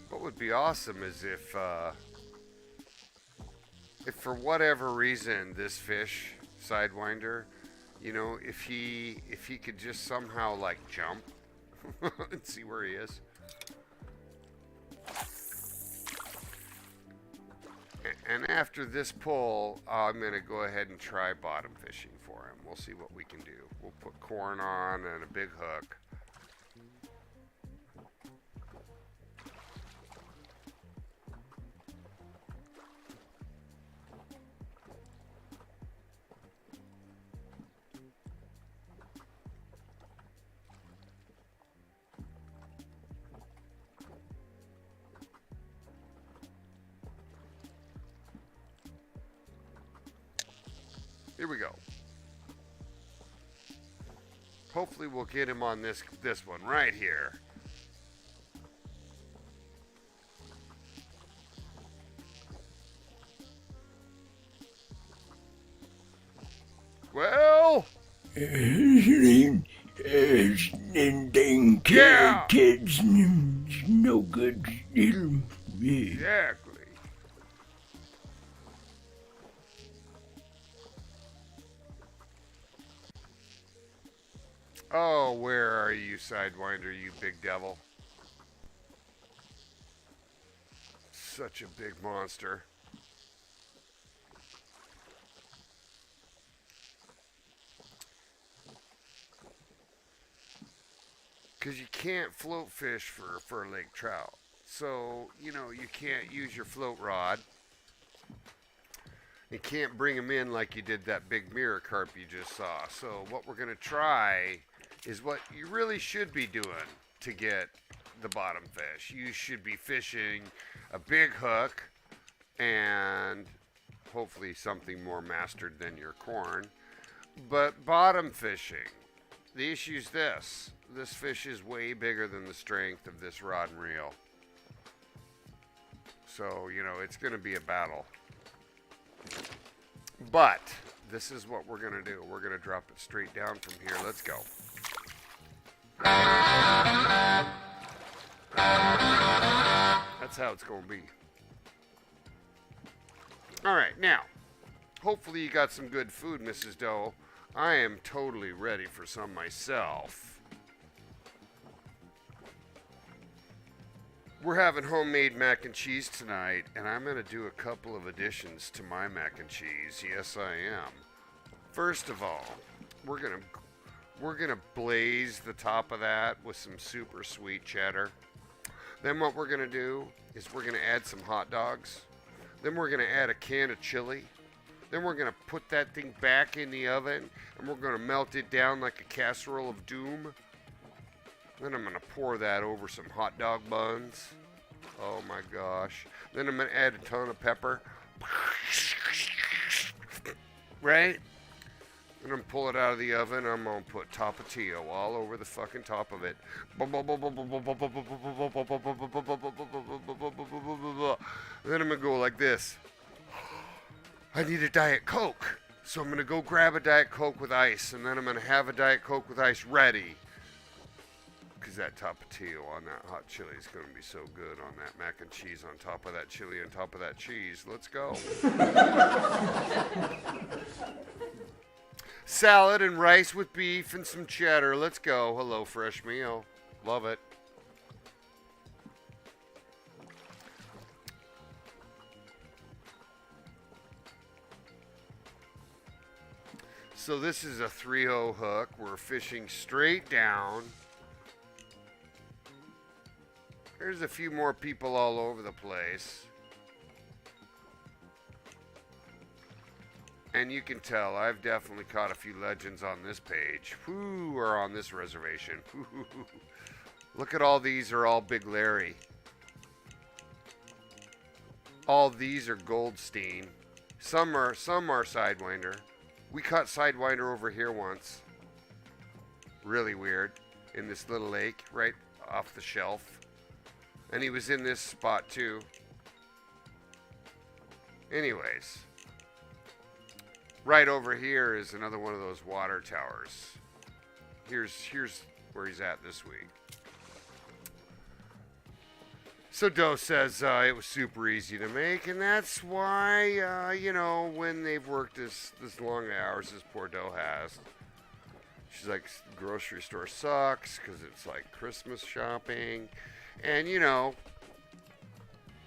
S1: What would be awesome is if for whatever reason this fish, Sidewinder, you know, if he could just somehow like jump and see where he is. And after this pull, I'm going to go ahead and try bottom fishing for him. We'll see what we can do. We'll put corn on and a big hook. Here we go. Hopefully we'll get him on this one right here. Well,
S5: Dang
S1: Yeah.
S5: kids, no good. Yeah.
S1: exactly. Oh, where are you, Sidewinder, you big devil? Such a big monster. Because you can't float fish for a lake trout. So, you know, you can't use your float rod. You can't bring them in like you did that big mirror carp you just saw. So what we're going to try is what you really should be doing to get the bottom fish. You should be fishing a big hook and hopefully something more mastered than your corn. But bottom fishing, the issue is this. This fish is way bigger than the strength of this rod and reel. So, you know, it's going to be a battle. But this is what we're going to do. We're going to drop it straight down from here. Let's go. That's how it's going to be. All right, now, hopefully you got some good food, Mrs. Doe. I am totally ready for some myself. We're having homemade mac and cheese tonight, and I'm going to do a couple of additions to my mac and cheese. Yes, I am. First of all, we're going to blaze the top of that with some super sweet cheddar. Then what we're going to do is we're going to add some hot dogs. Then we're going to add a can of chili. Then we're going to put that thing back in the oven, and we're going to melt it down like a casserole of doom. Then I'm going to pour that over some hot dog buns. Oh my gosh. Then I'm going to add a ton of pepper. Right? And I'm pull it out of the oven. I'm gonna put Tapatio all over the fucking top of it. And then I'm gonna go like this. I need a Diet Coke. So I'm gonna go grab a Diet Coke with ice, and then I'm gonna have a Diet Coke with ice ready. Because that Tapatio on that hot chili is gonna be so good on that mac and cheese on top of that chili on top of that cheese. Let's go. Salad and rice with beef and some cheddar. Let's go. Hello, fresh meal. Love it. So this is a 3-0 hook. We're fishing straight down. There's a few more people all over the place. And you can tell I've definitely caught a few legends on this page. Who are on this reservation? Look at all these are all Big Larry. All these are Goldstein. Some are Sidewinder. We caught Sidewinder over here once. Really weird. In this little lake right off the shelf. And he was in this spot too. Anyways. Right over here is another one of those water towers. Here's where he's at this week. So Doe says it was super easy to make, and that's why, you know, when they've worked this long hours as poor Doe has, she's like, the grocery store sucks because it's like Christmas shopping, and you know,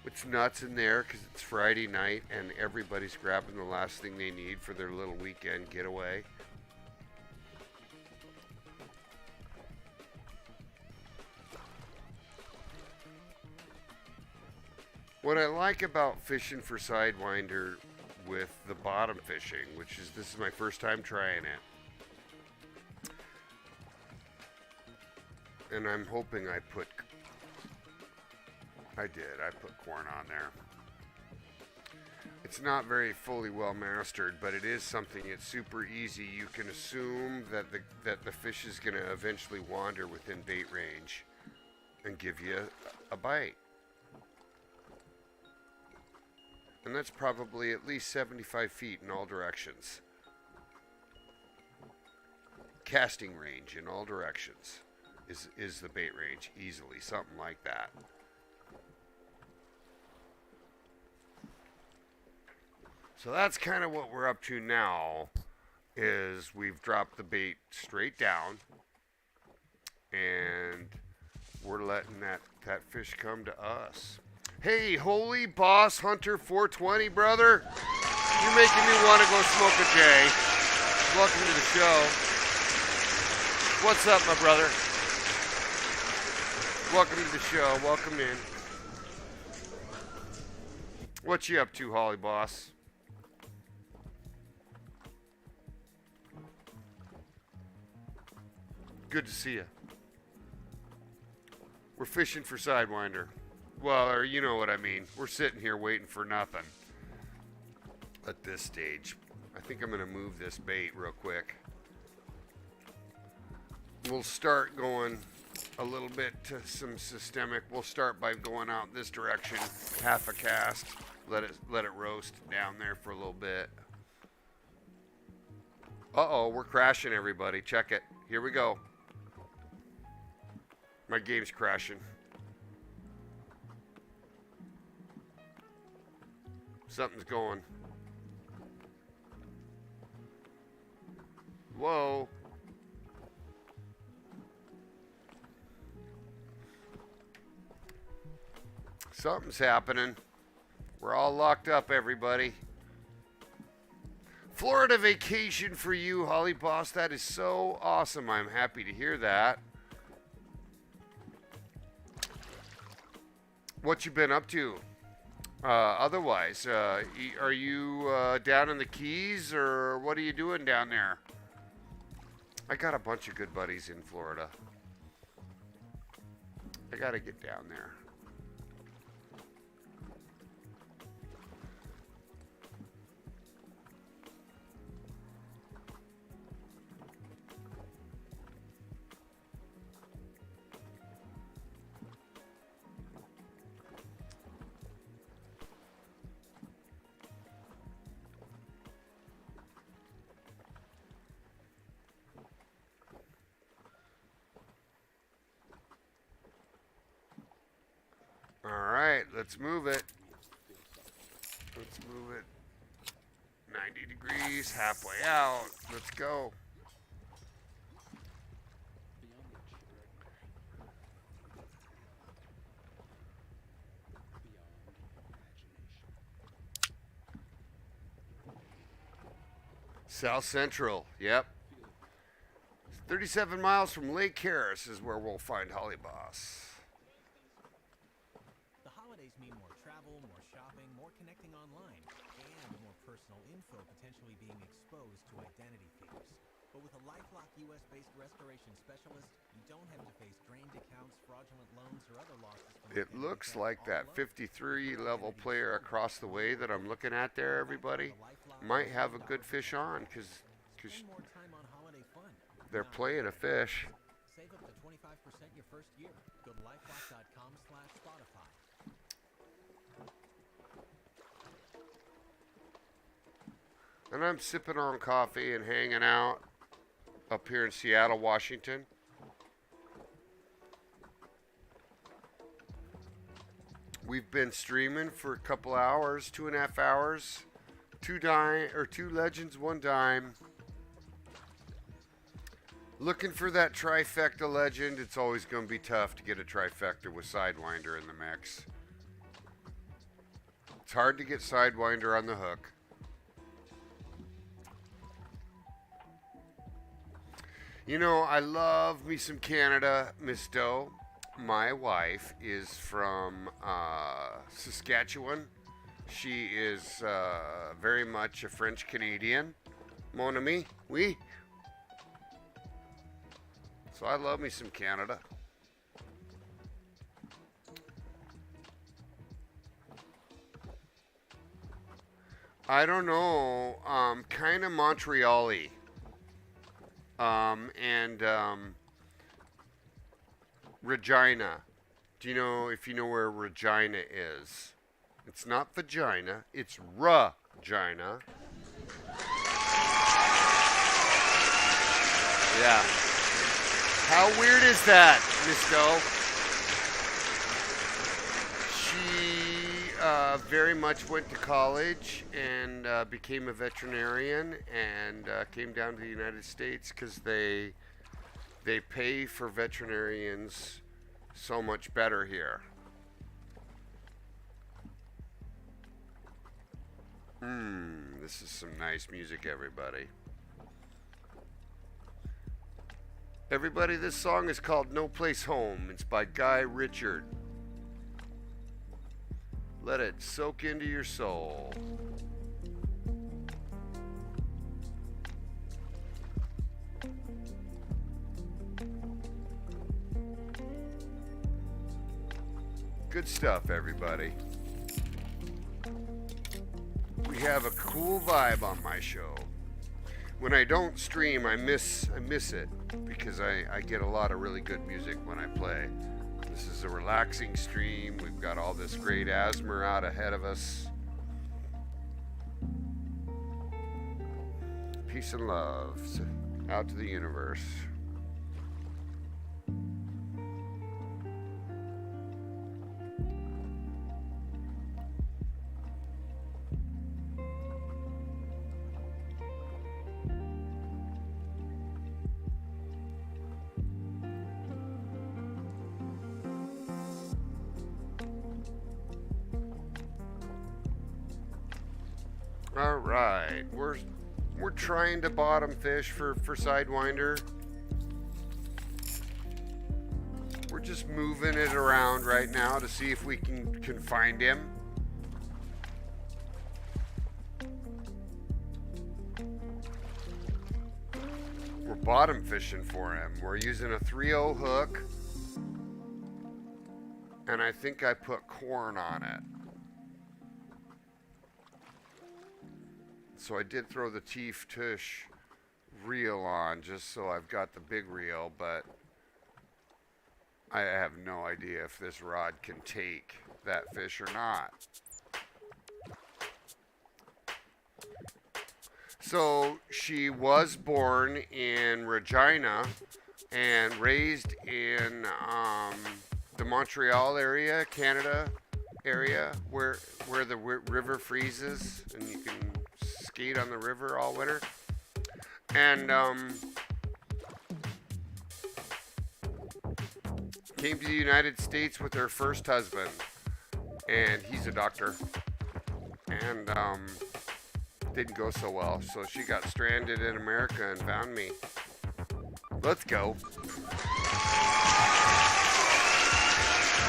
S1: it's nuts in there because it's Friday night and everybody's grabbing the last thing they need for their little weekend getaway. What I like about fishing for Sidewinder with the bottom fishing, which is, this is my first time trying it. And I'm hoping I put corn on there. It's not very fully well mastered, but it is something, it's super easy. You can assume that the fish is going to eventually wander within bait range and give you a bite. And that's probably at least 75 feet in all directions. Casting range in all directions is the bait range, easily, something like that. So that's kind of what we're up to now, is we've dropped the bait straight down, and we're letting that fish come to us. Hey, Holy Boss Hunter 420, brother. You're making me want to go smoke a J. Welcome to the show. What's up, my brother? Welcome to the show. Welcome in. What you up to, Holly Boss? Good to see you. We're fishing for Sidewinder. Well, or you know what I mean. We're sitting here waiting for nothing at this stage. I think I'm going to move this bait real quick. We'll start going a little bit to some systemic. We'll start by going out this direction, half a cast. Let it roast down there for a little bit. Uh-oh, we're crashing, everybody. Check it. Here we go. My game's crashing. Something's going. Whoa. Something's happening. We're all locked up, everybody. Florida vacation for you, Holly Boss. That is so awesome. I'm happy to hear that. What you been up to? Otherwise, are you down in the Keys, or what are you doing down there? I got a bunch of good buddies in Florida. I gotta get down there. right, let's move it. Let's move it 90 degrees, halfway out. Let's go. South Central, yep. 37 miles from Lake Harris is where we'll find Holly Boss.
S3: The holidays mean more travel, more shopping, more connecting online, and more personal info potentially being exposed to identity thieves. But with a LifeLock US-based restoration specialist, you don't have to face drained accounts, fraudulent loans, or other losses.
S1: It looks like that 53 level player across the way that I'm looking at there, everybody, might have a good fish on, because they're playing a fish.
S3: Save up to 25% your first year. Go to lifelock.com/Spotify.
S1: And I'm sipping on coffee and hanging out up here in Seattle, Washington. We've been streaming for a couple hours, 2.5 hours. Two legends, one dime. Looking for that trifecta legend. It's always going to be tough to get a trifecta with Sidewinder in the mix. It's hard to get Sidewinder on the hook. You know, I love me some Canada, Miss Doe. My wife is from Saskatchewan. She is very much a French Canadian. Mon ami, oui. So I love me some Canada. I don't know, kind of Montreal-y. Regina. Do you know if you know where Regina is? It's not vagina, it's Regina. Yeah. How weird is that, Miss Doe? She very much went to college and became a veterinarian and came down to the United States because they pay for veterinarians so much better here. This is some nice music, everybody. Everybody, this song is called No Place Home. It's by Guy Richard. Let it soak into your soul. Good stuff, everybody. We have a cool vibe on my show. When I don't stream, I miss it because I get a lot of really good music when I play. This is a relaxing stream. We've got all this great asthma out ahead of us. Peace and love out to the universe. All right, we're trying to bottom fish for Sidewinder. We're just moving it around right now to see if we can find him. We're bottom fishing for him. We're using a 3-0 hook, and I think I put corn on it. So I did throw the teeth tush reel on just so I've got the big reel, but I have no idea if this rod can take that fish or not. So she was born in Regina and raised in the Montreal area, Canada, area where the river freezes and you can skate on the river all winter. And came to the United States with her first husband, and he's a doctor. And didn't go so well, so she got stranded in America and found me. Let's go.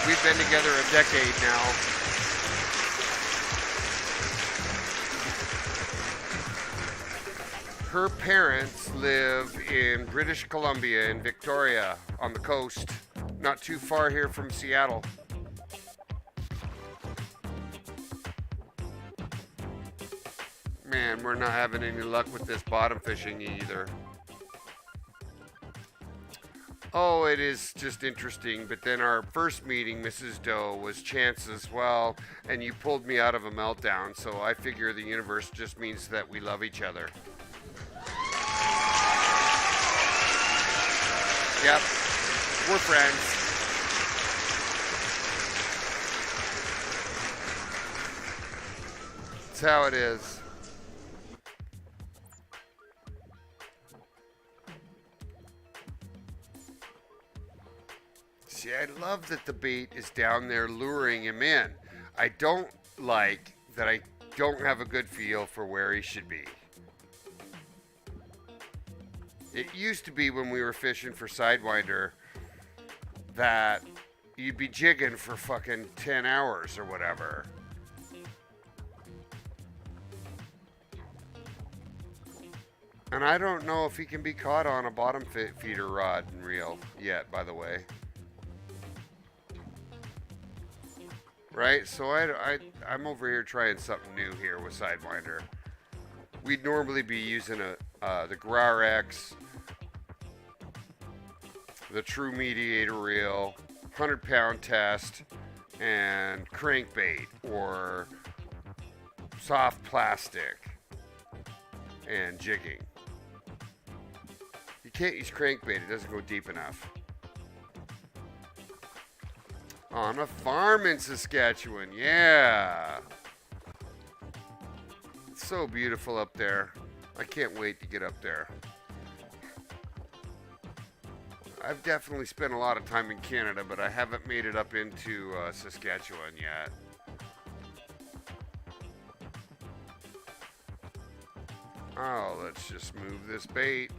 S1: We've been together a decade now. Her parents live in British Columbia in Victoria on the coast, not too far here from Seattle. Man, we're not having any luck with this bottom fishing either. Oh, it is just interesting. But then our first meeting, Mrs. Doe, was chance as well, and you pulled me out of a meltdown. So I figure the universe just means that we love each other. Yep, we're friends. That's how it is. See, I love that the bait is down there luring him in. I don't like that I don't have a good feel for where he should be. It used to be when we were fishing for Sidewinder that you'd be jigging for fucking 10 hours or whatever. And I don't know if he can be caught on a bottom feeder rod and reel yet, by the way. Right? So I'm over here trying something new here with Sidewinder. We'd normally be using the Grarex, the True Mediator reel, 100-pound test, and crankbait or soft plastic and jigging. You can't use crankbait, it doesn't go deep enough. On a farm in Saskatchewan, yeah. It's so beautiful up there. I can't wait to get up there. I've definitely spent a lot of time in Canada, but I haven't made it up into Saskatchewan yet. Oh, let's just move this bait.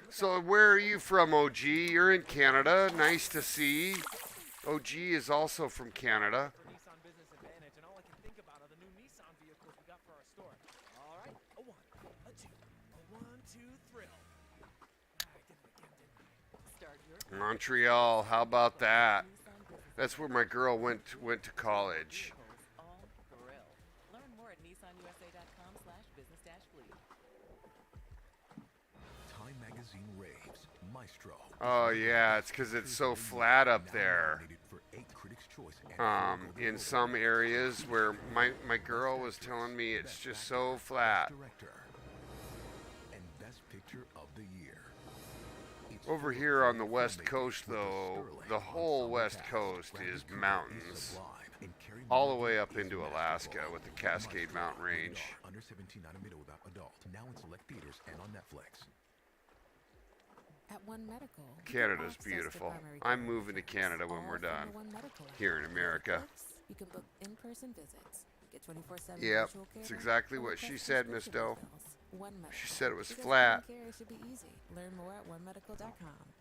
S1: So where are you from, OG? You're in Canada. Nice to see. OG is also from Canada.
S3: Nissan Business Advantage, and all I can think about are the new Nissan vehicles we got for our store. All right, a one, a two, a 1, 2, thrill. I did it again, didn't I?
S1: Montreal, how about that? That's where my girl went to college.
S8: All thrill. Learn more at nissanusa.com/business-fleet.
S3: Time Magazine raves, Maestro.
S1: Oh yeah, it's because it's so flat up there. In some areas where my girl was telling me it's just so flat.
S3: And Best Picture of the Year.
S1: Over here on the west coast though, the whole west coast is mountains. All the way up into Alaska with the Cascade Mountain Range.
S3: Under 17 nanometer without adult. Now in select theaters and on Netflix.
S6: At One Medical,
S1: Canada's beautiful. I'm moving to Canada when we're done. Here in America.
S6: You can book in-person visits. Get 24/7
S1: Yep,
S6: virtual care,
S1: it's exactly
S6: or
S1: what
S6: request
S1: she said, Miss
S6: prescription
S1: Doe.
S6: refills. One Medical.
S1: She said it was
S6: Because
S1: flat.
S6: taking care should be easy. Learn more at onemedical.com.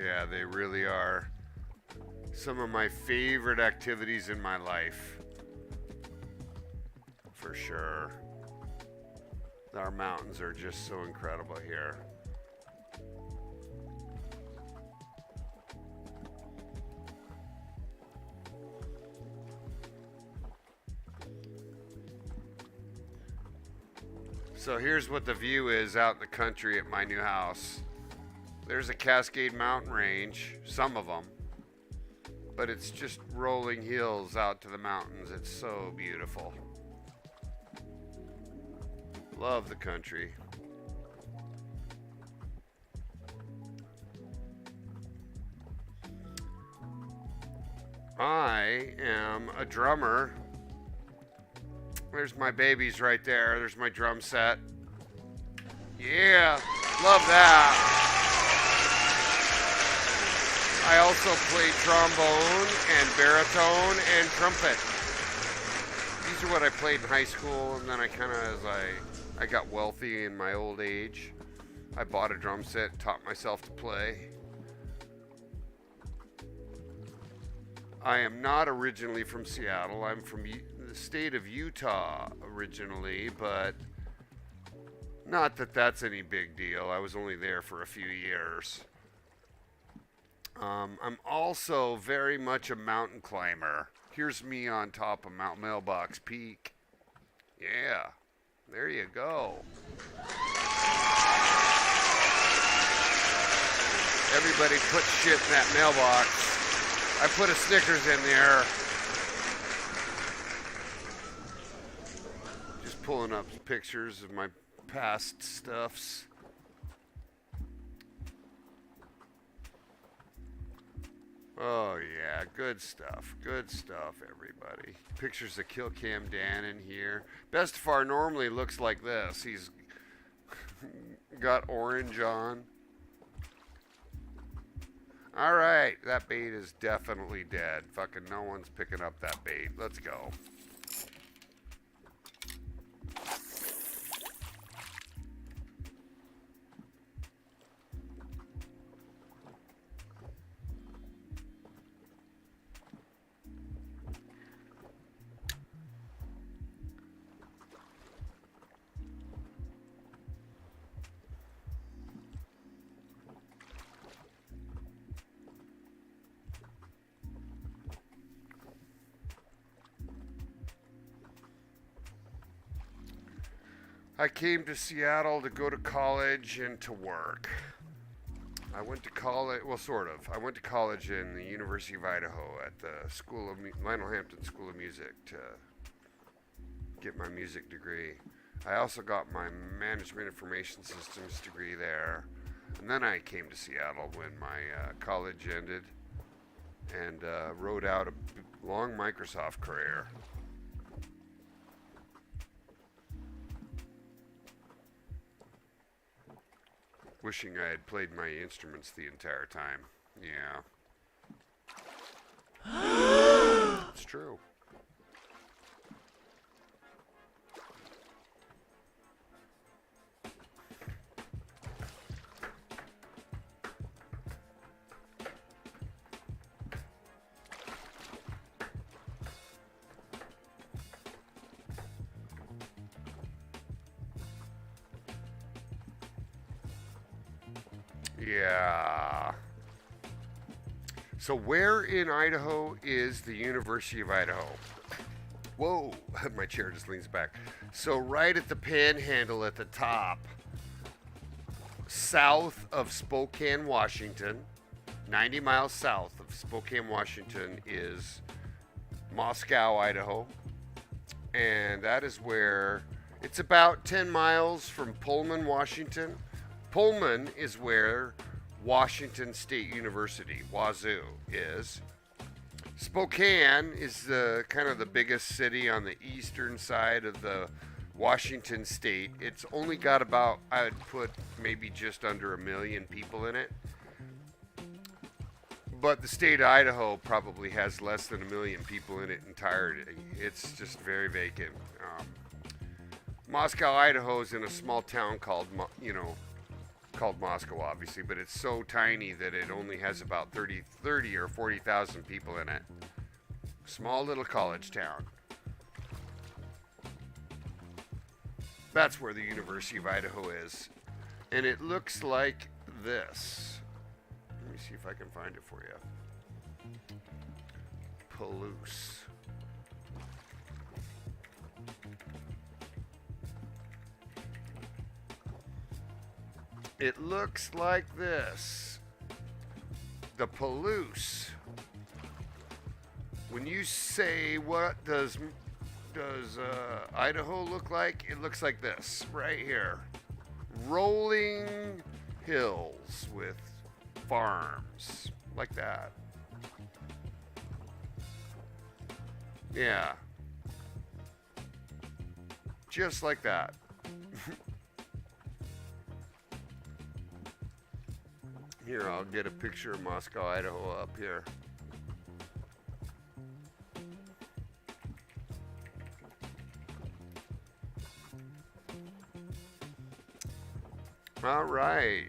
S1: Yeah, they really are some of my favorite activities in my life. For sure. Our mountains are just so incredible here. So here's what the view is out in the country at my new house. There's a Cascade Mountain Range, some of them, but it's just rolling hills out to the mountains. It's so beautiful. Love the country. I am a drummer. There's my babies right there. There's my drum set. Yeah, love that. I also play trombone and baritone and trumpet. These are what I played in high school, and then I kind of, as I got wealthy in my old age, I bought a drum set, taught myself to play. I am not originally from Seattle. I'm from the state of Utah originally, but not that that's any big deal. I was only there for a few years. I'm also very much a mountain climber. Here's me on top of Mount Mailbox Peak. Yeah, there you go. Everybody put shit in that mailbox. I put a Snickers in there. Just pulling up pictures of my past stuffs. Oh yeah, good stuff, everybody. Pictures of Kill Cam Dan in here. Bestefar normally looks like this. He's got orange on. Alright, that bait is definitely dead. Fucking no one's picking up that bait. Let's go. I came to Seattle to go to college and to work. I went to college, well, sort of. I went to college in the University of Idaho at the Lionel Hampton School of Music to get my music degree. I also got my Management Information Systems degree there. And then I came to Seattle when my college ended and rode out a long Microsoft career. Wishing I had played my instruments the entire time. Yeah. It's true. Yeah. So where in Idaho is the University of Idaho? Whoa, my chair just leans back. So right at the panhandle at the top, south of Spokane, Washington, 90 miles south of Spokane, Washington is Moscow, Idaho. And that is where, it's about 10 miles from Pullman, Washington. Pullman is where Washington State University, Wazoo, is. Spokane is kind of the biggest city on the eastern side of the Washington State. It's only got about, I would put maybe just under 1 million people in it. But the state of Idaho probably has less than 1 million people in it entirety. It's just very vacant. Moscow, Idaho is in a small town called Moscow, obviously, but it's so tiny that it only has about 30 or 40,000 people in it. Small little college town. That's where the University of Idaho is. And it looks like this. Let me see if I can find it for you. Palouse. It looks like this. The Palouse. When you say what does Idaho look like, it looks like this right here. Rolling hills with farms like that. Yeah. Just like that. Here, I'll get a picture of Moscow, Idaho up here. All right.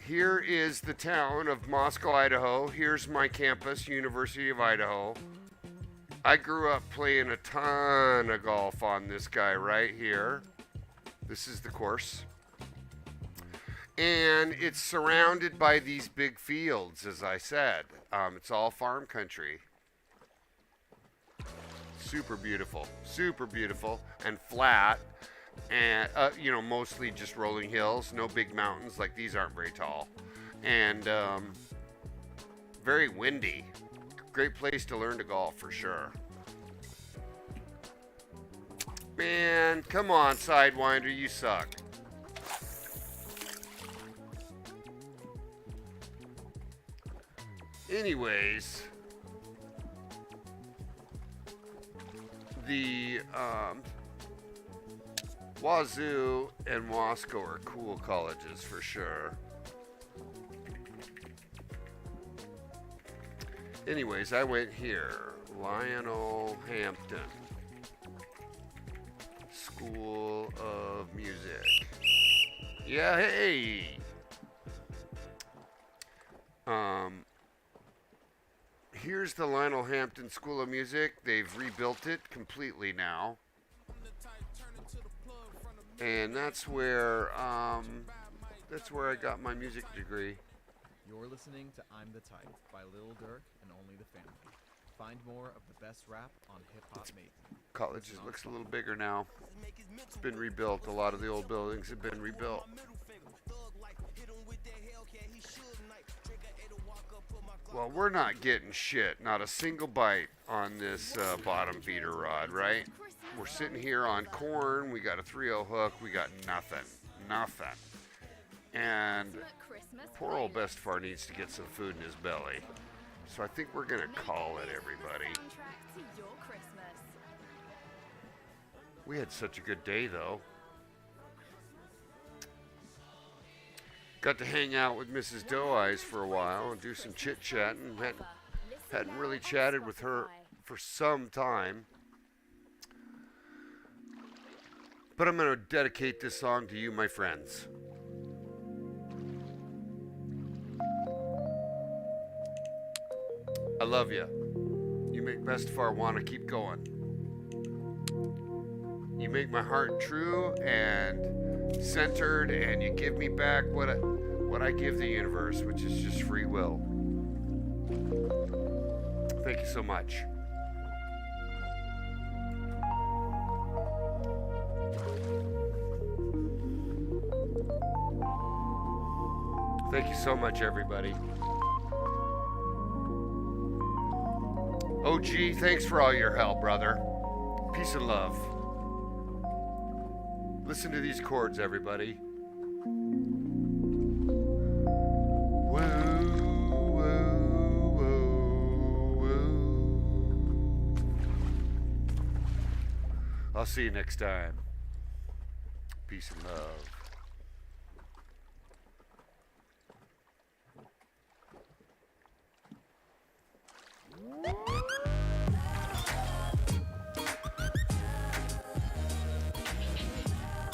S1: Here is the town of Moscow, Idaho. Here's my campus, University of Idaho. I grew up playing a ton of golf on this guy right here. This is the course. And it's surrounded by these big fields, as I said. It's all farm country. Super beautiful and flat. And, mostly just rolling hills, no big mountains. Like, these aren't very tall. And very windy. Great place to learn to golf for sure. Man, come on, Sidewinder, you suck. Anyways, the Wazoo and Wasco are cool colleges for sure. Anyways, I went here. Lionel Hampton School of Music. Yeah, hey. Here's the Lionel Hampton School of Music. They've rebuilt it completely now. And that's where I got my music degree.
S3: You're listening to I'm the Type by Lil Durk and Only the Family. Find more of the best rap on Hip Hop Made.
S1: College just looks a little bigger now. It's been rebuilt. A lot of the old buildings have been rebuilt. Well, we're not getting shit. Not a single bite on this bottom feeder rod, right? We're sitting here on corn. We got a 3/0 hook. We got nothing. Nothing. And poor old Bestefar needs to get some food in his belly. So I think we're going to call it, everybody. We had such a good day, though. Got to hang out with Mrs. Doe Eyes for a while and do some chit-chatting. Hadn't really chatted with her for some time. But I'm going to dedicate this song to you, my friends. I love you. You make Bestefar want to keep going. You make my heart true and centered, and you give me back what I give the universe, which is just free will. Thank you so much. Thank you so much, everybody. OG, thanks for all your help, brother. Peace and love. Listen to these chords, everybody. Woo, woo, woo, woo. I'll see you next time. Peace and love.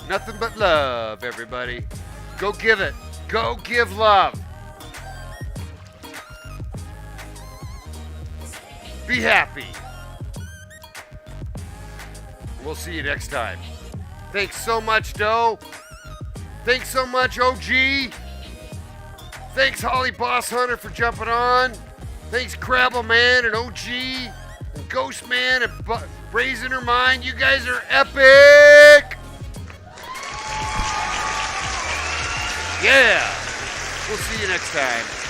S1: Nothing but love, everybody. Go give it. Go give love. Be happy. We'll see you next time. Thanks so much, Doe. Thanks so much, OG. Thanks, Holly Boss Hunter, for jumping on. Thanks, Crabble Man and OG and Ghost Man and Brazen Her Mind. You guys are epic. Yeah. We'll see you next time.